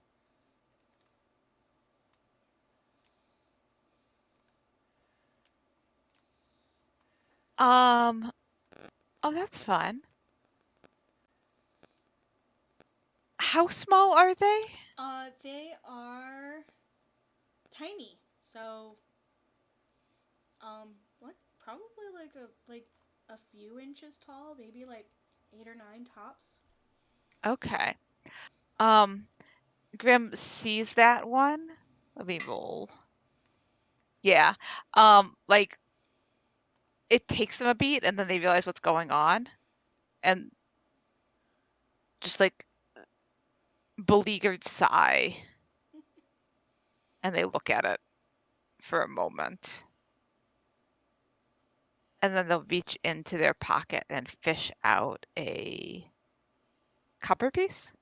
Oh, that's fun. How small are they? They are tiny. So What? Probably like a few inches tall, maybe like 8 or 9 tops. Okay. Grim sees that one. Let me roll. Yeah. Like it takes them a beat and then they realize what's going on and just like beleaguered sigh and they look at it for a moment. And then they'll reach into their pocket and fish out a copper piece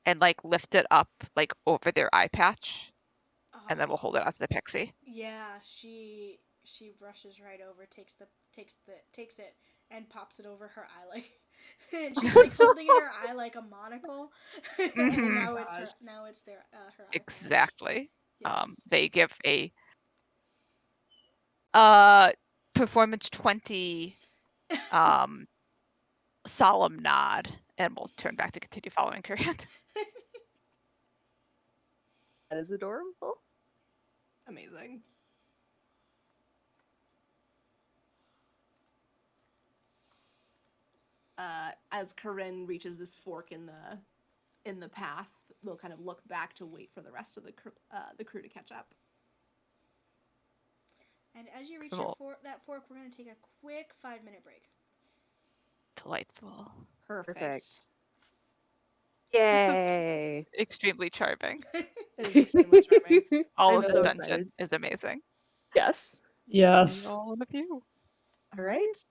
and like lift it up like over their eye patch and then we'll hold it out to the pixie. Yeah, she rushes right over, takes it, and pops it over her eye like, and she's like holding it in her eye like a monocle, and now it's her her eye patch. Exactly. Yes. They give a performance 20 solemn nod and we'll turn back to continue following Corinne. That is adorable. Amazing. As Corinne reaches this fork in the path, we'll kind of look back to wait for the rest of the crew to catch up. And as you reach Cool. that fork, we're going to take a quick 5-minute break. Delightful. Perfect. Yay. Extremely charming. It is extremely charming. All I'm of this so dungeon excited. is amazing. Yes. Yes. See all of you. All right.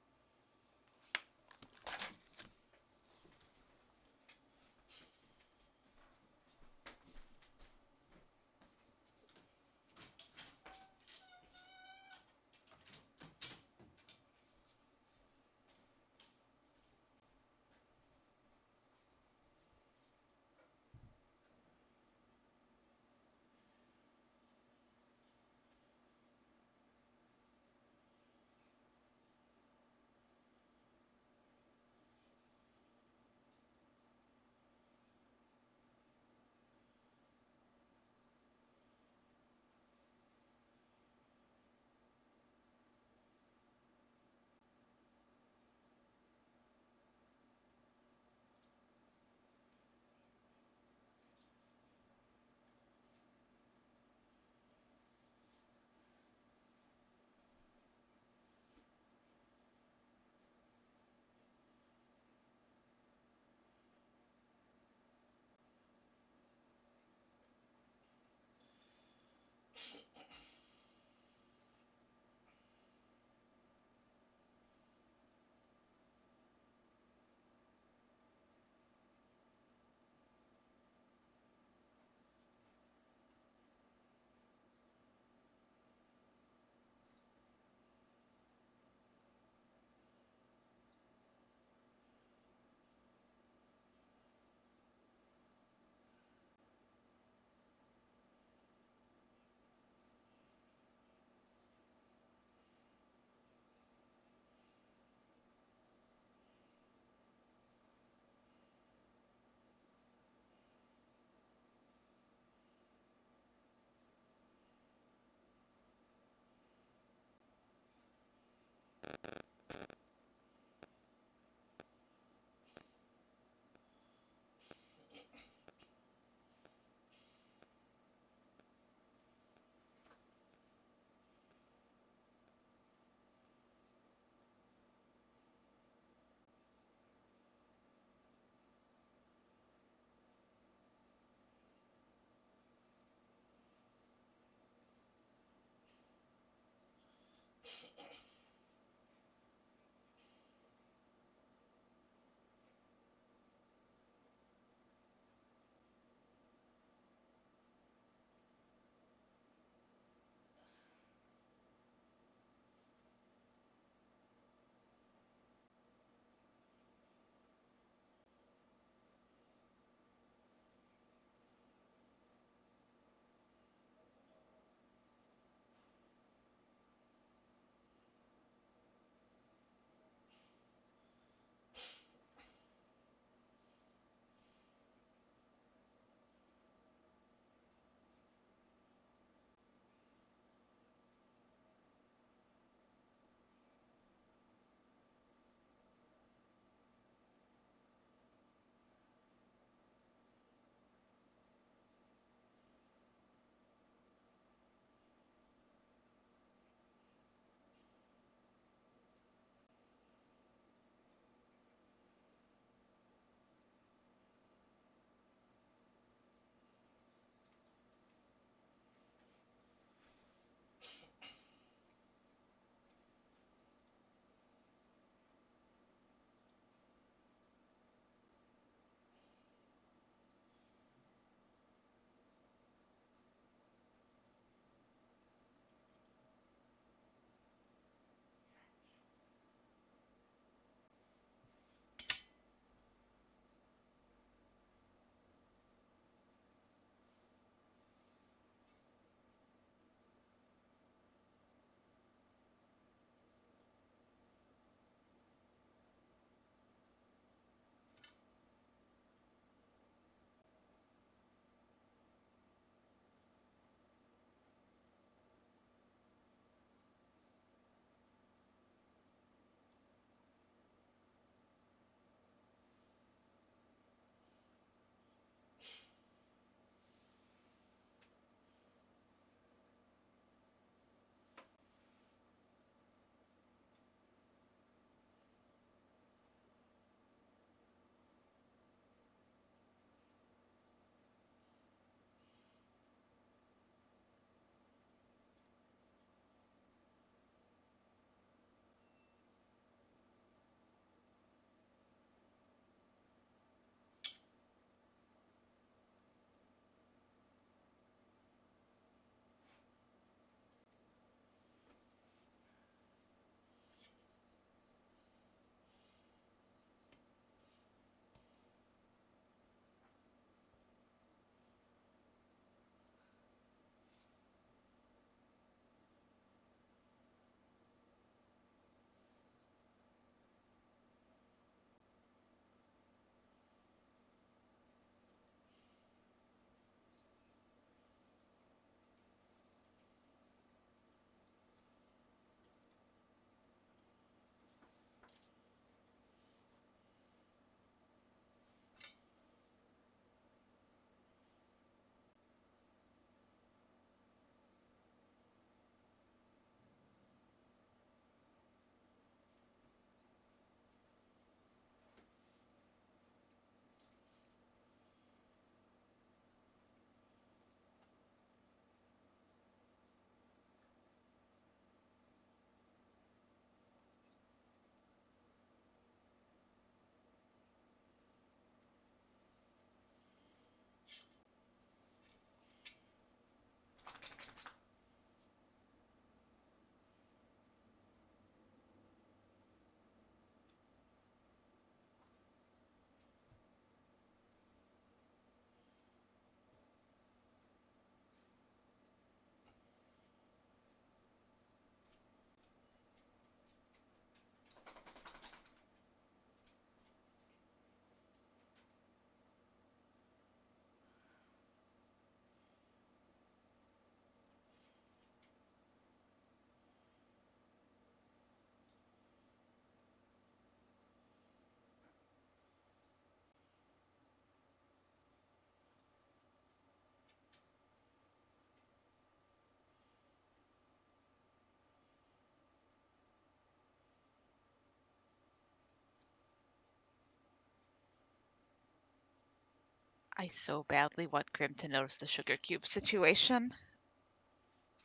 I so badly want Grim to notice the sugar cube situation,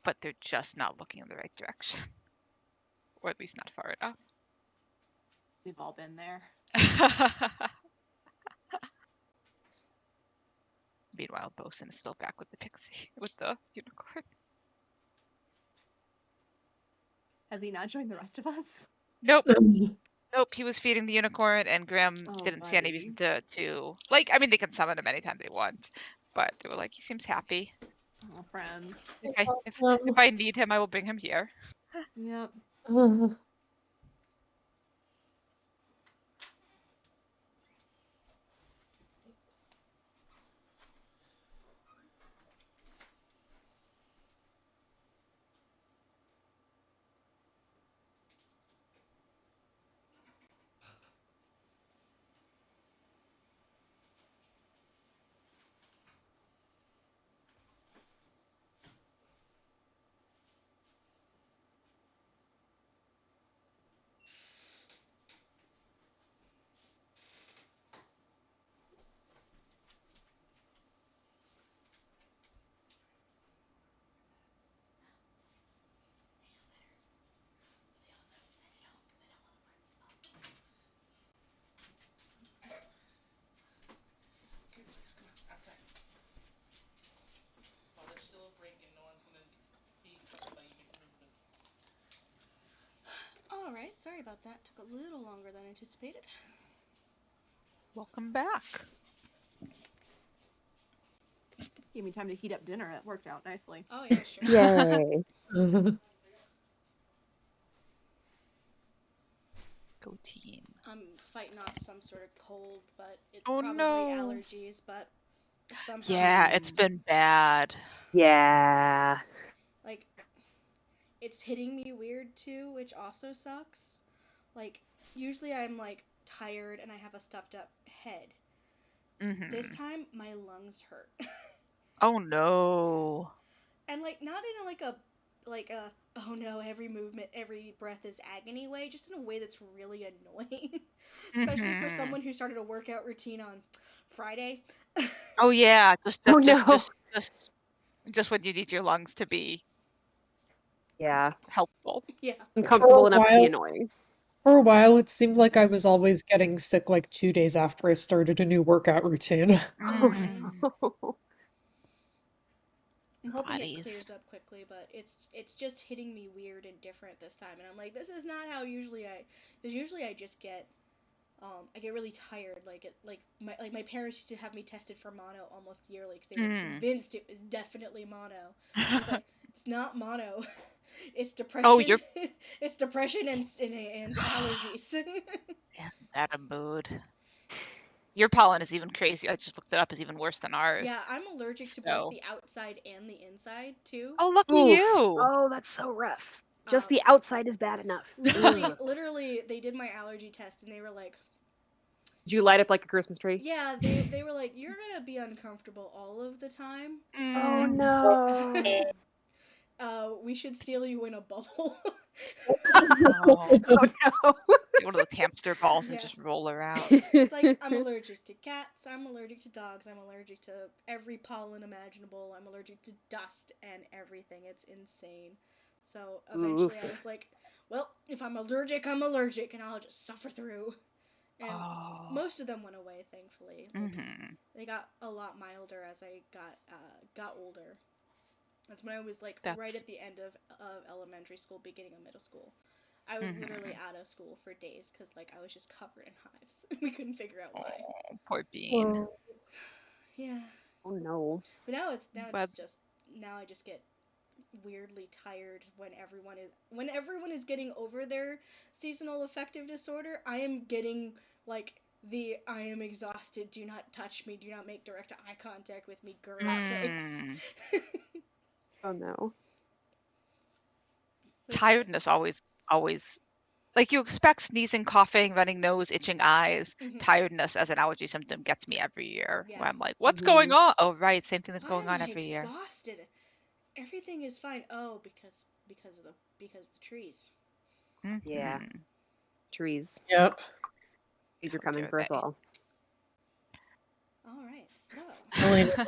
but they're just not looking in the right direction. Or at least not far enough. We've all been there. Meanwhile, Bosun is still back with the pixie, with the unicorn. Has he not joined the rest of us? Nope. Nope, he was feeding the unicorn, and Graham Oh, didn't see any buddy. reason to like. I mean, they can summon him anytime they want, but they were like, he seems happy. Oh, friends. If I need him, I will bring him here. Yep. All right, sorry about that. Took a little longer than anticipated. Welcome back. Gave me time to heat up dinner. That worked out nicely. Oh yeah, sure. Yay. Go team. I'm fighting off some sort of cold, but it's Oh, probably no. allergies. But somehow, Yeah, it's been bad. Yeah. like, it's hitting me weird too, which also sucks. Like, usually I'm like tired and I have a stuffed up head. Mm-hmm. This time, my lungs hurt. Oh no. And like not in like a oh no, every movement, every breath is agony way, just in a way that's really annoying. Especially for someone who started a workout routine on Friday. Oh yeah, just Oh, no. just when you need your lungs to be Yeah. helpful. Yeah. Uncomfortable For a enough to be while- annoying. For a while, it seemed like I was always getting sick like 2 days after I started a new workout routine. Oh, I'm hoping Bodies. it clears up quickly, but it's just hitting me weird and different this time, and I'm like, this is not how usually because usually I just get I get really tired. My parents used to have me tested for mono almost yearly because they were convinced it was definitely mono. I was like, it's not mono, it's depression. Oh, you're it's depression and allergies. isn't that a mood? Your pollen is even crazy. I just looked it up. Is even worse than ours. Yeah, I'm allergic to both the outside and the inside too. Oh, lucky oof. you. Oh, that's so rough. Just the outside is bad enough. Literally, they did my allergy test and they were like, Did you light up like a Christmas tree? yeah, they were like, you're gonna be uncomfortable all of the time. Oh no. We should seal you in a bubble. Oh, Oh no. one of those hamster balls and Yeah. just roll her out. It's like, I'm allergic to cats, I'm allergic to dogs, I'm allergic to every pollen imaginable, I'm allergic to dust and everything. It's insane. So eventually I was like, well, if I'm allergic, I'm allergic, and I'll just suffer through. And most of them went away, thankfully. Like, they got a lot milder as I got older. That's when I was like right at the end of elementary school, beginning of middle school. I was literally out of school for days because like I was just covered in hives. We couldn't figure out why. Oh, poor Bean. Yeah. Oh no. But now I just get weirdly tired when everyone is getting over their seasonal affective disorder. I am getting like I am exhausted, do not touch me, do not make direct eye contact with me girl face. Oh no. Tiredness always like you expect sneezing, coughing, running nose, itching eyes. Tiredness as an allergy symptom gets me every year. Yeah. Where I'm like, what's going on? Oh right, same thing that's going on every year. Exhausted. Everything is fine. Oh, because the trees. Yeah. Trees. Yep. Trees are coming for us all. All right. So, Elena,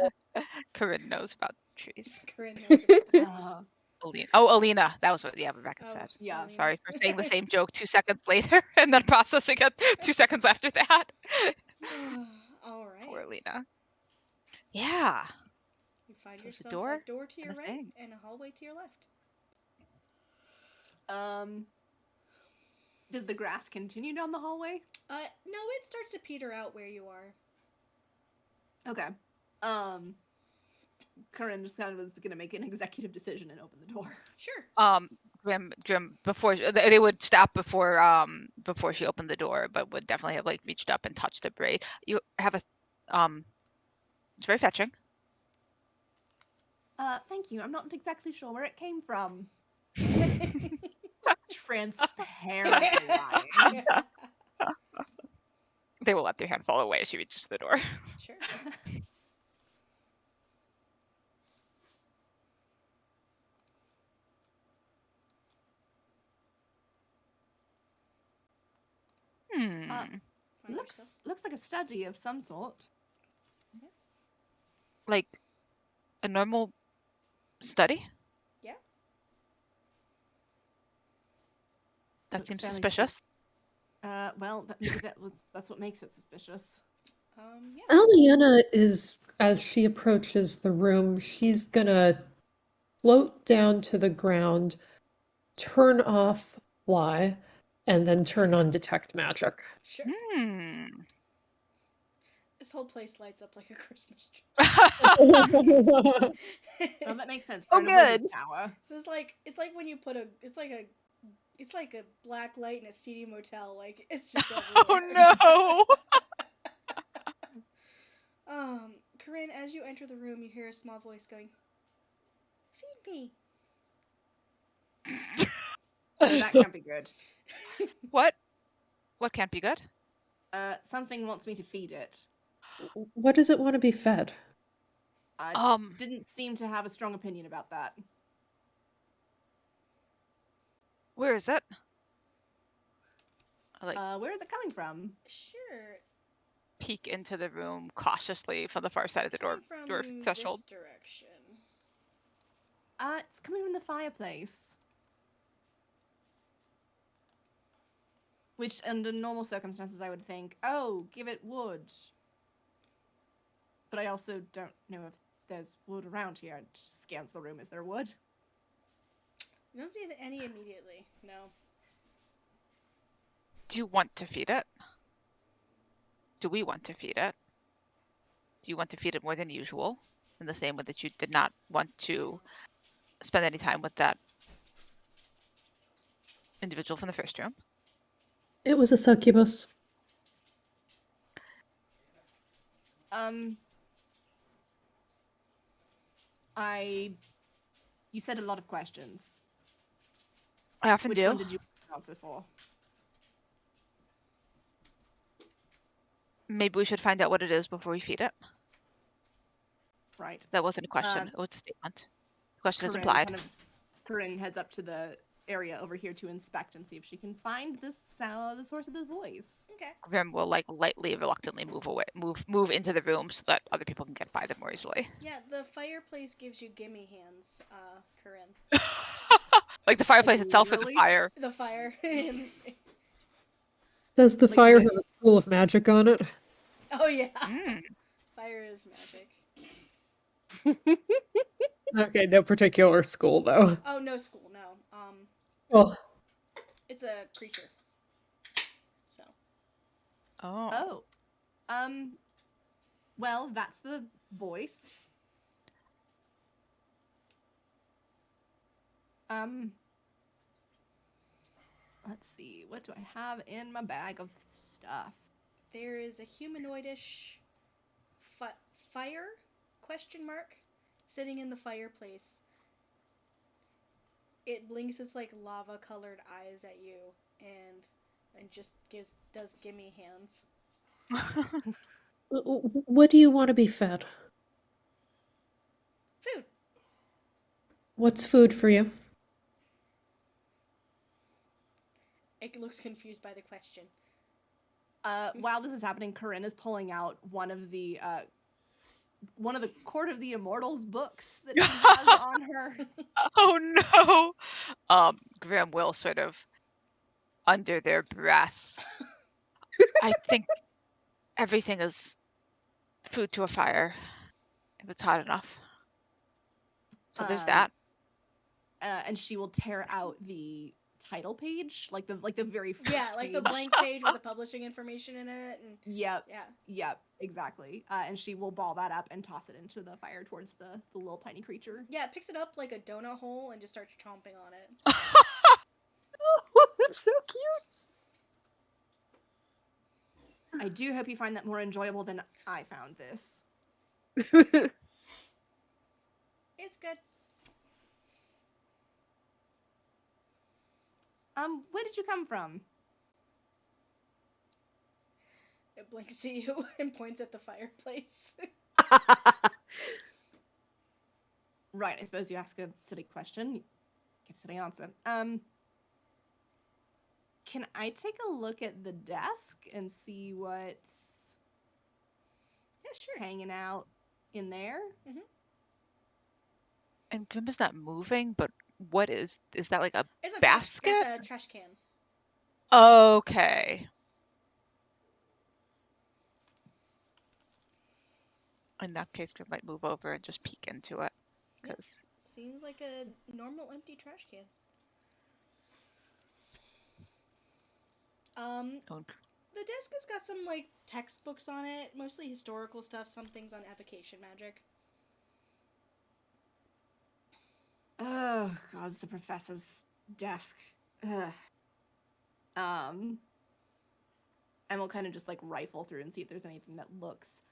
Corinne knows about trees. Corinne knows about the trees. Alina. Oh, Alina. That was what Rebecca Oh, said. Yeah. Alina. Sorry for saying the same joke 2 seconds later and then processing it 2 seconds after that. All Poor right. Alina. Yeah. You find So it's a yourself door a door to your and a right thing. and a hallway to your left. Does the grass continue down the hallway? No, it starts to peter out where you are. Okay. Corinne just kind of was gonna make an executive decision and open the door. Sure. Grim before they would stop before she opened the door, but would definitely have like reached up and touched the braid. You have a it's very fetching. Thank you. I'm not exactly sure where it came from. Transparently lying. They will let their hand fall away as she reaches the door. Sure. Find yourself. Looks like a study of some sort. Like a normal study? Yeah. That Looks seems fairly suspicious. Well, maybe that's what makes it suspicious. Yeah. Eliana is, as she approaches the room, she's gonna float down to the ground, turn off fly, and then turn on detect magic. Sure. Hmm. This whole place lights up like a Christmas tree. Well, that makes sense. Oh, We're in a wizard's good. tower. So it's like when you put it's like a black light in a seedy motel. Like it's just everywhere. Oh no. Corinne, as you enter the room, you hear a small voice going, "Feed me." That can't be good. What? What can't be good? Something wants me to feed it. What does it want to be fed? I didn't seem to have a strong opinion about that. Where is it? Where is it coming from? Sure. Peek into the room cautiously from the far side of the door From threshold. this direction. It's coming from the fireplace. Which, under normal circumstances, I would think, oh, give it wood. But I also don't know if there's wood around here. It just scans the room. Is there wood? You don't see any immediately. No. Do you want to feed it? Do we want to feed it? Do you want to feed it more than usual? In the same way that you did not want to spend any time with that individual from the first room? It was a succubus. You said a lot of questions. I often Which do. one did you answer for? Maybe we should find out what it is before we feed it. Right. That wasn't a question. It was a statement. The question is Corinne implied. Corinne heads up to the area over here to inspect and see if she can find the source of the voice. Okay. Grim will like lightly, reluctantly move into the room so that other people can get by them more easily. Yeah, the fireplace gives you gimme hands, Corinne. Like the fireplace itself or the Really? fire? The fire. Does the Like fire the- have a school of magic on it? Oh yeah. Mm. Fire is magic. Okay, no particular school though. Oh, no school, no. Well, It's a creature. So. Oh. Well, that's the voice. Let's see. What do I have in my bag of stuff? There is a humanoidish fire question mark sitting in the fireplace. It blinks its like lava colored eyes at you and just does gimme hands. what do you want to be fed? Food. What's food for you? It looks confused by the question. While this is happening, Corinne is pulling out one of the one of the Court of the Immortals books that she has on her. Oh no. Grim will sort of under their breath. I think everything is food to a fire if it's hot enough. So there's that. And she will tear out the title page, like the very first Yeah, like the page. blank page with the publishing information in it. And Yep. yeah. Yep. Exactly. And she will ball that up and toss it into the fire towards the little tiny creature. Yeah, it picks it up like a donut hole and just starts chomping on it. Oh, that's so cute. I do hope you find that more enjoyable than I found this. It's good. Where did you come from? It blinks at you and points at the fireplace. Right, I suppose you ask a silly question, you get a silly answer. Can I take a look at the desk and see what's Yeah, sure. hanging out in there? And Grim is not moving, but what is that like a It's a basket? It's a trash can. Okay. In that case, Grim might move over and just peek into it. Because Seems like a normal empty trash can. The desk has got some like textbooks on it, mostly historical stuff, some things on evocation magic. Oh god, it's the professor's desk. Ugh. And we'll kind of just like rifle through and see if there's anything that looks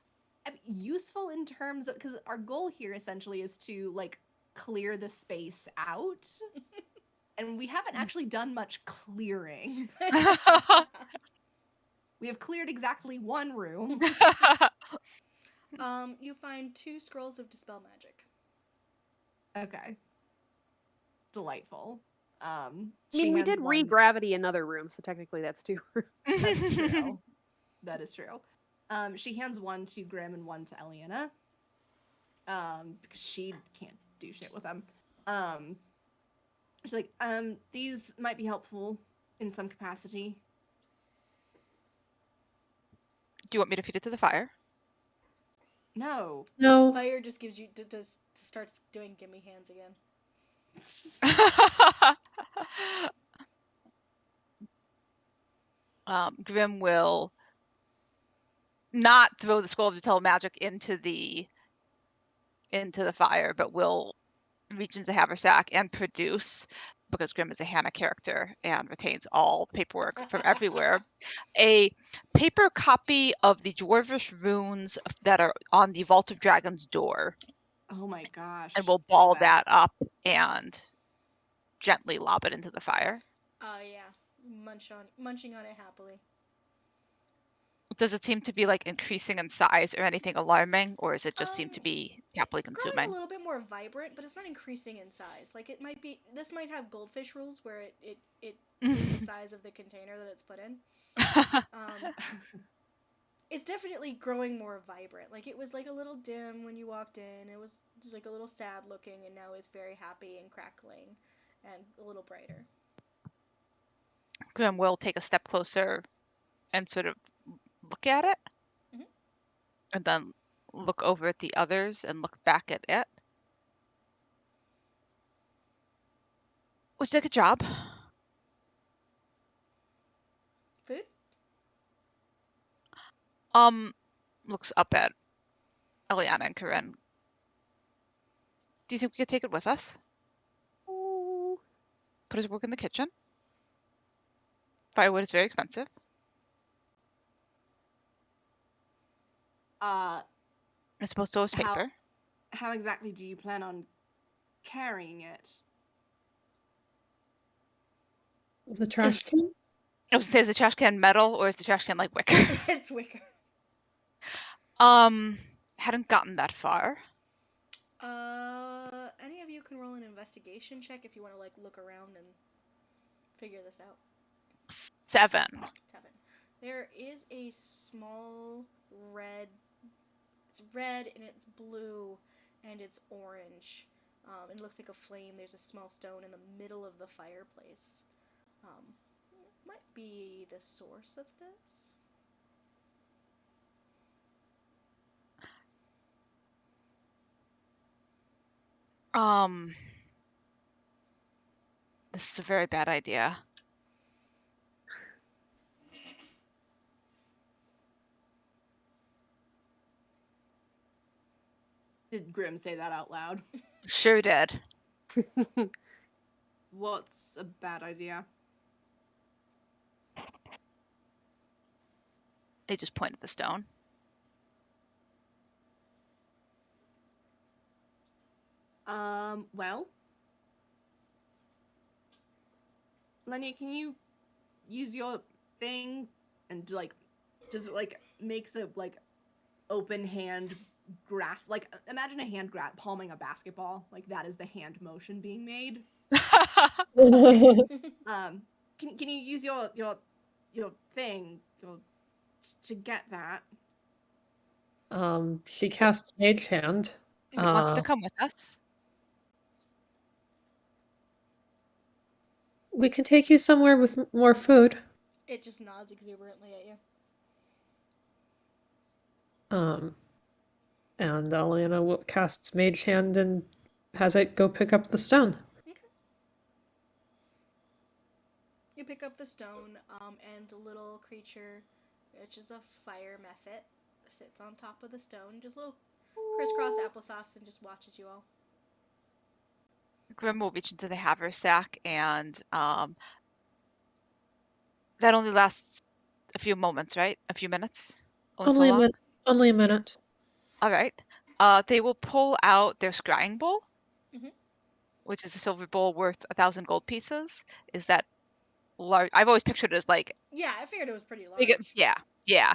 useful in terms of, because our goal here essentially is to like clear the space out. And we haven't actually done much clearing. We have cleared exactly one room. You find 2 scrolls of dispel magic. Okay. Delightful. I mean, we did re-gravity another room, so technically that's 2 rooms. That's true. That is true. She hands one to Grim and one to Eliana. Because she can't do shit with them. She's like, these might be helpful in some capacity. Do you want me to feed it to the fire? No. No. Fire just gives you starts doing gimme hands again. Grim will not throw the scroll of dispel magic into the fire, but will reach into the haversack and produce, because Grim is a Hannah character and retains all the paperwork from everywhere, a paper copy of the dwarvish runes that are on the Vault of Dragons door. Oh my gosh. And we'll ball that up and gently lob it into the fire. Oh yeah, munching on it happily. Does it seem to be like increasing in size or anything alarming, or does it just seem to be happily consuming? Growing a little bit more vibrant, but it's not increasing in size. Like it might be. This might have goldfish rules where it is the size of the container that it's put in. It's definitely growing more vibrant. Like it was like a little dim when you walked in. It was like a little sad looking, and now it's very happy and crackling, and a little brighter. Grim will take a step closer and sort of look at it, and then look over at the others and look back at it. Which did a good job. Food? Looks up at Eliana and Corinne. Do you think we could take it with us? Oh. Put it to work in the kitchen? Firewood is very expensive. I suppose so is paper. How exactly do you plan on carrying it? The trash can? I was gonna say, is the trash can metal or is the trash can like wicker? It's wicker. Hadn't gotten that far. Any of you can roll an investigation check if you want to like look around and figure this out. 7. 7. There is a small red It's red and it's blue and it's orange. It looks like a flame. There's a small stone in the middle of the fireplace. Might be the source of this. This is a very bad idea. Did Grim say that out loud? Sure did. What's a bad idea? They just pointed at the stone. Well, Lenya, can you use your thing and like just like makes a like open hand grasp, like imagine a hand grab palming a basketball, like that is the hand motion being made. Can you use your thing to get that? She casts Mage Hand. Wants to come with us. We can take you somewhere with more food. It just nods exuberantly at you. And Alana casts Mage Hand and has it go pick up the stone. Okay. You pick up the stone, and the little creature, which is a fire mephit, sits on top of the stone, just a little crisscross applesauce, and just watches you all. Grim will reach into the haversack, and that only lasts a few moments, right? A few minutes? Only so long? Only a minute. All right. They will pull out their scrying bowl, which is a silver bowl worth 1,000 gold pieces. Is that large? I've always pictured it as like... Yeah, I figured it was pretty large. Big, yeah.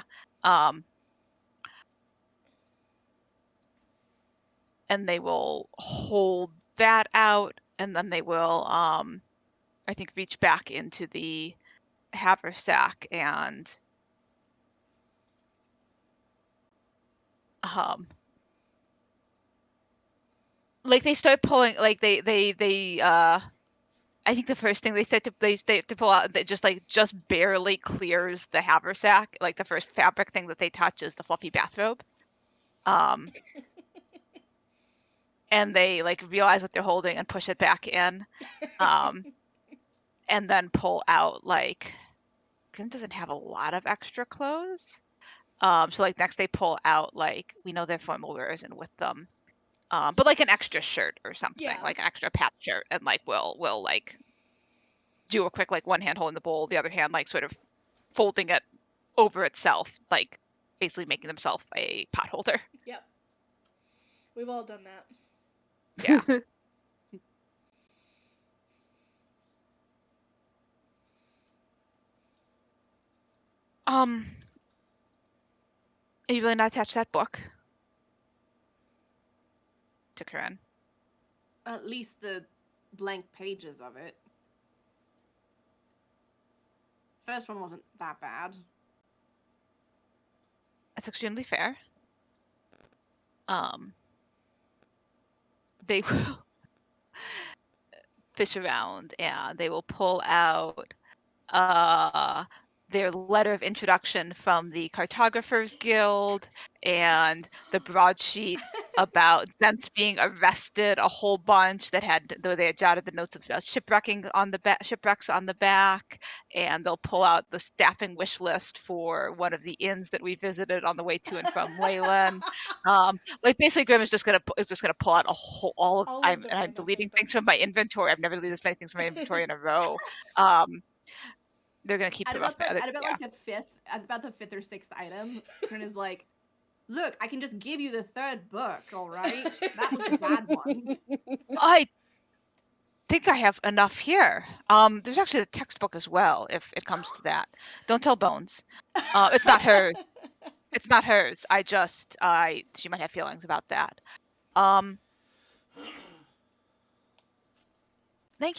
And they will hold that out, and then they will, I think, reach back into the haversack and like they start pulling, like they I think the first thing they start to pull out that just barely clears the haversack. Like the first fabric thing that they touch is the fluffy bathrobe. And they like realize what they're holding and push it back in. And then pull out, like, Grim doesn't have a lot of extra clothes. So like next they pull out, like, we know they're formal wearers and with them. But like an extra shirt or something, like an extra patch shirt, and like we'll like do a quick like one hand holding the bowl, the other hand like sort of folding it over itself, like basically making themselves a pot holder. Yep. We've all done that. Yeah. Are you really not attached to that book? To Corinne. At least the blank pages of it. First one wasn't that bad. That's extremely fair. They will fish around and they will pull out their letter of introduction from the Cartographers Guild and the broadsheet about Zents being arrested, a whole bunch they had jotted the notes of shipwrecks on the back, and they'll pull out the staffing wish list for one of the inns that we visited on the way to and from Leyland. Like basically, Grim is just gonna pull out I'm deleting things from my inventory. I've never deleted this many things from my inventory in a row. They're gonna keep at them about off there. At about the fifth or sixth item, Corinne is like, "Look, I can just give you the third book, all right? That was the bad one." I think I have enough here. There's actually a textbook as well, if it comes to that. Don't tell Bones. It's not hers. It's not hers. She might have feelings about that. Thank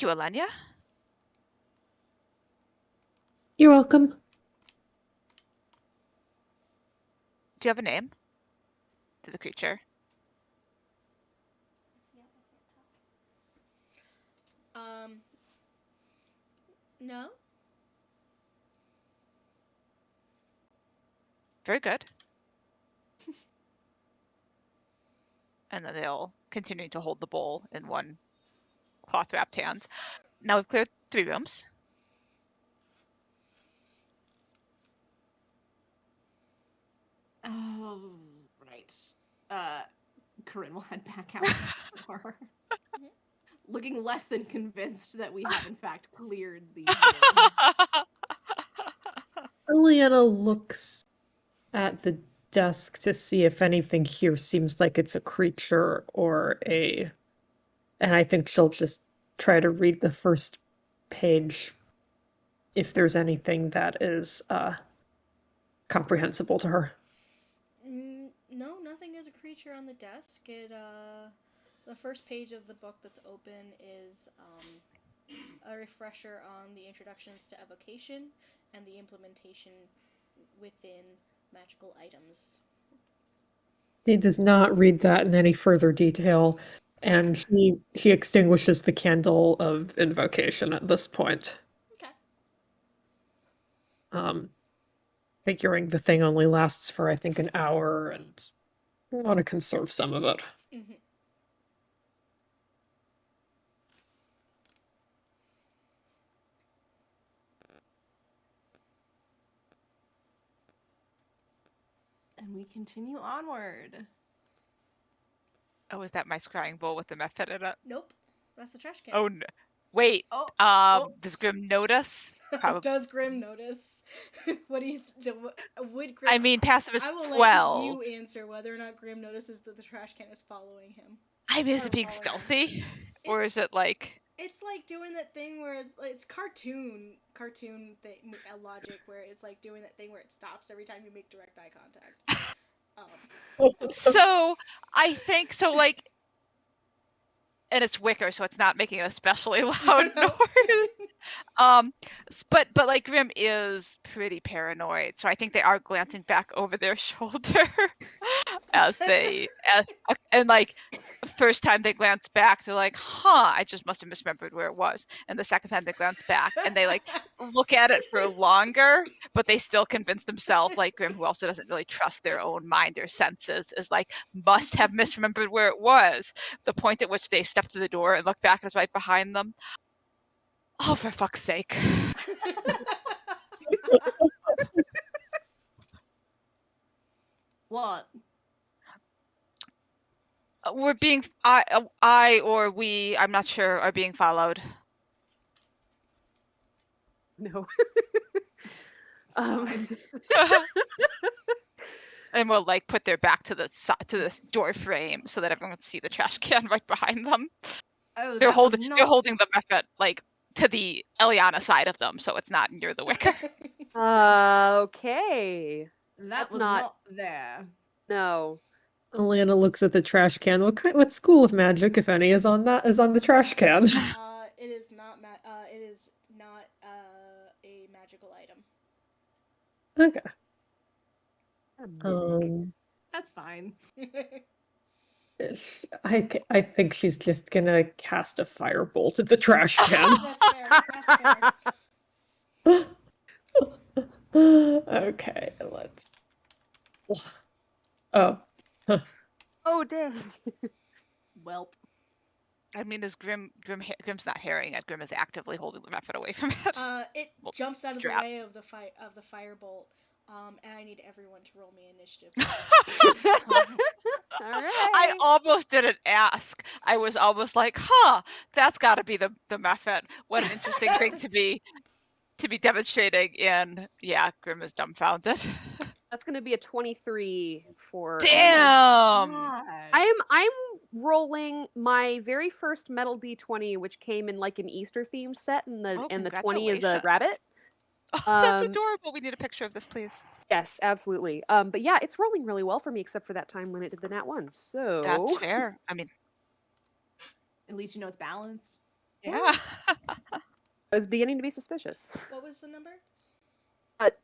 you, Alenia. You're welcome. Do you have a name? to the creature? No. Very good. And then they'll continue to hold the bowl in one cloth-wrapped hand. Now we've cleared 3 rooms. Oh, right. Corinne will head back out the door, looking less than convinced that we have in fact cleared these rooms. Eliana looks at the desk to see if anything here seems like it's a creature or a... And I think she'll just try to read the first page if there's anything that is comprehensible to her. No, nothing is a creature on the desk. The first page of the book that's open is a refresher on the introductions to evocation and the implementation within magical items. He does not read that in any further detail, and he extinguishes the candle of invocation at this point. Okay. Figuring the thing only lasts for, I think, an hour, and I want to conserve some of it. Mm-hmm. And we continue onward. Oh, is that my scrying bowl with the method in it? Nope. That's the trash can. Oh, no. Wait. Oh. Does Grim notice? Probably. Does Grim notice? What do you would Grim? I mean, passive is I will 12. let you answer whether or not Grim notices that the trash can is following him. I mean, is Or it being following her. stealthy? Or is it like... It's like doing that thing where it's cartoon thing, logic, where it's like doing that thing where it stops every time you make direct eye contact. So, I think, so like... And it's wicker, so it's not making an especially loud noise. But like Grim is pretty paranoid, so I think they are glancing back over their shoulder as they and like first time they glance back, they're like, "Huh, I just must have misremembered where it was." And the second time they glance back, and they like look at it for longer, but they still convince themselves, like Grim, who also doesn't really trust their own mind or senses, is like must have misremembered where it was. The point at which they step to the door and look back, and it's right behind them. Oh, for fuck's sake! What? We're being I or we, I'm not sure, are being followed. No. It's fine. And we'll like put their back to the door frame so that everyone can see the trash can right behind them. Oh, they're that was holding not... they're holding the method like to the Eliana side of them, so it's not near the wicker. Okay. That That's was not- not there. No. Eliana looks at the trash can. What school of magic, if any, is on the trash can? It is not it is not a magical item. Okay. That's fine. I think she's just gonna cast a firebolt at the trash can. That's fair. Okay, let's. Oh. Huh. Oh, dang. Welp. I mean, is Grim's not hearing it. Grim is actively holding the method away from it. It jumps out of the way of the firebolt. And I need everyone to roll me initiative. All right. I almost didn't ask. I was almost like, huh, that's got to be the method. What an interesting thing to be demonstrating in. Yeah, Grim is dumbfounded. That's going to be a 23 for. Damn. I'm rolling my very first metal D20, which came in like an Easter themed set, and the 20 is a rabbit. Oh, that's adorable. We need a picture of this, please. Yes, absolutely. But yeah, it's rolling really well for me, except for that time when it did the nat 1. So that's fair. I mean, at least you know it's balanced. Yeah. I was beginning to be suspicious. What was the number?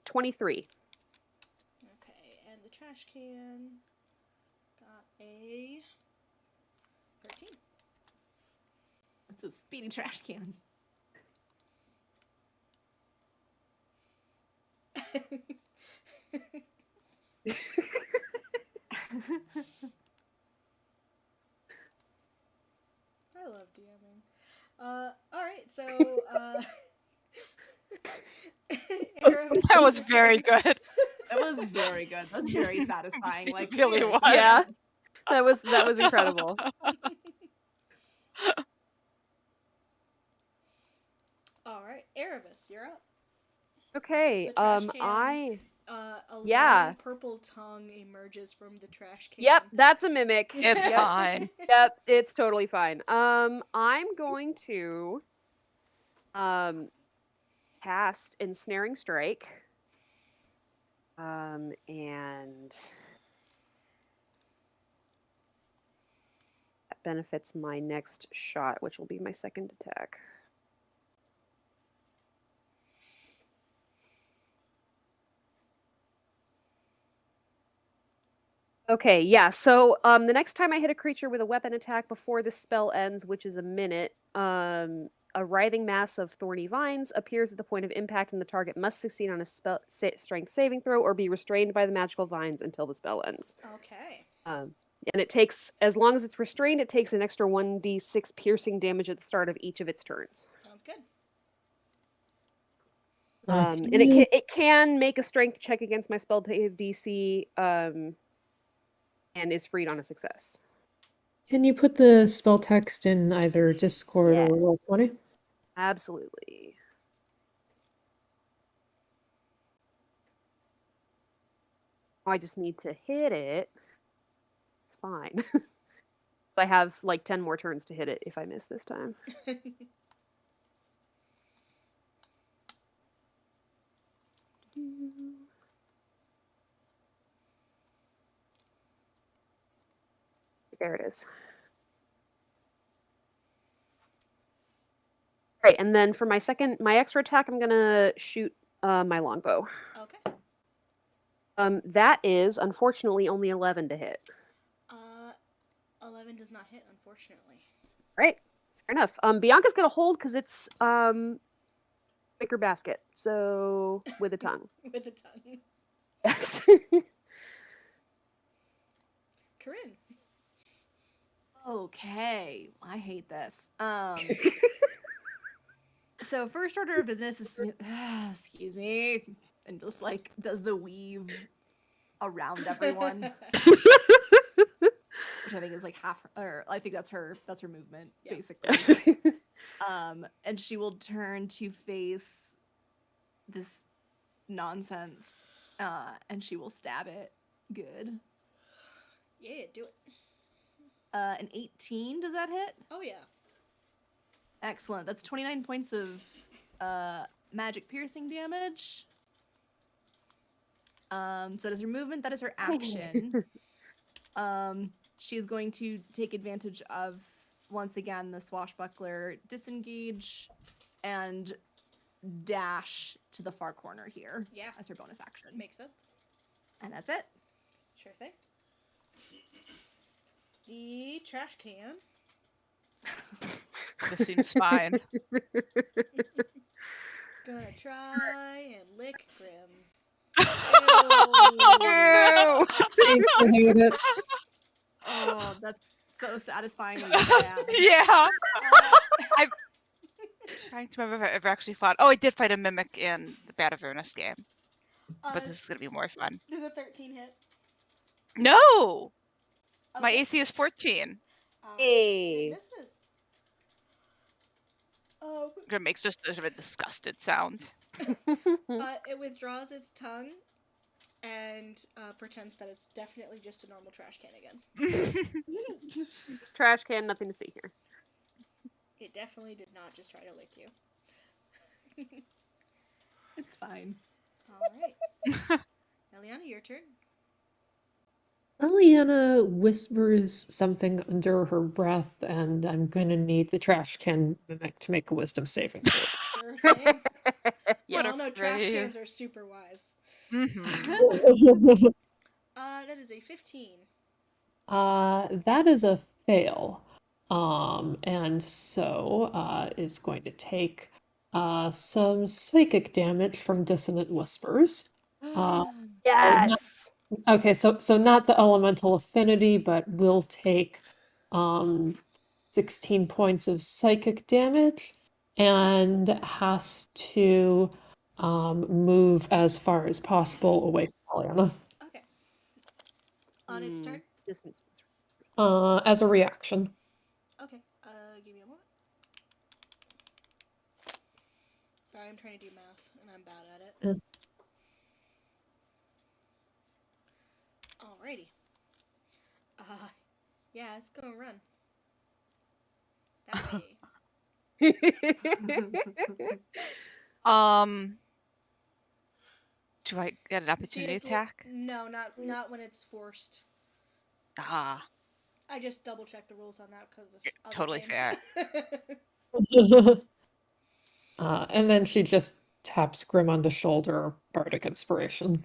23. Okay, and the trash can got a 13. It's a speedy trash can. I love DMing. Alright, so, Aravis That was is your very turn. good. That was very good. That was very satisfying. It Like really yes, was. Yeah. That was incredible. Alright, Aravis, you're up. Okay. It's the trash can. A Yeah. long purple tongue emerges from the trash can. Yep, that's a mimic. It's Yep. fine. Yep, it's totally fine. I'm going to cast Ensnaring Strike. And that benefits my next shot, which will be my second attack. Okay, yeah. So the next time I hit a creature with a weapon attack before the spell ends, which is a minute, a writhing mass of thorny vines appears at the point of impact, and the target must succeed on a strength saving throw or be restrained by the magical vines until the spell ends. Okay. And it takes, as long as it's restrained, it takes an extra 1d6 piercing damage at the start of each of its turns. Sounds good. And it can make a strength check against my spell DC, and is freed on a success. Can you put the spell text in either Discord or Yes. Roll20? Absolutely. I just need to hit it. It's fine. I have like 10 more turns to hit it if I miss this time. There it is. Right, and then for my extra attack, I'm gonna shoot my longbow. Okay. That is unfortunately only 11 to hit. 11 does not hit, unfortunately. Right, fair enough. Bianca's gonna hold because it's wicker basket, so with a tongue. With a tongue. Yes. Corinne. Okay, I hate this. So first order of business is excuse me, and just like does the weave around everyone, which I think is like half, or I think that's her movement, Yeah. basically. And she will turn to face this nonsense, and she will stab it. Good. Yeah, do it. An 18, does that hit? Oh, yeah. Excellent. That's 29 points of magic piercing damage. So that is her movement. That is her action. She's going to take advantage of, once again, the swashbuckler disengage and dash to the far corner here. Yeah. As her bonus action. Makes sense. And that's it. Sure thing. The trash can. This seems fine. Gonna try and lick Grim. Oh, I hate it. Oh, that's so satisfying. When you can. Yeah. I'm trying to remember if I ever actually fought. Oh, I did fight a mimic in the Bad Avernus game, but this is gonna be more fun. Does a 13 hit? No, my Okay. AC is 14. Hey. It misses. Grim makes just sort of a disgusted sound. It withdraws its tongue and pretends that it's definitely just a normal trash can again. It's a trash can, nothing to see here. It definitely did not just try to lick you. It's fine. Alright. Eliana, your turn. Eliana whispers something under her breath, and I'm gonna need the trash can mimic to make a wisdom saving throw. Sure thing. What Well, a no, trash phrase. cans are super wise. Mhm. That is a 15. That is a fail. And so is going to take some psychic damage from dissonant whispers. Uh, Yes. okay, so not the elemental affinity, but will take 16 points of psychic damage and has to move as far as possible away from Aliana. Okay. On its turn? Distance. As a reaction. Okay. Give me a moment. Sorry, I'm trying to do math, and I'm bad at it. Mm. Alrighty. Yeah, it's gonna run. That way. Do I get an opportunity attack? No, not when it's forced. Ah, I just double checked the rules on that because of other totally games. fair. And then she just taps Grim on the shoulder, bardic inspiration.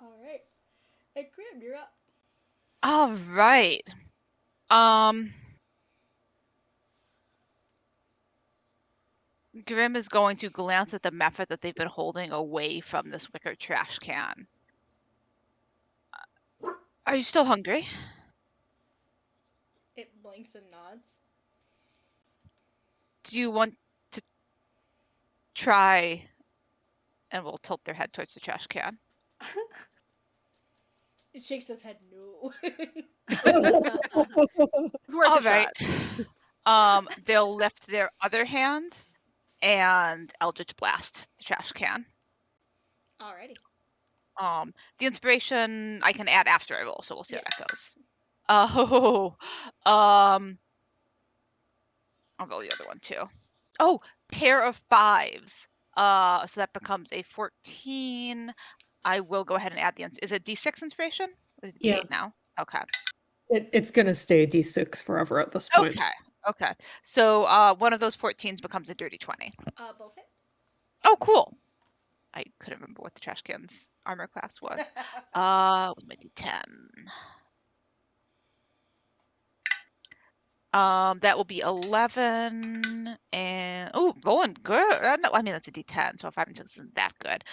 Alright. Hey, Grim, you're up. All right. Grim is going to glance at the method that they've been holding away from this wicker trash can. Are you still hungry? It blinks and nods. Do you want to try? And we'll tilt their head towards the trash can. It shakes its head no. It's worth All a right. shot. They'll lift their other hand and Eldritch Blast the trash can. Alrighty. The inspiration I can add after I roll, so we'll see how Yeah. that goes. I'll roll the other one too. Oh, pair of 5s. So that becomes a 14. I will go ahead and add the is it D6 inspiration? Or is it Yeah. D8 now? Okay. It's gonna stay D6 forever at this point. Okay. So one of those 14s becomes a dirty 20. Both hit. Oh, cool. I couldn't remember what the trash can's armor class was. With my D10. That will be 11 and rolling good. No, I mean that's a D10, so 5 and 6 isn't that good.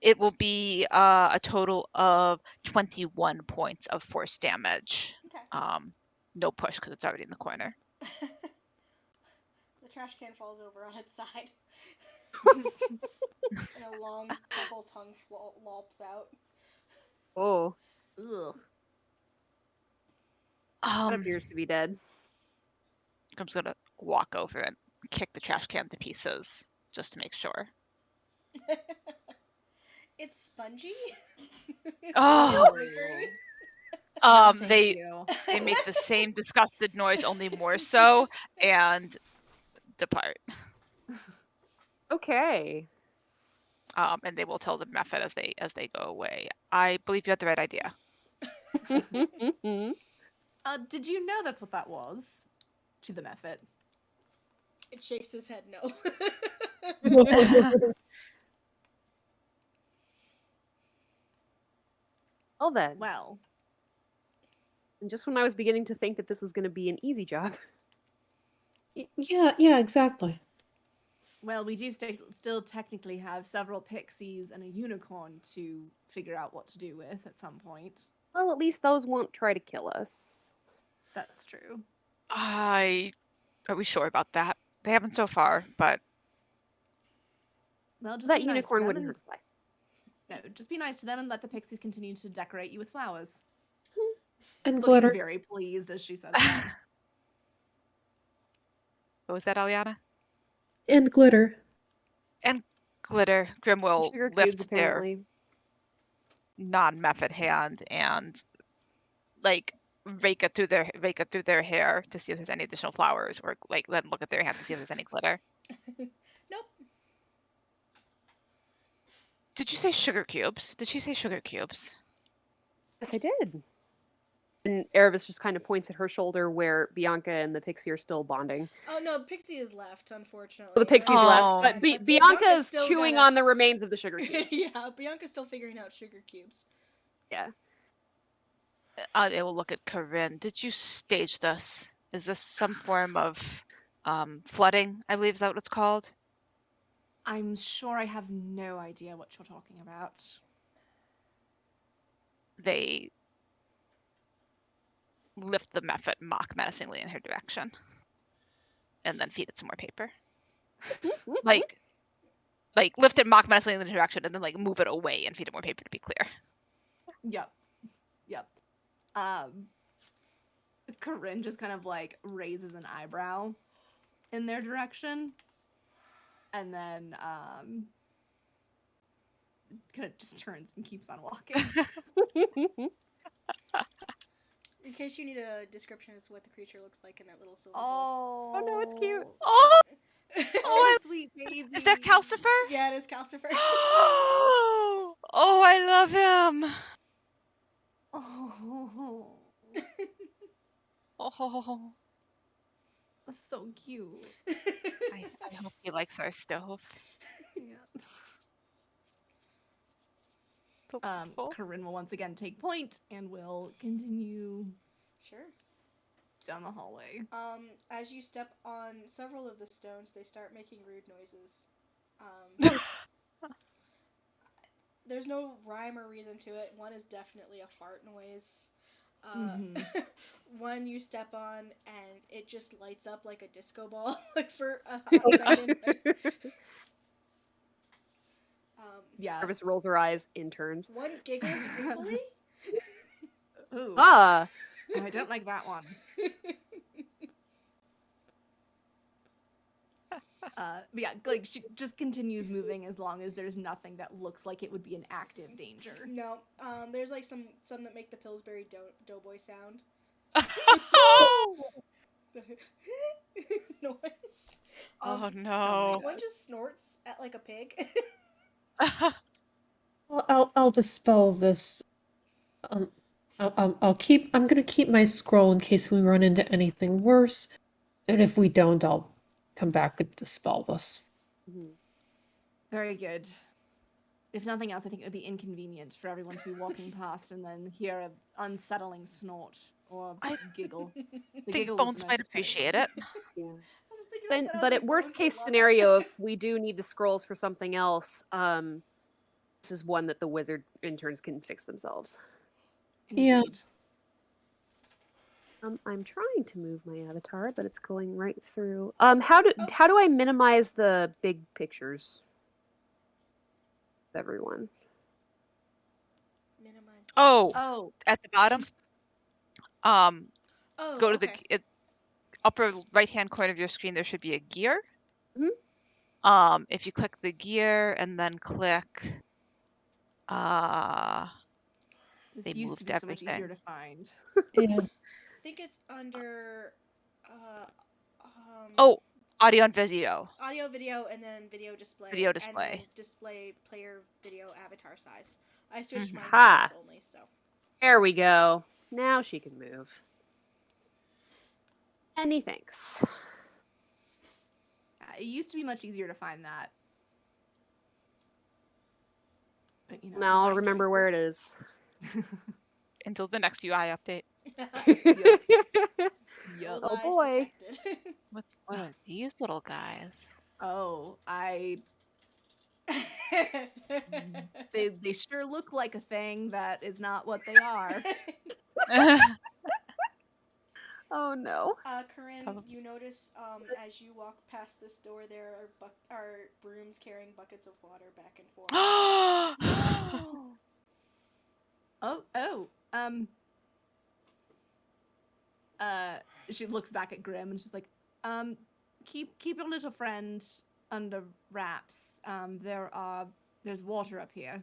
It will be a total of 21 points of force damage. Okay. No push because it's already in the corner. The trash can falls over on its side. And a long purple tongue lops out. Oh, Ugh. that appears to be dead. I'm just gonna walk over and kick the trash can to pieces just to make sure. It's spongy. Oh. Glittery. No, thank They you. they make the same disgusted noise, only more so, and depart. Okay. And they will tell the method as they go away. I believe you had the right idea. Did you know that's what that was? To the method. It shakes his head no. Well then. Well, And just when I was beginning to think that this was going to be an easy job. Yeah, exactly. well, we do still technically have several pixies and a unicorn to figure out what to do with at some point. Well, at least those won't try to kill us. That's true. Are we sure about that? They haven't so far, but Well, just That be nice to unicorn them wouldn't and hurt a fly. no, just be nice to them and let the pixies continue to decorate you with flowers. And Looking glitter. very pleased as she says that. what was that, Aliana? And glitter. And glitter. Grim will Sugar cubes, lift their apparently. non-method hand and like rake it through their hair to see if there's any additional flowers, or like then look at their hand to see if there's any glitter. Nope. Did you say sugar cubes? Did she say sugar cubes? Yes, I did. And Erebus just kind of points at her shoulder where Bianca and the pixie are still bonding. Oh no, Pixie is left, unfortunately. Well, the pixie's Oh. left, but But Bianca's still chewing gotta- on the remains of the sugar cube. Yeah, Bianca's still figuring out sugar cubes. Yeah. They will look at Corinne. Did you stage this? Is this some form of flooding? I believe is that what it's called? I'm sure I have no idea what you're talking about. They lift the muffet and mock menacingly in her direction, and then feed it some more paper. Like lift it mock menacingly in the direction, and then like move it away and feed it more paper. To be clear. Yep. Corinne just kind of like raises an eyebrow in their direction, and then kind of just turns and keeps on walking. In case you need a description as to what the creature looks like in that little silver Oh, no, it's cute. Oh, bowl. oh, sweet baby. is that Calcifer? Yeah, it is Calcifer. Oh, I love him. Oh, Oh, that's so cute. I hope he likes our stove. Yeah. So beautiful. Corinne will once again take point and will continue Sure. down the hallway. As you step on several of the stones, they start making rude noises. There's no rhyme or reason to it. One is definitely a fart noise. One you step on and it just lights up like a disco ball, like for a hot second. Yeah. Jarvis rolls her eyes, interns. One giggles creepily. Ooh. Ah! I don't like that one. But yeah, like she just continues moving as long as there's nothing that looks like it would be an active danger. No, there's like some that make the Pillsbury Doughboy sound. The noise. Oh no. One just snorts at like a pig. I'll dispel this. I'm gonna keep my scroll in case we run into anything worse. And if we don't, I'll come back and dispel this. Very good. If nothing else, I think it would be inconvenient for everyone to be walking past and then hear an unsettling snort or giggle. The think giggle Bones is the most might upsetting appreciate one. it. Yeah. I was thinking about that, I was But like, at worst Bones would case love scenario, it. if we do need the scrolls for something else, this is one that the wizard interns can fix themselves. Yeah. Indeed. I'm trying to move my avatar, but it's going right through. How do I minimize the big pictures? Everyone. Minimize. Oh, at the bottom. Oh, Go to okay. the upper right-hand corner of your screen. There should be a gear. If you click the gear and then click, This they used to moved be so much easier everything. to find. Yeah. I think it's under Oh, audio and video. audio, video, and then video display. Video And display. then display player video avatar size. I switched mine to Ha! phones only, so. There we go. Now she can move. Many thanks. It used to be much easier to find that. But, you know, Now I'll design remember where it choices. is. Until the next UI update. Yup. Old Oh eyes boy. detected. What are these little guys? Oh, they sure look like a thing that is not what they are. Oh no. Corinne, you notice as you walk past this door, there are brooms carrying buckets of water back and forth. She looks back at Grim and she's like, keep your little friend under wraps. There's water up here.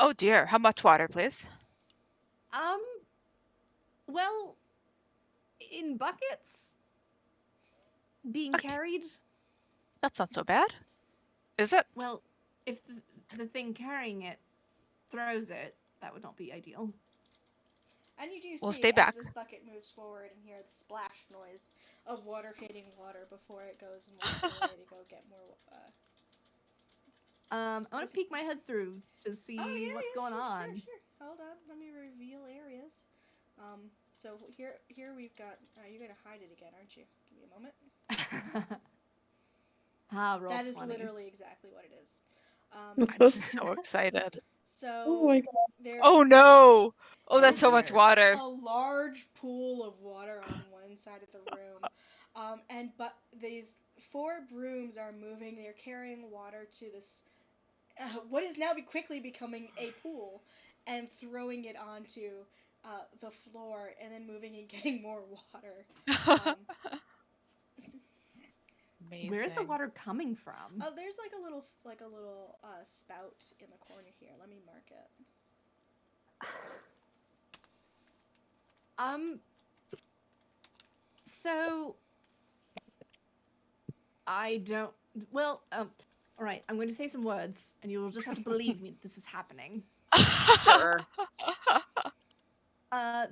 Oh dear, how much water, please? Well, in buckets being Okay. carried. That's not so bad. Is it? Well, if the thing carrying it throws it, that would not be ideal. And you do We'll see stay as back. this bucket moves forward and hear the splash noise of water hitting water before it goes and walks away to go get more. I want to peek my head through to see what's going on. Sure. hold on. Let me reveal areas. So here we've got. You're gonna hide it again, aren't you? Give me a moment. Roll That is 20. literally exactly what it is. I'm so excited. So Oh my god. there. Oh no! Oh, that's Oh, so much dear. water. A large pool of water on one side of the room, but these 4 brooms are moving. They're carrying water to this what is now quickly becoming a pool, and throwing it onto the floor, and then moving and getting more water. Amazing. Where's the water coming from? Oh, there's like a little spout in the corner here. Let me mark it. So I don't. Well, all right. I'm going to say some words, and you will just have to believe me that this is happening. Sure.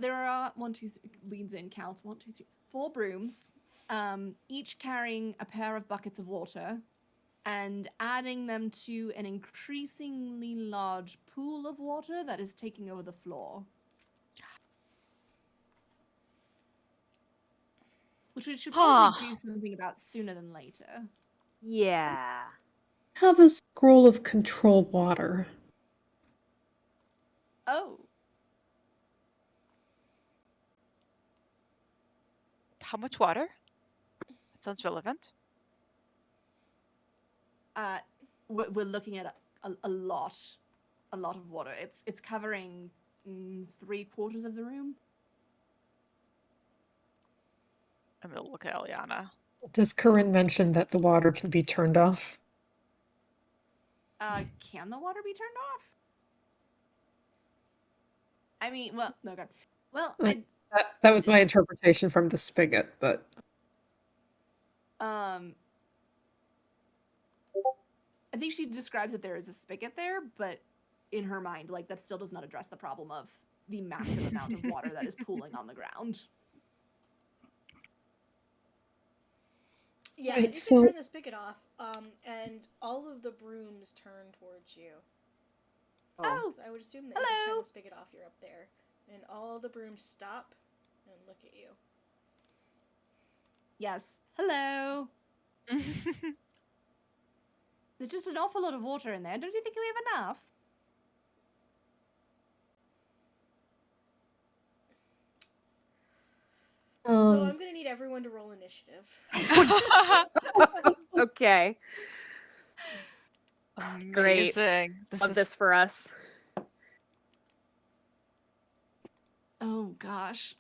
There are 1, 2, 3. Leans in, counts 1, 2, 3, 4 brooms, each carrying a pair of buckets of water, and adding them to an increasingly large pool of water that is taking over the floor. Which we should probably do something about sooner than later. Yeah. Have a scroll of control water. Oh. How much water? That sounds relevant. We're looking at a lot of water. It's covering 3/4 of the room. I'm gonna look at Eliana. Does Corinne mention that the water can be turned off? Can the water be turned off? I mean, well, no, God. Well, That was my interpretation from the spigot, but I think she describes that there is a spigot there, but in her mind, like, that still does not address the problem of the massive amount of water that is pooling on the ground. Yeah, Right, you so- can turn the spigot off, and all of the brooms turn towards you. Oh, So I would assume that if you turn hello. the spigot off, you're up there, and all the brooms stop and look at you. Yes. Hello. There's just an awful lot of water in there. Don't you think we have enough? So I'm gonna need everyone to roll initiative. Okay. Great. Amazing. Love this for us. Oh gosh.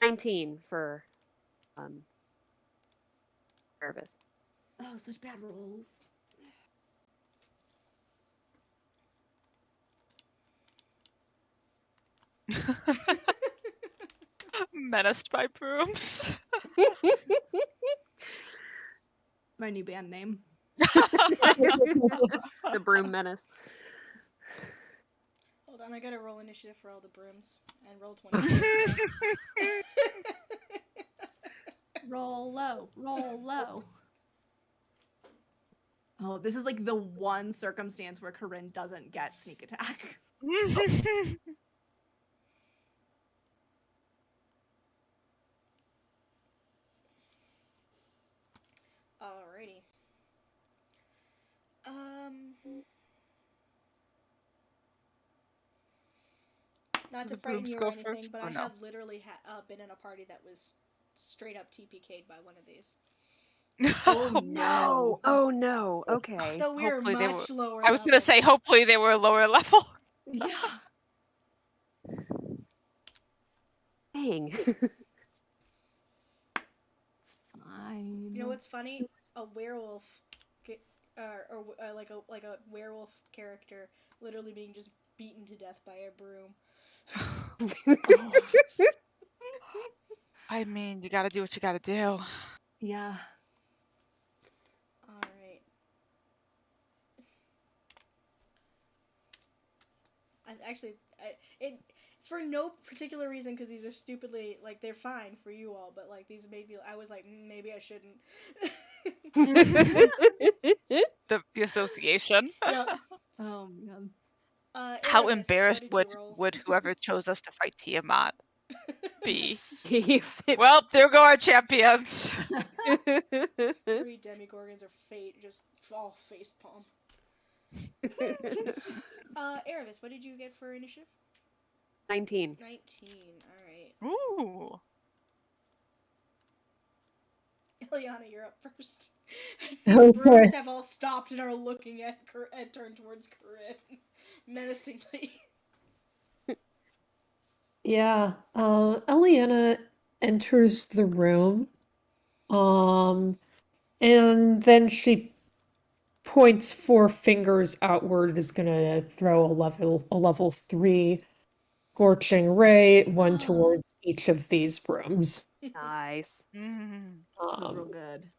19 for Nervous. Oh, such bad rolls. Menaced by brooms. It's my new band name. The Broom Menace. Hold on, I gotta roll initiative for all the brooms and roll 20. Roll low. Roll low. Oh, this is like the one circumstance where Corinne doesn't get sneak attack. Alrighty. Not to The frighten brooms you go or anything, first, but or I no? have literally been in a party that was straight up TPK'd by one of these. Oh no. Oh no. Okay. Though we are Hopefully they much lower I was gonna say, level. hopefully they were lower level. Yeah. Dang. It's fine. You know what's funny? A werewolf, like a werewolf character, literally being just beaten to death by a broom. Oh. I mean, you gotta do what you gotta do. Yeah. All right. It for no particular reason, because these are stupidly, like, they're fine for you all, but like these made me. I was like, maybe I shouldn't. The association. Yep. Oh man. How Aravis, embarrassed did you roll? would whoever chose us to fight Tiamat be? If it- Well, there go our champions. 3 demigorgons or fate just fall face palm. Aravis, what did you get for initiative? 19. 19. All right. Ooh. Ileana, you're up first. These brooms have all stopped and are looking at and turned towards Corinne menacingly. Yeah, Eliana enters the room, and then she points 4 fingers outward, is gonna throw a level 3 scorching ray, one towards each of these brooms. Nice. Mm. That's real Um, good.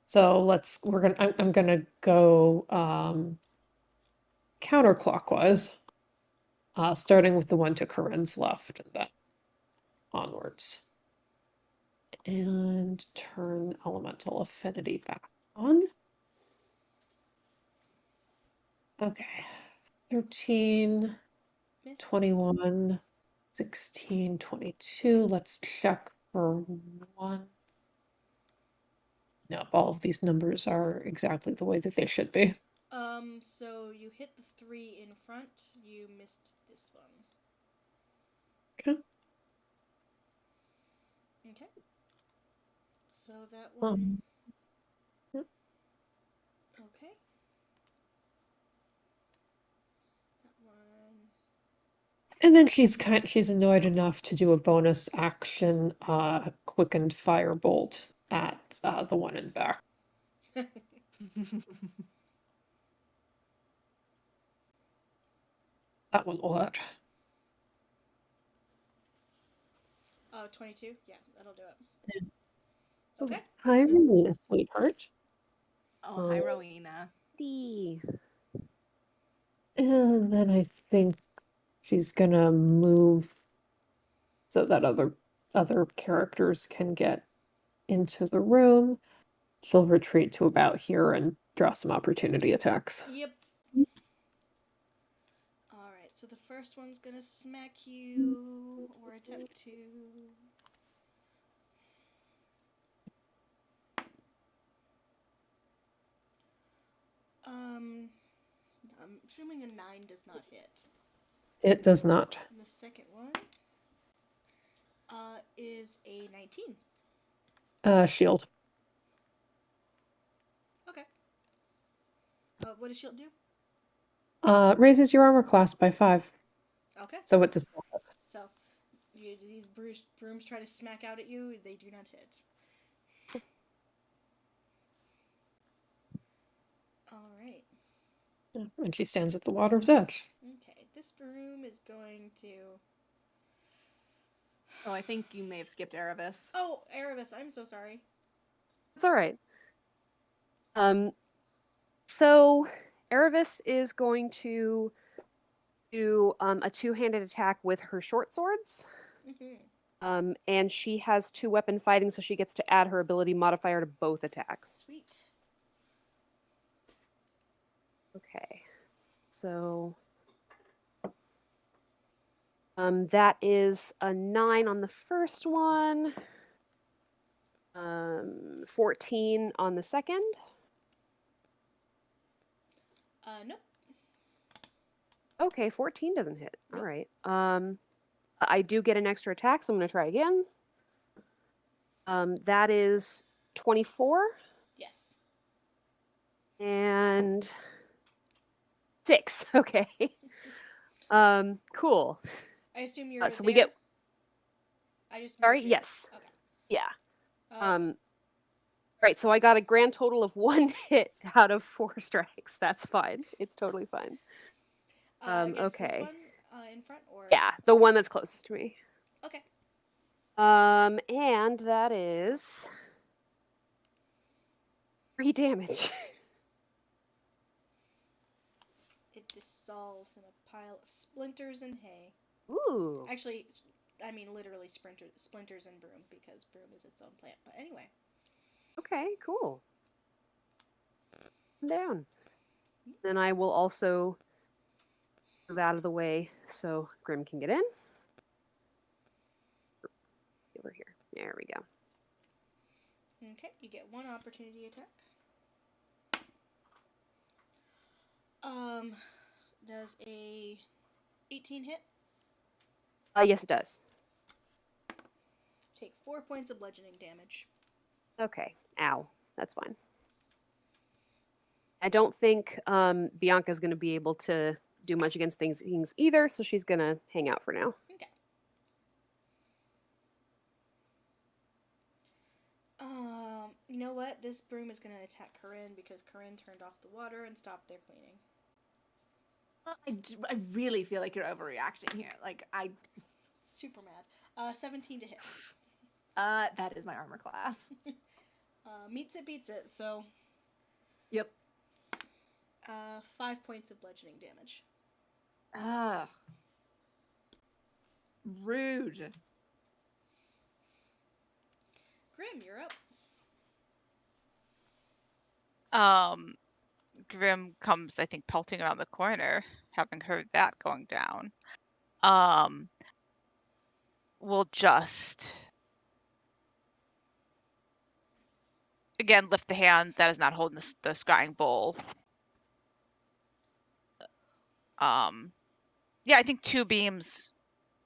so I'm gonna go counterclockwise, starting with the one to Corinne's left and then onwards. And turn elemental affinity back on. Okay. 13, Miss. 21, 16, 22. Let's check for one. Nope, all of these numbers are exactly the way that they should be. So you hit the 3 in front, you missed this one. Okay. Okay. So that one. Yep. Okay. That one. And then she's annoyed enough to do a bonus action quickened firebolt at the one in back. That one will hit. 22? Yeah, that'll do it. Okay. Hi, Rowena, sweetheart. Oh, hi, Rowena. D. And then I think she's gonna move so that other characters can get into the room. She'll retreat to about here and draw some opportunity attacks. Yep. Alright, so the first one's gonna smack you, or attempt to. I'm assuming a 9 does not hit. It does not. And the second one is a 19. Shield. Okay. What does shield do? Raises your armor class by 5. Okay. So it does not hit. So, these brooms try to smack out at you, they do not hit. Alright. And she stands at the water's edge. Okay, this broom is going to. Oh, I think you may have skipped Erebus. Oh, Aravis, I'm so sorry. It's all right. So Aravis is going to do a 2-handed attack with her short swords. Mm-hmm. And she has 2 weapon fighting, so she gets to add her ability modifier to both attacks. Sweet. Okay. So that is a 9 on the first one. 14 on the second. Nope. Okay, 14 doesn't hit. Nope. All right. I do get an extra attack, so I'm going to try again. That is 24 Yes. and 6. Okay. Cool. I assume you're So there? we get. I just Sorry. moved you. Yes. Okay. Yeah. Right. So I got a grand total of 1 hit out of 4 strikes. That's fine. It's totally fine. Against Okay. this one in front, or Yeah, the one that's closest to me. Okay. And that is 3 damage. It dissolves in a pile of splinters and hay. Ooh. Actually, I mean literally splinters and broom, because broom is its own plant. But anyway. Okay, cool. Down. Then I will also move out of the way so Grim can get in. Over here. There we go. Okay, you get one opportunity attack. Does a 18 hit? Yes, it does. Take 4 points of bludgeoning damage. Okay. Ow. That's fine. I don't think Bianca's going to be able to do much against things either, so she's going to hang out for now. Okay. You know what? This broom is going to attack Corinne because Corinne turned off the water and stopped their cleaning. I really feel like you're overreacting here. Like, Super mad. 17 to hit. that is my armor class. Meets it, beats it, so... Yep. 5 points of bludgeoning damage. Ugh. Rude. Grim, you're up. Grim comes, I think, pelting around the corner, having heard that going down. We'll just again lift the hand that is not holding the scrying bowl. Yeah, I think 2 beams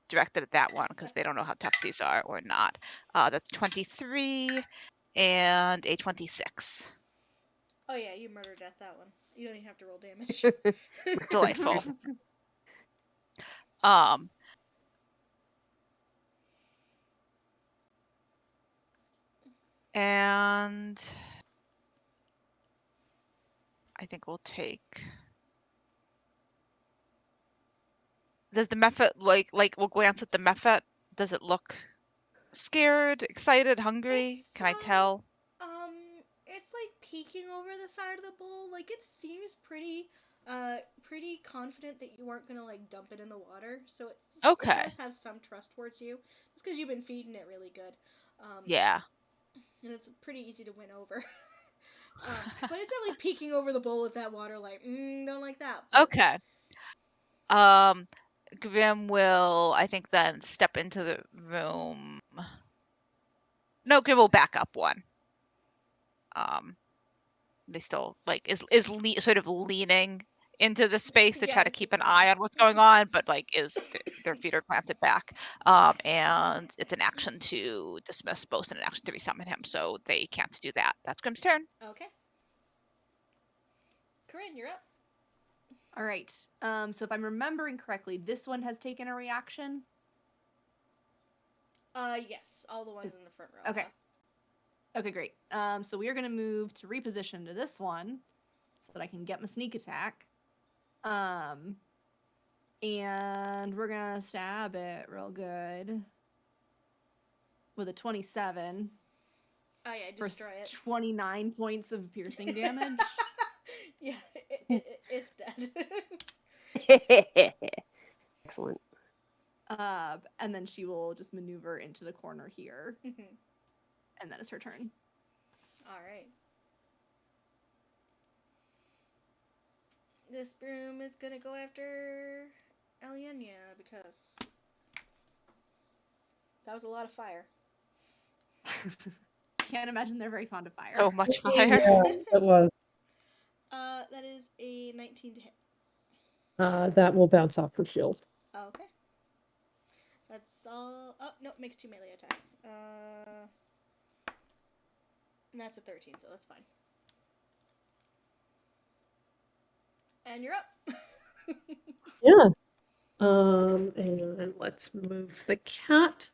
directed at that one because they don't know how tough these are or not. That's 23 and a 26. Oh yeah, you murder death that one. You don't even have to roll damage. Delightful. And I think we'll take. Does the Mephit like we'll glance at the Mephit? Does it look scared, excited, hungry? Can I tell? It's like peeking over the side of the bowl. Like it seems pretty confident that you weren't gonna like dump it in the water. So it Okay. does have some trust towards you. It's because you've been feeding it really good. Yeah. And it's pretty easy to win over. But it's definitely peeking over the bowl with that water, like, don't like that. But... Okay. Grim will, I think, then step into the room. No, Grim will back up one. They still like is sort of leaning into the space to try to keep an eye on what's going on, but like their feet are planted back. And it's an action to dismiss both and an action to resummon him, so they can't do that. That's Grim's turn. Okay. Corinne, you're up. All right. So if I'm remembering correctly, this one has taken a reaction. Yes, all the ones in the front row. Okay. Okay, great. So we are going to move to reposition to this one so that I can get my sneak attack. And we're going to stab it real good with a 27. Oh yeah, destroy it. 29 points of piercing damage. Yeah, it's dead. Excellent. And then she will just maneuver into the corner here. And then it's her turn. All right. This broom is gonna go after Alienia because that was a lot of fire. Can't imagine they're very fond of fire. So much fire. Yeah, it was. That is a 19 to hit. That will bounce off her shield. Okay. That's all. Oh, no, it makes 2 melee attacks. And that's a 13, so that's fine. And you're up. Yeah. And let's move the cat.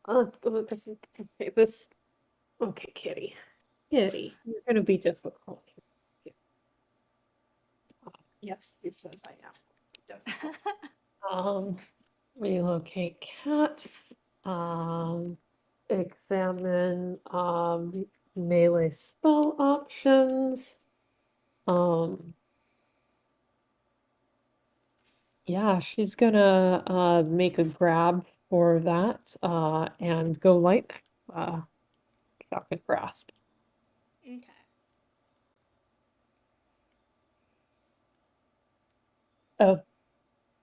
Okay, this. Okay, Kitty. Kitty, you're gonna be difficult. Yes, he says I am. Relocate cat. Examine melee spell options. Yeah, she's gonna make a grab for that and go lightning. Shock and grasp. Okay. Oh,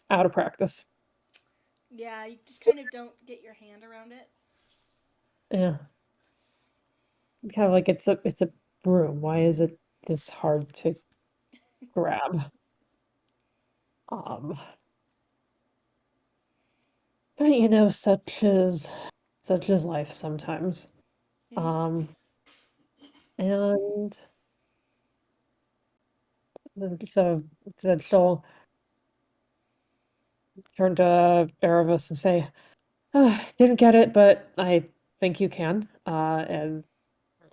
out of practice. Yeah, you just kind of don't get your hand around it. Yeah. Kind of like it's a broom. Why is it this hard to grab? Um, but such is life sometimes. Um, and so she'll turn to Erebus and say, didn't get it, but I think you can. And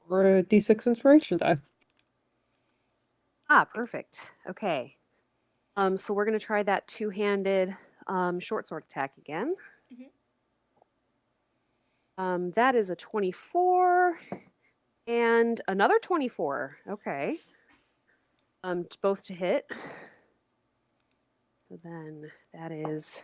we're a D6 inspiration die. Ah, perfect. Okay. So we're gonna try that two-handed short sword attack again. That is a 24 and another 24. Okay. Both to hit. So then that is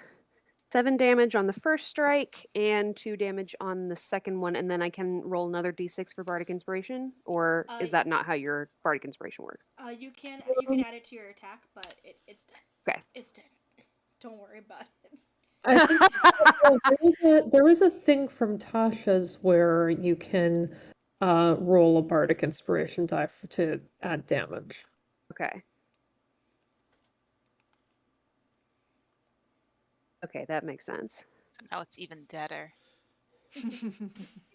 7 damage on the first strike and 2 damage on the second one, and then I can roll another d6 for Bardic Inspiration, or is that not how your Bardic Inspiration works? You can add it to your attack, but it's dead. Okay. It's dead. Don't worry about it. I think there was a thing from Tasha's where you can roll a bardic inspiration die to add damage. Okay. Okay, that makes sense. So now it's even deader.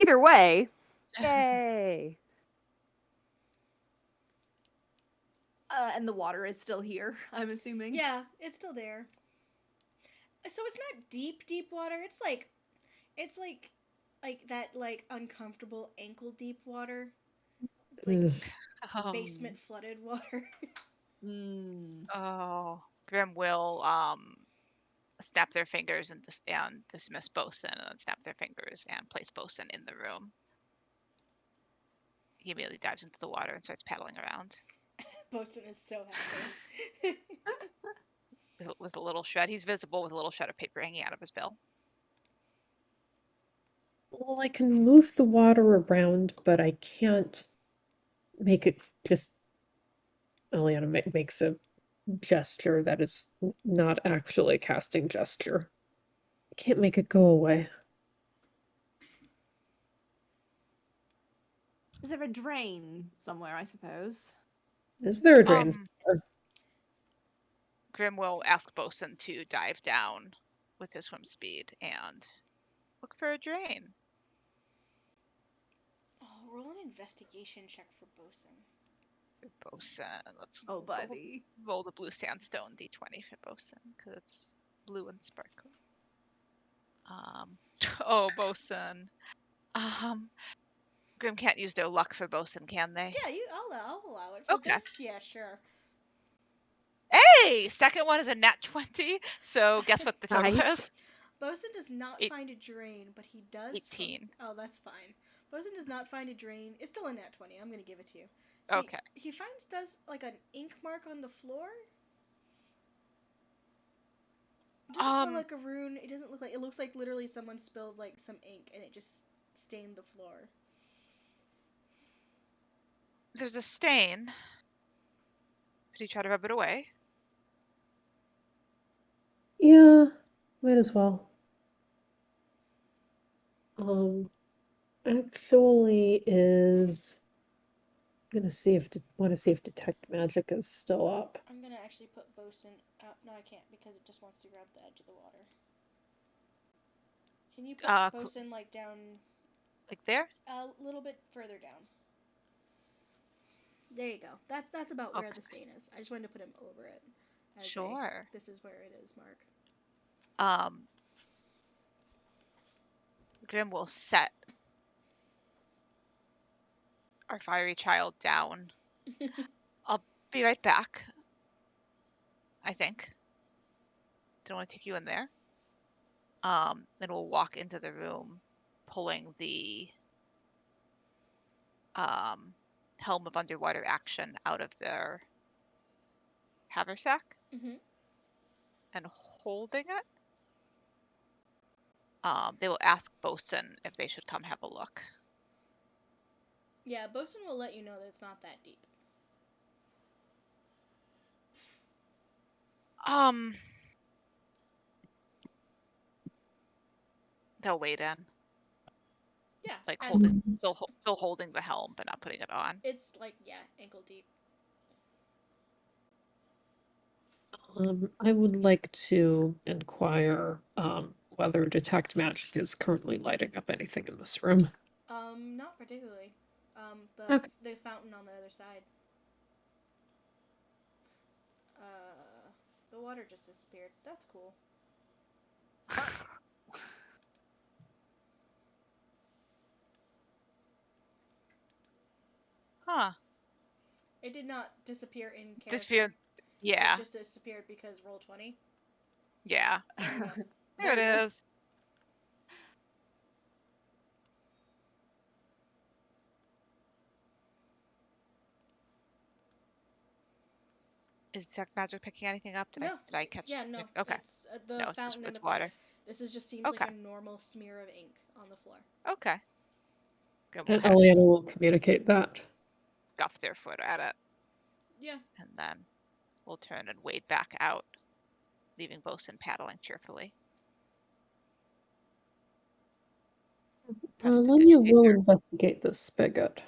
Either way, yay! And the water is still here, I'm assuming. Yeah, it's still there. So it's not deep water. It's like that uncomfortable ankle deep water. It's like basement flooded water. Oh, Grim will snap their fingers and dismiss Bosun, and then snap their fingers and place Bosun in the room. He immediately dives into the water and starts paddling around. Bosun is so happy. with a little shred. He's visible with a little shred of paper hanging out of his bill. Well, I can move the water around, but I can't make it just. Eliana makes a gesture that is not actually a casting gesture. I can't make it go away. Is there a drain somewhere, I suppose? Is there a drain? Grim will ask Bosun to dive down with his swim speed and look for a drain. Oh, roll an investigation check for Bosun. Let's buddy. roll the blue sandstone d20 for Bosun because it's blue and sparkly. Bosun. Grim can't use their luck for Bosun, can they? Yeah, I'll allow it for this. Yeah, sure. Hey, second one is a nat 20. So guess what the total is? Bosun does not find a drain, but he does. 18. Oh, that's fine. Bosun does not find a drain. It's still a nat 20. I'm gonna give it to you. Okay. He does like an ink mark on the floor. It doesn't look like a rune. It doesn't look like. It looks like literally someone spilled like some ink and it just stained the floor. There's a stain. Could you try to rub it away? Yeah, might as well. Actually is gonna see if want to see if detect magic is still up. I'm gonna actually put Bosun up. No, I can't because it just wants to grab the edge of the water. Can you put Bosun like down? Like there? A little bit further down. There you go. That's about where the stain is. I just wanted to put him over it. Sure. This is where it is, Mark. Grim will set our fiery child down. I'll be right back. I think. Don't want to take you in there. Then we'll walk into the room, pulling the helm of underwater action out of their haversack and holding it. They will ask Bosun if they should come have a look. Yeah, Bosun will let you know that it's not that deep. They'll wait in, Yeah. like and still holding the helm, but not putting it on. It's like, yeah, ankle deep. I would like to inquire whether detect magic is currently lighting up anything in this room. Not particularly. Okay. The fountain on the other side. The water just disappeared. That's cool. Huh. It did not disappear in character. Disappeared. Yeah. It just disappeared because roll 20. Yeah. There we go. There it is. Is detect magic picking anything up? Did I catch? Yeah, no. Okay. It's the No, fountain it's and the water. This just seems like a normal smear of ink on the floor. Okay. Good. And Eliana will communicate that. Scuff their foot at it. Yeah. And then we'll turn and wade back out, leaving Bosun paddling cheerfully. Lenya will investigate this spigot.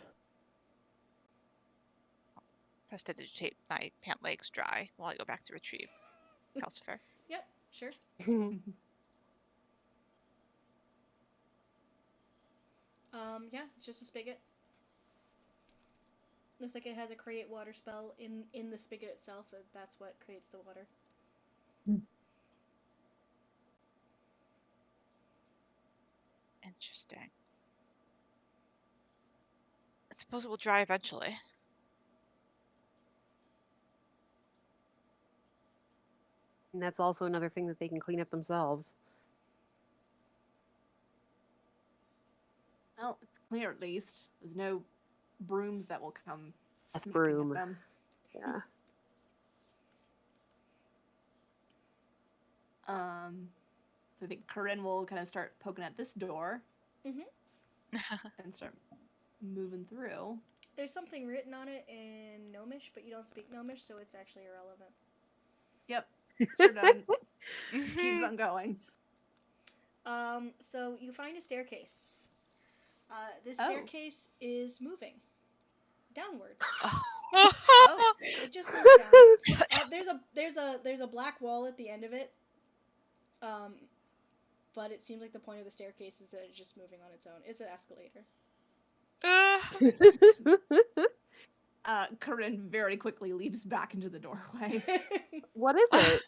Prestidigitate my pant legs dry while I go back to retrieve Calcifer. Yep, sure. Yeah, it's just a spigot. Looks like it has a create water spell in the spigot itself. That's what creates the water. Interesting. I suppose it will dry eventually. And that's also another thing that they can clean up themselves. Well, it's clear at least. There's no brooms that will come That's smacking broom. at them. Yeah. So I think Corinne will kind of start poking at this door Mm-hmm. and start moving through. There's something written on it in Gnomish, but you don't speak Gnomish, so it's actually irrelevant. Yep, sure done. Just keeps on going. So you find a staircase. This staircase is moving downwards. Oh, It just moves down. There's a black wall at the end of it. But it seems like the point of the staircase is that it's just moving on its own. It's an escalator. Corinne very quickly leaps back into the doorway. What is it?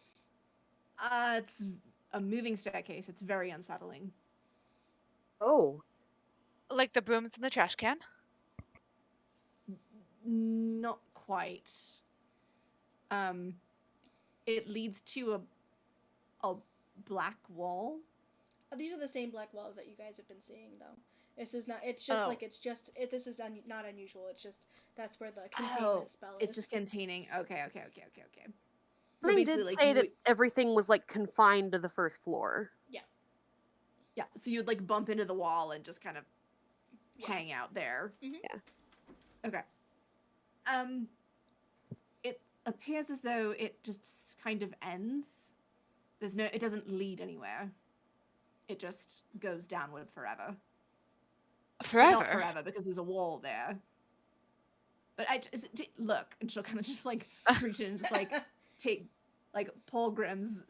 It's a moving staircase. It's very unsettling. Oh. Like the brooms in the trash can? Not quite. It leads to a black wall. These are the same black walls that you guys have been seeing, though. This is not. It's just this is not unusual. It's just that's where the containment spell is. It's just containing. Okay. So basically, did say that everything was like confined to the first floor. Yeah. Yeah. So you'd like bump into the wall and just kind of hang out there. Mm-hmm. Yeah. Okay. It appears as though it just kind of ends. It doesn't lead anywhere. It just goes downward forever. Forever? Not forever, because there's a wall there. But look, and she'll kind of just like reach in and just like pull Grimm's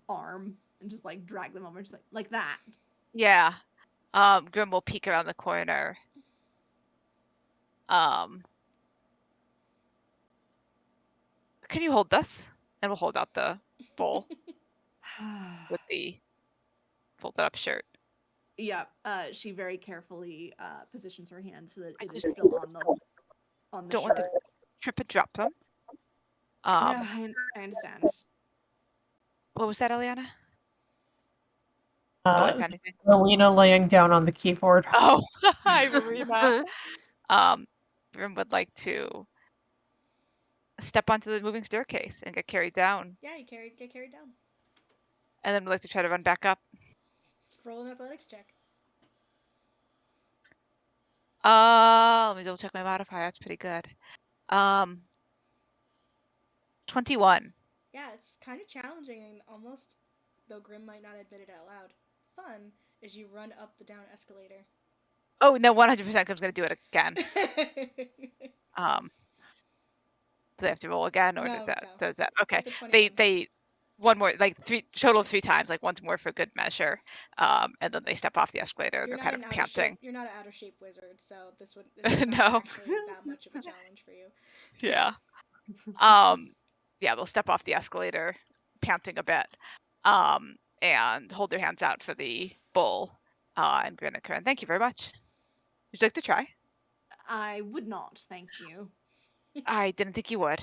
arm and just like drag them over, just like that. Yeah. Grimm will peek around the corner. Can you hold this? And we'll hold out the bowl with the folded up shirt. Yeah. She very carefully positions her hand so that it is still on the Don't shirt. Want to trip and drop them. No, I understand. What was that, Eliana? Alina laying down on the keyboard. Oh, I remember that. Grim would like to step onto the moving staircase and get carried down. Yeah, you get carried down. And then would like to try to run back up. Roll an athletics check. Let me double check my modifier. That's pretty good. 21. Yeah, it's kind of challenging and almost, though Grim might not admit it out loud, fun as you run up the down escalator. Oh no, 100% Grim's gonna do it again. Do they have to roll again, or No, no. does that? Okay, With a 21. they one more, like total of 3 times, like once more for good measure, and then they step off the escalator. You're They're not kind an of out of shape. panting. You're not an out of shape wizard, so this is not No. actually that much of a challenge for you. Yeah. Yeah, they'll step off the escalator, panting a bit, and hold their hands out for the bull, and grin at Corinne. Thank you very much. Would you like to try? I would not, thank you. I didn't think you would.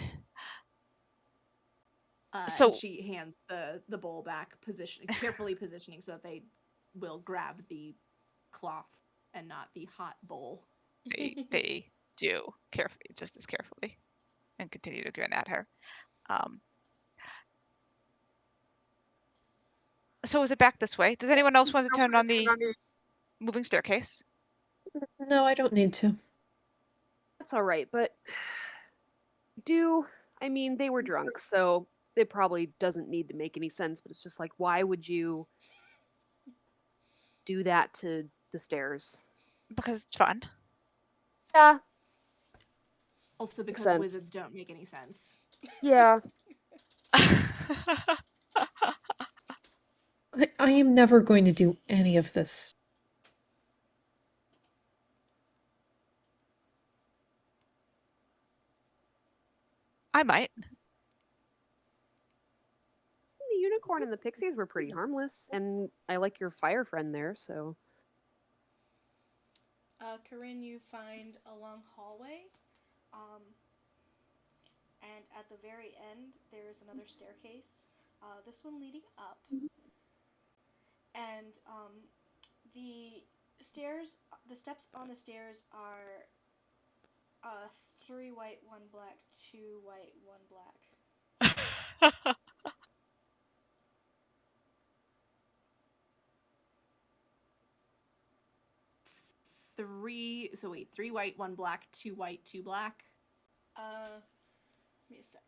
And So she hands the bowl back, carefully positioning so that they will grab the cloth and not the hot bowl. they do carefully, just as carefully, and continue to grin at her. So is it back this way? Does anyone else want to turn on the moving staircase? No, I don't need to. That's all right, but I mean, they were drunk, so it probably doesn't need to make any sense, but it's just like, why would you do that to the stairs? Because it's fun. Yeah. Also because sense. wizards don't make any sense. Yeah. I am never going to do any of this. I might. The unicorn and the pixies were pretty harmless, and I like your fire friend there, so. Corinne, you find a long hallway, and at the very end there is another staircase. This one leading up, and the steps on the stairs are 3 white, 1 black, 2 white, 1 black. Three white, 1 black, 2 white, 2 black. Give me a sec.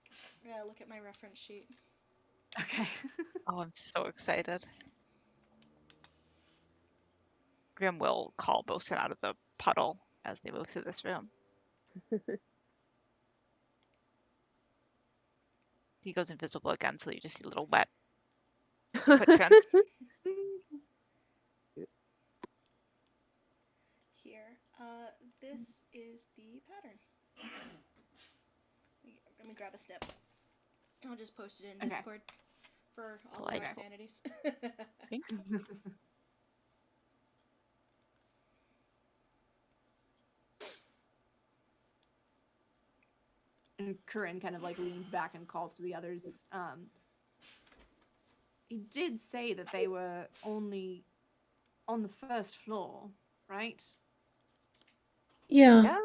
I gotta look at my reference sheet. Okay. Oh, I'm so excited. Grim will call Bosun out of the puddle as they move through this room. He goes invisible again, so you just see little wet footprints. Here, this is the pattern. Let me grab a snip. I'll just post it in Discord for all of our sanities. And Corinne kind of like leans back and calls to the others. He did say that they were only on the first floor, right? Yeah. Yeah.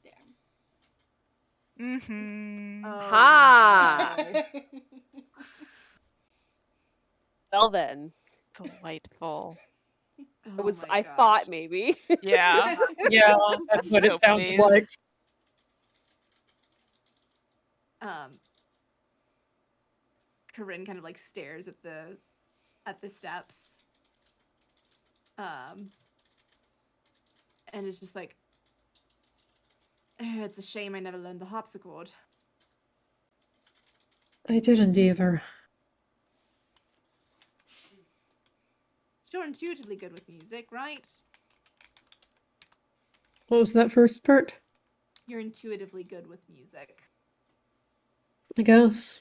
There. Mm-hmm. Oh, Ha! no. Well then. Delightful. I thought maybe. Yeah. Yeah, that's what it No, sounds please. like. Corinne kind of like stares at the steps. And is just like, it's a shame I never learned the harpsichord. I didn't either. You're intuitively good with music, right? What was that first part? You're intuitively good with music. I guess.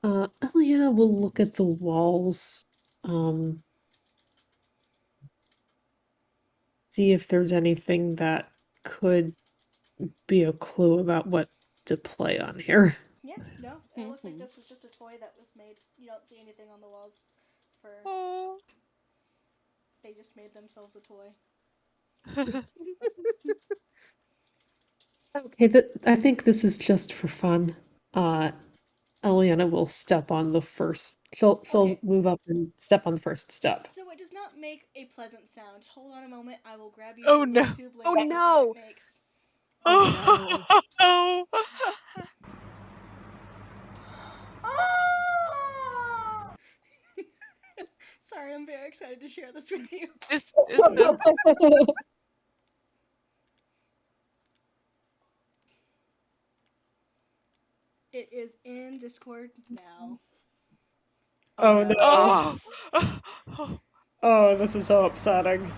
Eliana will look at the walls. See if there's anything that could be a clue about what to play on here. Yeah, no. It looks like this was just a toy that was made. You don't see anything on the walls for. Oh. They just made themselves a toy. Okay, I think this is just for fun. Eliana will step on the first She'll Okay. move up and step on the first step. So it does not make a pleasant sound. Hold on a moment. I will grab you Oh, the no. tube link Oh, for what no. it makes. Oh, no. Sorry, I'm very excited to share this with you. This is the It is in Discord now. Oh, no. oh. Oh. Oh, this is so upsetting.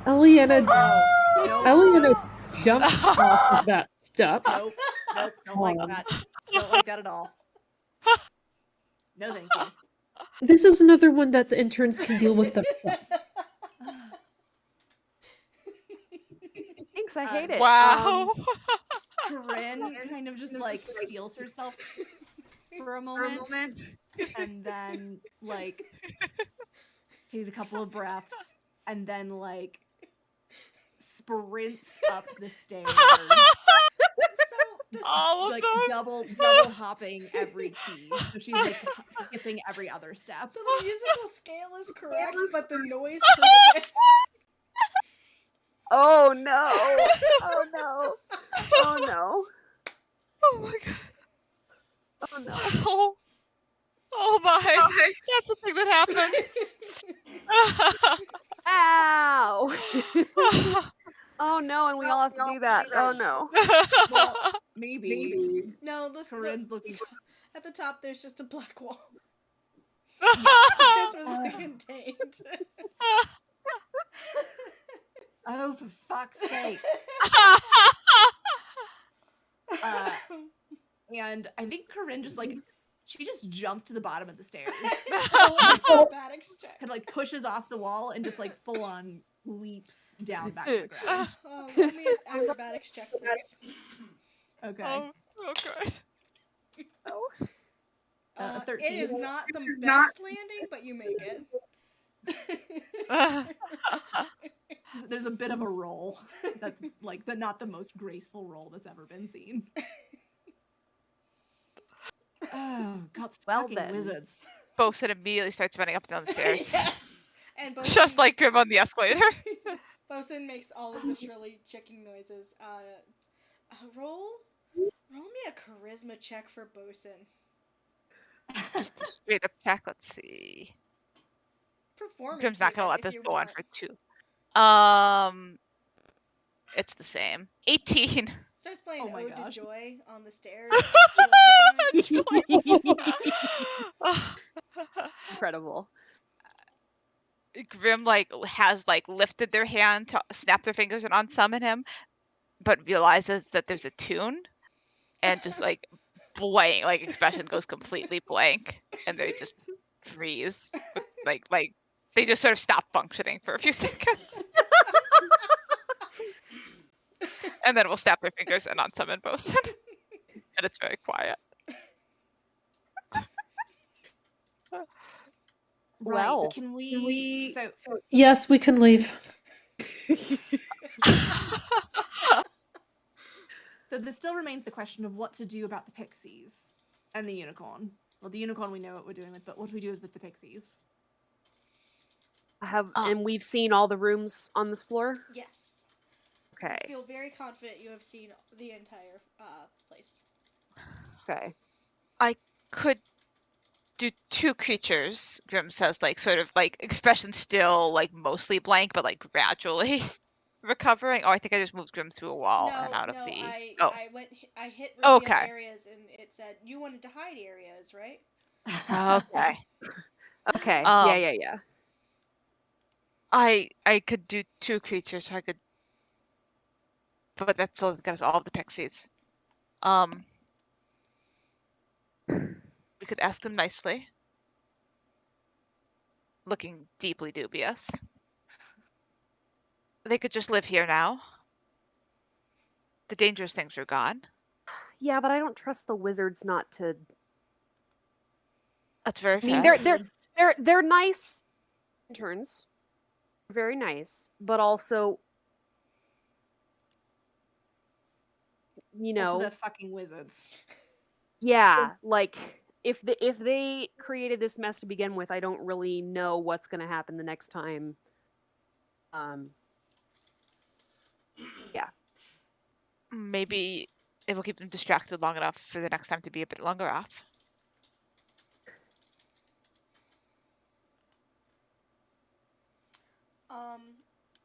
Eliana jumps off of that step. Nope. Don't like that. Don't like that at all. No, thank you. This is another one that the interns can deal with themselves. Thanks, I hate it. Wow. Corinne kind of just like steals herself for a moment and then like takes a couple of breaths and then like sprints up the stairs. All of Like them? double hopping every key. So she's like skipping every other step. So the musical scale is correct, but the noise persists. Oh no! Oh no! Oh no! Oh my god. Oh no! Oh my. That's a thing that happened. Ow! Oh no, and we all have to do that. Oh no. Well, maybe. No, Corinne's looking. at the top. There's just a black wall. Yeah. This was contained. Oh, for fuck's sake. And I think Corinne just like she just jumps to the bottom of the stairs. Acrobatics check. And like pushes off the wall and just like full on leaps down back to the ground. Roll me an acrobatics check, please. Okay. Oh god. Oh. 13. It is not the best landing, but you make it. There's a bit of a roll that's like not the most graceful roll that's ever been seen. Oh, God's Well fucking then. wizards. Bosun immediately starts running up and down the stairs. Yes. And Bosun, Just like Grim on the escalator. Bosun makes all of this really chicken noises. Roll me a charisma check for Bosun. Just a straight up check. Let's see. Performance. Grim's not gonna even, let if this you go on want. for 2. It's the same. 18. Starts playing Oh my Ode gosh. to Joy on the stairs. Incredible. Grim has lifted their hand to snap their fingers and unsummon him, but realizes that there's a tune, and just blank, expression goes completely blank, and they just freeze. With, they just sort of stop functioning for a few seconds, and then we'll snap their fingers and unsummon Bosun, and it's very quiet. Right. Well. Can we so Yes, we can leave. so this still remains the question of what to do about the pixies and the unicorn. Well, the unicorn we know what we're doing with, but what do we do with the pixies? And we've seen all the rooms on this floor? Yes. Okay. I feel very confident you have seen the entire place. Okay. I could do 2 creatures, Grim says, expression still mostly blank, but gradually recovering. Oh, I think I just moved Grim through a wall and out of the. I hit reveal Okay. areas and it said you wanted to hide areas, right? Okay. Okay. Um, Yeah. I could do 2 creatures, so I could, but that's all all of the pixies. We could ask them nicely, looking deeply dubious. They could just live here now. The dangerous things are gone. Yeah, but I don't trust the wizards not to. That's very I mean, fair. they're nice interns, very nice, but also, Also, they're fucking wizards. Yeah, like if they created this mess to begin with, I don't really know what's going to happen the next time. Yeah. Maybe it will keep them distracted long enough for the next time to be a bit longer off.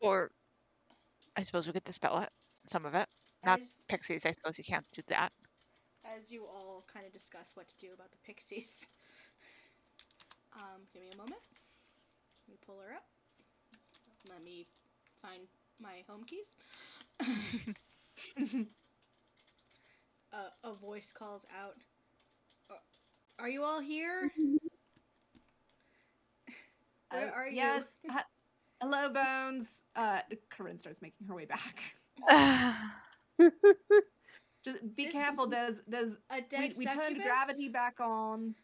Or I suppose we could dispel it, some of it. Not As pixies, I suppose you can't do that. as you all kind of discuss what to do about the pixies, give me a moment. Let me pull her up. Let me find my home keys. A voice calls out, "Are you all here? Where are Yes. you?" Hello, Bones. Corinne starts making her way back. Just be This careful. is There's a dead we turned succubus? gravity back on.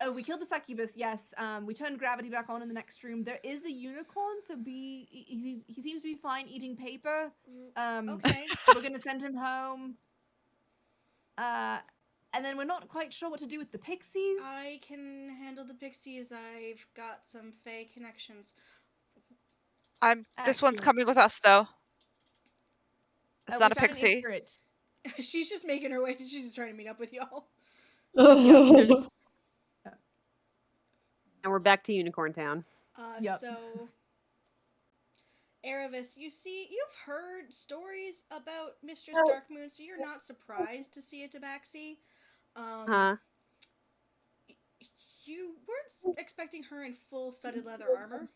Oh, we killed the succubus. Yes. We turned gravity back on in the next room. There is a unicorn, so he seems to be fine eating paper. Okay. We're gonna send him home. And then we're not quite sure what to do with the pixies. I can handle the pixies. I've got some fae connections. This one's Excellent. coming with us, though. It's We not a found an pixie. ignorant. She's just making her way. She's trying to meet up with y'all. And we're back to Unicorn Town. Yep. So, Erevis, you've heard stories about Mistress Darkmoon, so you're not surprised to see a tabaxi. You weren't expecting her in full studded leather armor.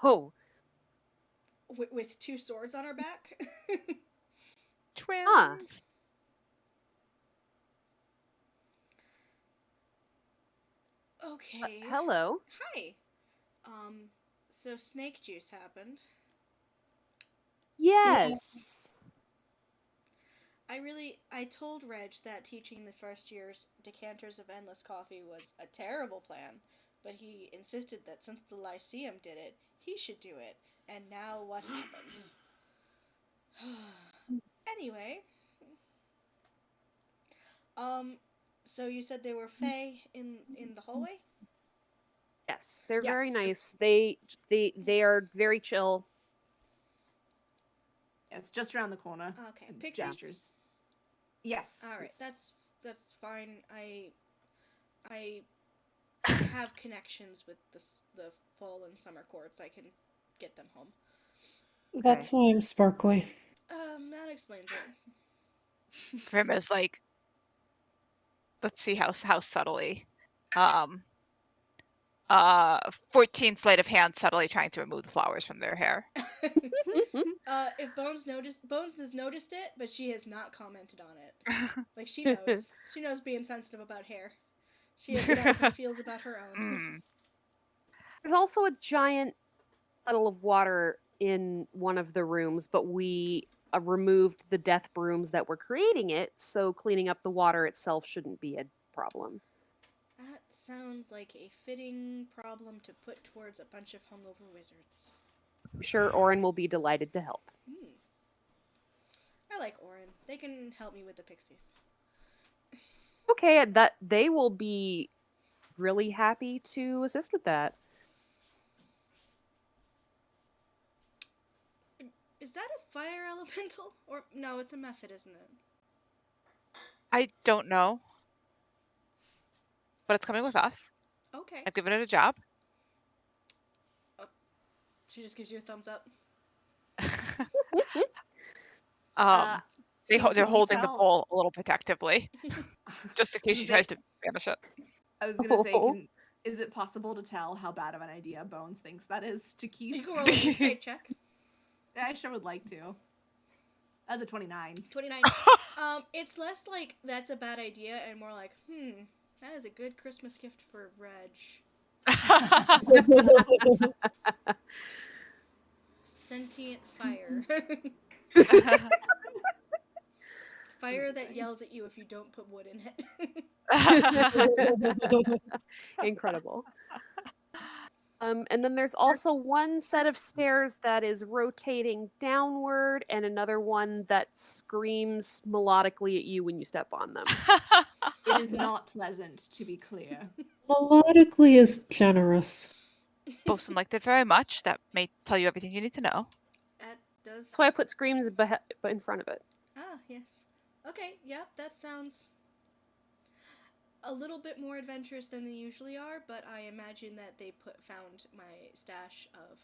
Oh. With two swords on her back. Twins. Okay. Hello. Hi. So snake juice happened. Yes. I told Reg that teaching the first year's decanters of endless coffee was a terrible plan, but he insisted that since the Lyceum did it, he should do it. And now what happens? Anyway, so you said they were fae in the hallway? Yes, they're Yes, very just- nice. They are very chill. Yeah, it's just around the corner. Okay, And pixies? gestures. Yes. All right, it's- that's fine. I have connections with the fall and summer courts. I can get them home. That's why I'm sparkly. That explains it. Grim is like, let's see how subtly. 14 sleight of hand subtly trying to remove the flowers from their hair. If Bones has noticed it, but she has not commented on it. Like she knows. She knows being sensitive about hair. She has knows and feels about her own. There's also a giant puddle of water in one of the rooms, but we removed the death brooms that were creating it, so cleaning up the water itself shouldn't be a problem. That sounds like a fitting problem to put towards a bunch of hungover wizards. I'm sure Orin will be delighted to help. I like Orin. They can help me with the pixies. Okay, that they will be really happy to assist with that. Is that a fire elemental? Or no, it's a mephit, isn't it? I don't know. But it's coming with us. Okay. I've given it a job. She just gives you a thumbs up. They're holding the bowl a little protectively, just in case she tries to banish it. I was gonna say, is it possible to tell how bad of an idea Bones thinks that is to keep? You can roll an insight check. I sure would like to. That's a 29. 29. It's less like that's a bad idea and more like, that is a good Christmas gift for Reg. Sentient fire. Fire that yells at you if you don't put wood in it. Incredible. And then there's also one set of stairs that is rotating downward, and another one that screams melodically at you when you step on them. It is not pleasant, to be clear. Melodically is generous. Bosun liked it very much. That may tell you everything you need to know. That does. That's why I put screams in front of it. Ah, yes. Okay, yep, that sounds a little bit more adventurous than they usually are, but I imagine that they found my stash of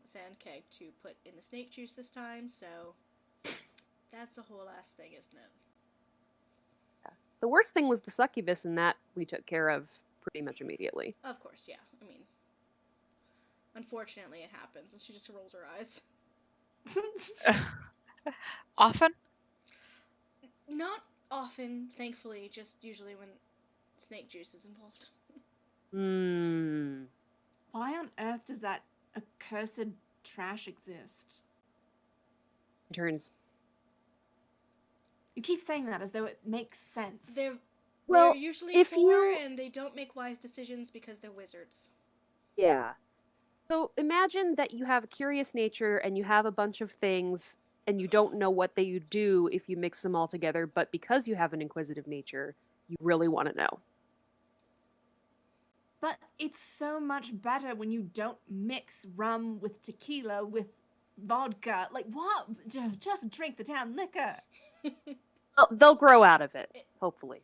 sand keg to put in the snake juice this time, so that's a whole ass thing, isn't it? The worst thing was the succubus, and that we took care of pretty much immediately. Of course, yeah. I mean, unfortunately, it happens, and she just rolls her eyes. Often? Not often, thankfully, just usually when snake juice is involved. Why on earth does that accursed trash exist? Turns. You keep saying that as though it makes sense. They're Well, usually if poor, you- and they don't make wise decisions because they're wizards. Yeah. So imagine that you have a curious nature and you have a bunch of things and you don't know what they do if you mix them all together, but because you have an inquisitive nature, you really want to know. But it's so much better when you don't mix rum with tequila with vodka. Like, what? Just drink the damn liquor. They'll grow out of it, hopefully.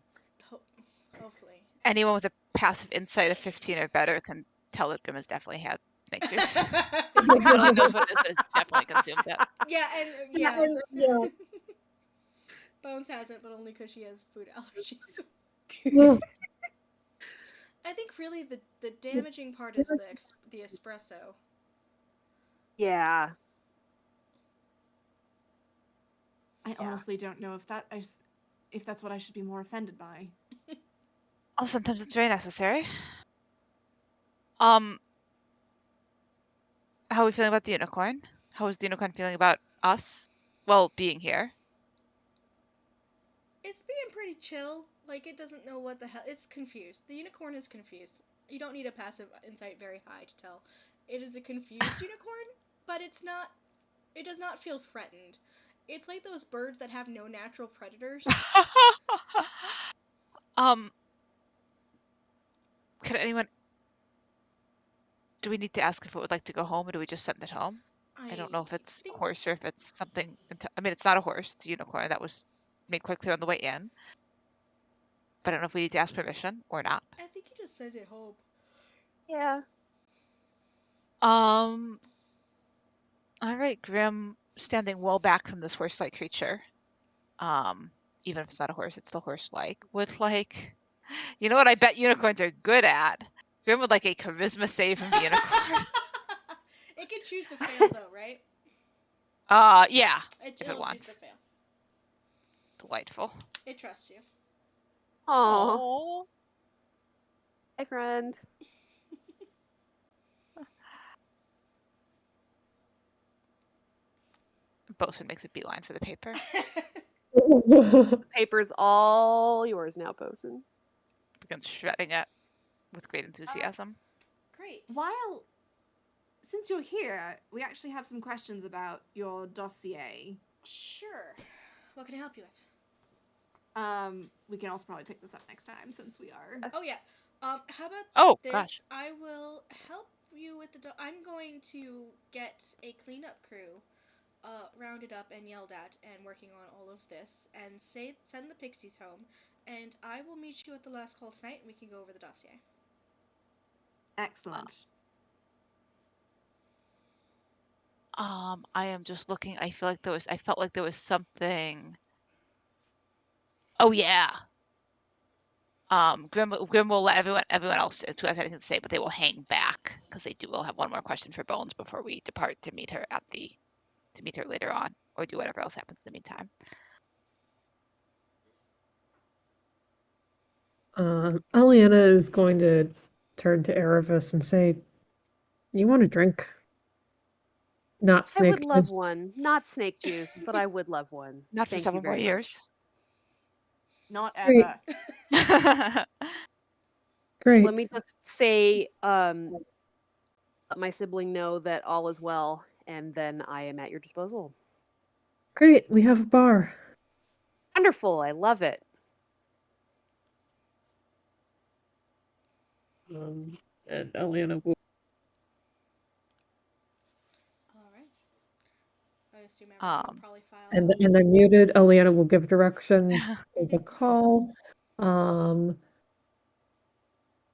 Hopefully. Anyone with a passive insight of 15 or better can tell that Grim has definitely had snake juice. No one knows what it is, but it's definitely consumed it. Yeah, and yeah. Bones hasn't, but only because she has food allergies. I think really the damaging part is the espresso. Yeah. I honestly don't know if that's what I should be more offended by. Oh, sometimes it's very necessary. How are we feeling about the unicorn? How is the unicorn feeling about us? Well, being here. It's being pretty chill. Like, it doesn't know what the hell. It's confused. The unicorn is confused. You don't need a passive insight very high to tell. It is a confused unicorn, but it does not feel threatened. It's like those birds that have no natural predators. Can anyone... Do we need to ask if it would like to go home, or do we just send it home? I don't know if it's a horse or if it's something... I mean, it's not a horse. It's a unicorn. That was made quite clear on the way in. But I don't know if we need to ask permission or not. I think you just sent it home. Yeah. All right, Grim, standing well back from this horse-like creature. Even if it's not a horse, it's still horse-like. Would like... You know what I bet unicorns are good at? Grim would like a charisma save from the unicorn. It can choose to fail, though, right? Yeah. If it wants. choose to fail. Delightful. It trusts you. Aww. Hi, friend. Bosun makes a beeline for the paper. The paper's all yours now, Bosun. Begins shredding it with great enthusiasm. Great. Since you're here, we actually have some questions about your dossier. Sure. What can I help you with? We can also probably pick this up next time since we are. Oh yeah. How about this? Gosh. I will help you with I'm going to get a cleanup crew rounded up and yelled at and working on all of this and send the pixies home, and I will meet you at the last call tonight and we can go over the dossier. Excellent. I am just looking. I felt like there was something. Oh yeah. Grim will let everyone else who has anything to say, but they will hang back because will have one more question for Bones before we depart to meet her later on, or do whatever else happens in the meantime. Aliana is going to turn to Erebus and say, "You want a drink? Not snake I would love juice." one. Not snake juice, but I would love one. Not for Thank you several more very much. years. Not Great. ever. Great. Let me just say, let my sibling know that all is well, and then I am at your disposal. Great, we have a bar. Wonderful, I love it. And Eliana will. All right. I assume everyone will probably file And out. they're muted. Eliana will give directions for the call.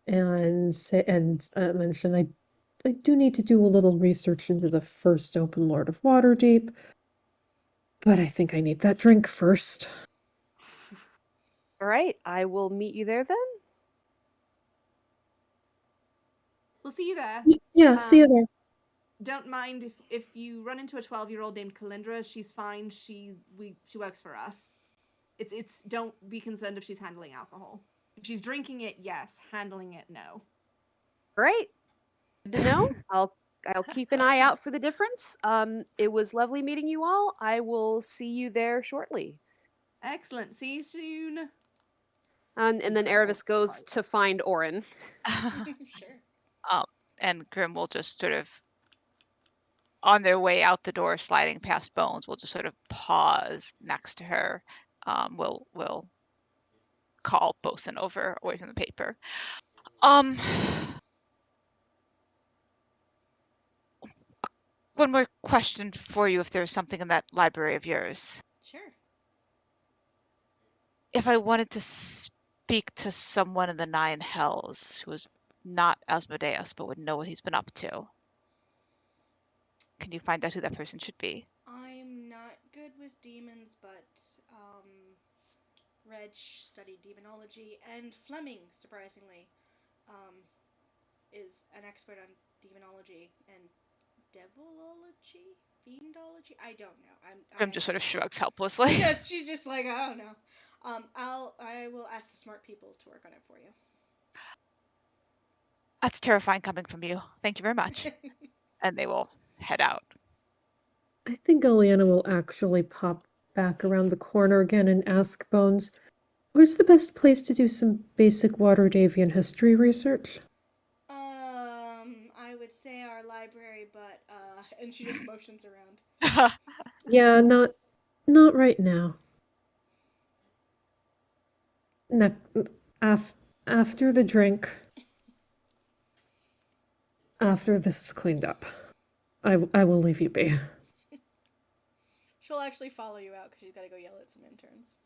And say mention I do need to do a little research into the first Open Lord of Waterdeep, but I think I need that drink first. All right, I will meet you there then. We'll see you there. Yeah, see you there. Don't mind if you run into a 12-year-old named Kalindra. She's fine. She works for us. It's don't be concerned if she's handling alcohol. If she's drinking it, yes. Handling it, no. Great. Good to know. I'll keep an eye out for the difference. It was lovely meeting you all. I will see you there shortly. Excellent. See you soon. And then Erebus goes to find Orin. Sure. And Grim will just sort of, on their way out the door, sliding past Bones, will just sort of pause next to her. We'll call Bosun over away from the paper. One more question for you, if there's something in that library of yours. Sure. If I wanted to speak to someone in the Nine Hells who was not Asmodeus but would know what he's been up to, can you find out who that person should be? I'm not good with demons, but Reg studied demonology, and Fleming, surprisingly, is an expert on demonology and devilology, fiendology. I don't know. Grim just sort of shrugs helplessly. Yeah, she's just like, I don't know. I will ask the smart people to work on it for you. That's terrifying coming from you. Thank you very much. And they will head out. I think Eliana will actually pop back around the corner again and ask Bones, where's the best place to do some basic Waterdavian history research? I would say our library, but and she just motions around. Yeah, not right now. After the drink, after this is cleaned up, I will leave you be. She'll actually follow you out because she's got to go yell at some interns.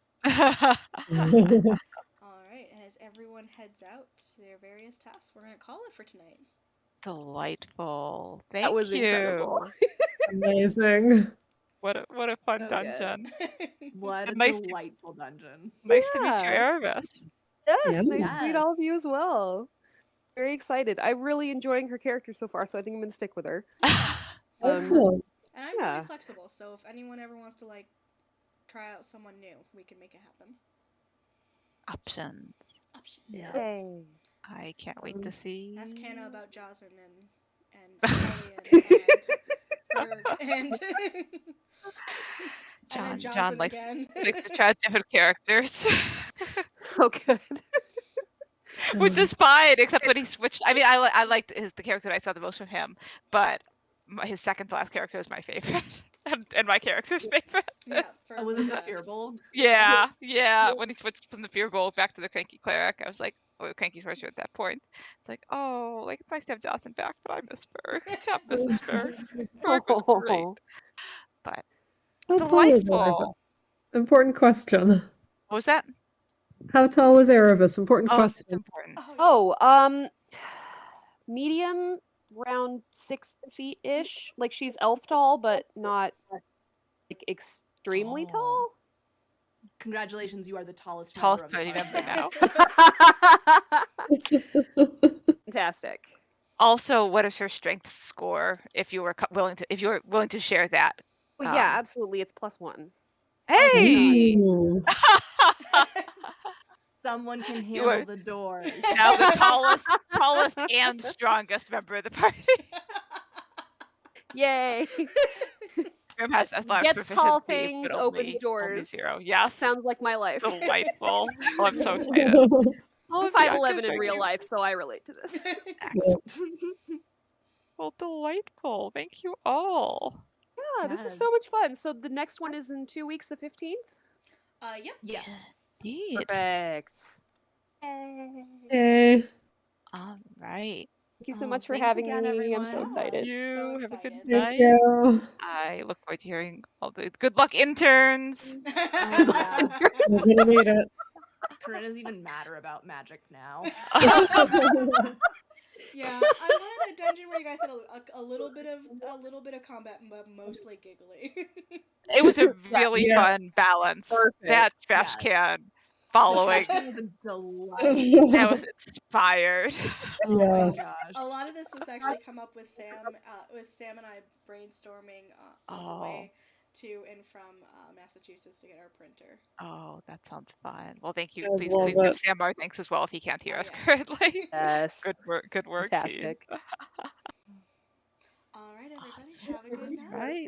All right, and as everyone heads out to their various tasks, we're going to call it for tonight. Delightful. Thank That was you. incredible. Amazing. What a fun So dungeon. What a Nice delightful dungeon. Nice to meet you, Yeah. Erebus. Yes, Yeah. nice to meet Yes. all of you as well. Very excited. I'm really enjoying her character so far, so I think I'm going to stick with her. That's cool. And I'm Yeah. really flexible, so if anyone ever wants to try out someone new, we can make it happen. Options. Yes. Yay. I can't wait to see. Ask Hannah about Jocelyn and Ellie and John Johnson likes again. to try out different characters. Oh, good. Which is fine, except when he switched. I mean, I liked the character that I saw the most from him, but his second to last character was my favorite, and my character's favorite. Yeah, Was it the best. Fearbold? Yeah. When he switched from the Fearbolt back to the Cranky Cleric, I was like, oh, Cranky Sorcerer at that point. It's like, oh, like it's nice to have Jocelyn back, but I miss Berg. Tap misses Berg. Berg was great, but How tall is delightful. Erebus? Important question. What was that? How tall is Erebus? Important Oh, it's question. important. Medium, around 6 feet ish. Like she's elf tall, but not like extremely tall. Congratulations, you are the tallest Tallest member of party member now. Fantastic. Also, what is her strength score? If you were willing to share that. Well, yeah, absolutely. It's +1. Hey! Ooh. Someone can You handle are the doors. now the tallest and strongest member of the party. Yay! Grim has athletics Gets tall proficiency, things, but opens only doors. 0. Yes. Sounds like my life. Delightful. Oh, I'm so excited. I'm 5'11" in real life, so I relate to this. Excellent. Well, delightful. Thank you all. Yeah, this is Yes. so much fun. So the next one is in 2 weeks, the 15th? Yep. Yes. Indeed. Perfect. Yay. Hey. All right. Thank you so Oh, much for thanks having again, me. I'm so everyone. excited. You So have a good excited. Thank night. you. I look forward to hearing all the good luck, interns. Oh, yeah. Who's gonna need it? Corinna's even madder about magic now. Yeah, I wanted a dungeon where you guys had a little bit of combat, but mostly giggly. It was a really Yeah. fun balance. That Perfect. trash Yes. can The following. trash can was a delight. That was inspired. Oh my Yes. gosh. A lot of this was actually come up with Sam and I brainstorming on the Oh. way to and from Massachusetts to get our printer. Oh, that sounds fun. Well, thank you. I Please love give it. Sam our thanks as well if he can't hear Oh, us yeah. currently. Yes. Good work, team. Fantastic. All right, everybody, Awesome. have a good night. Right.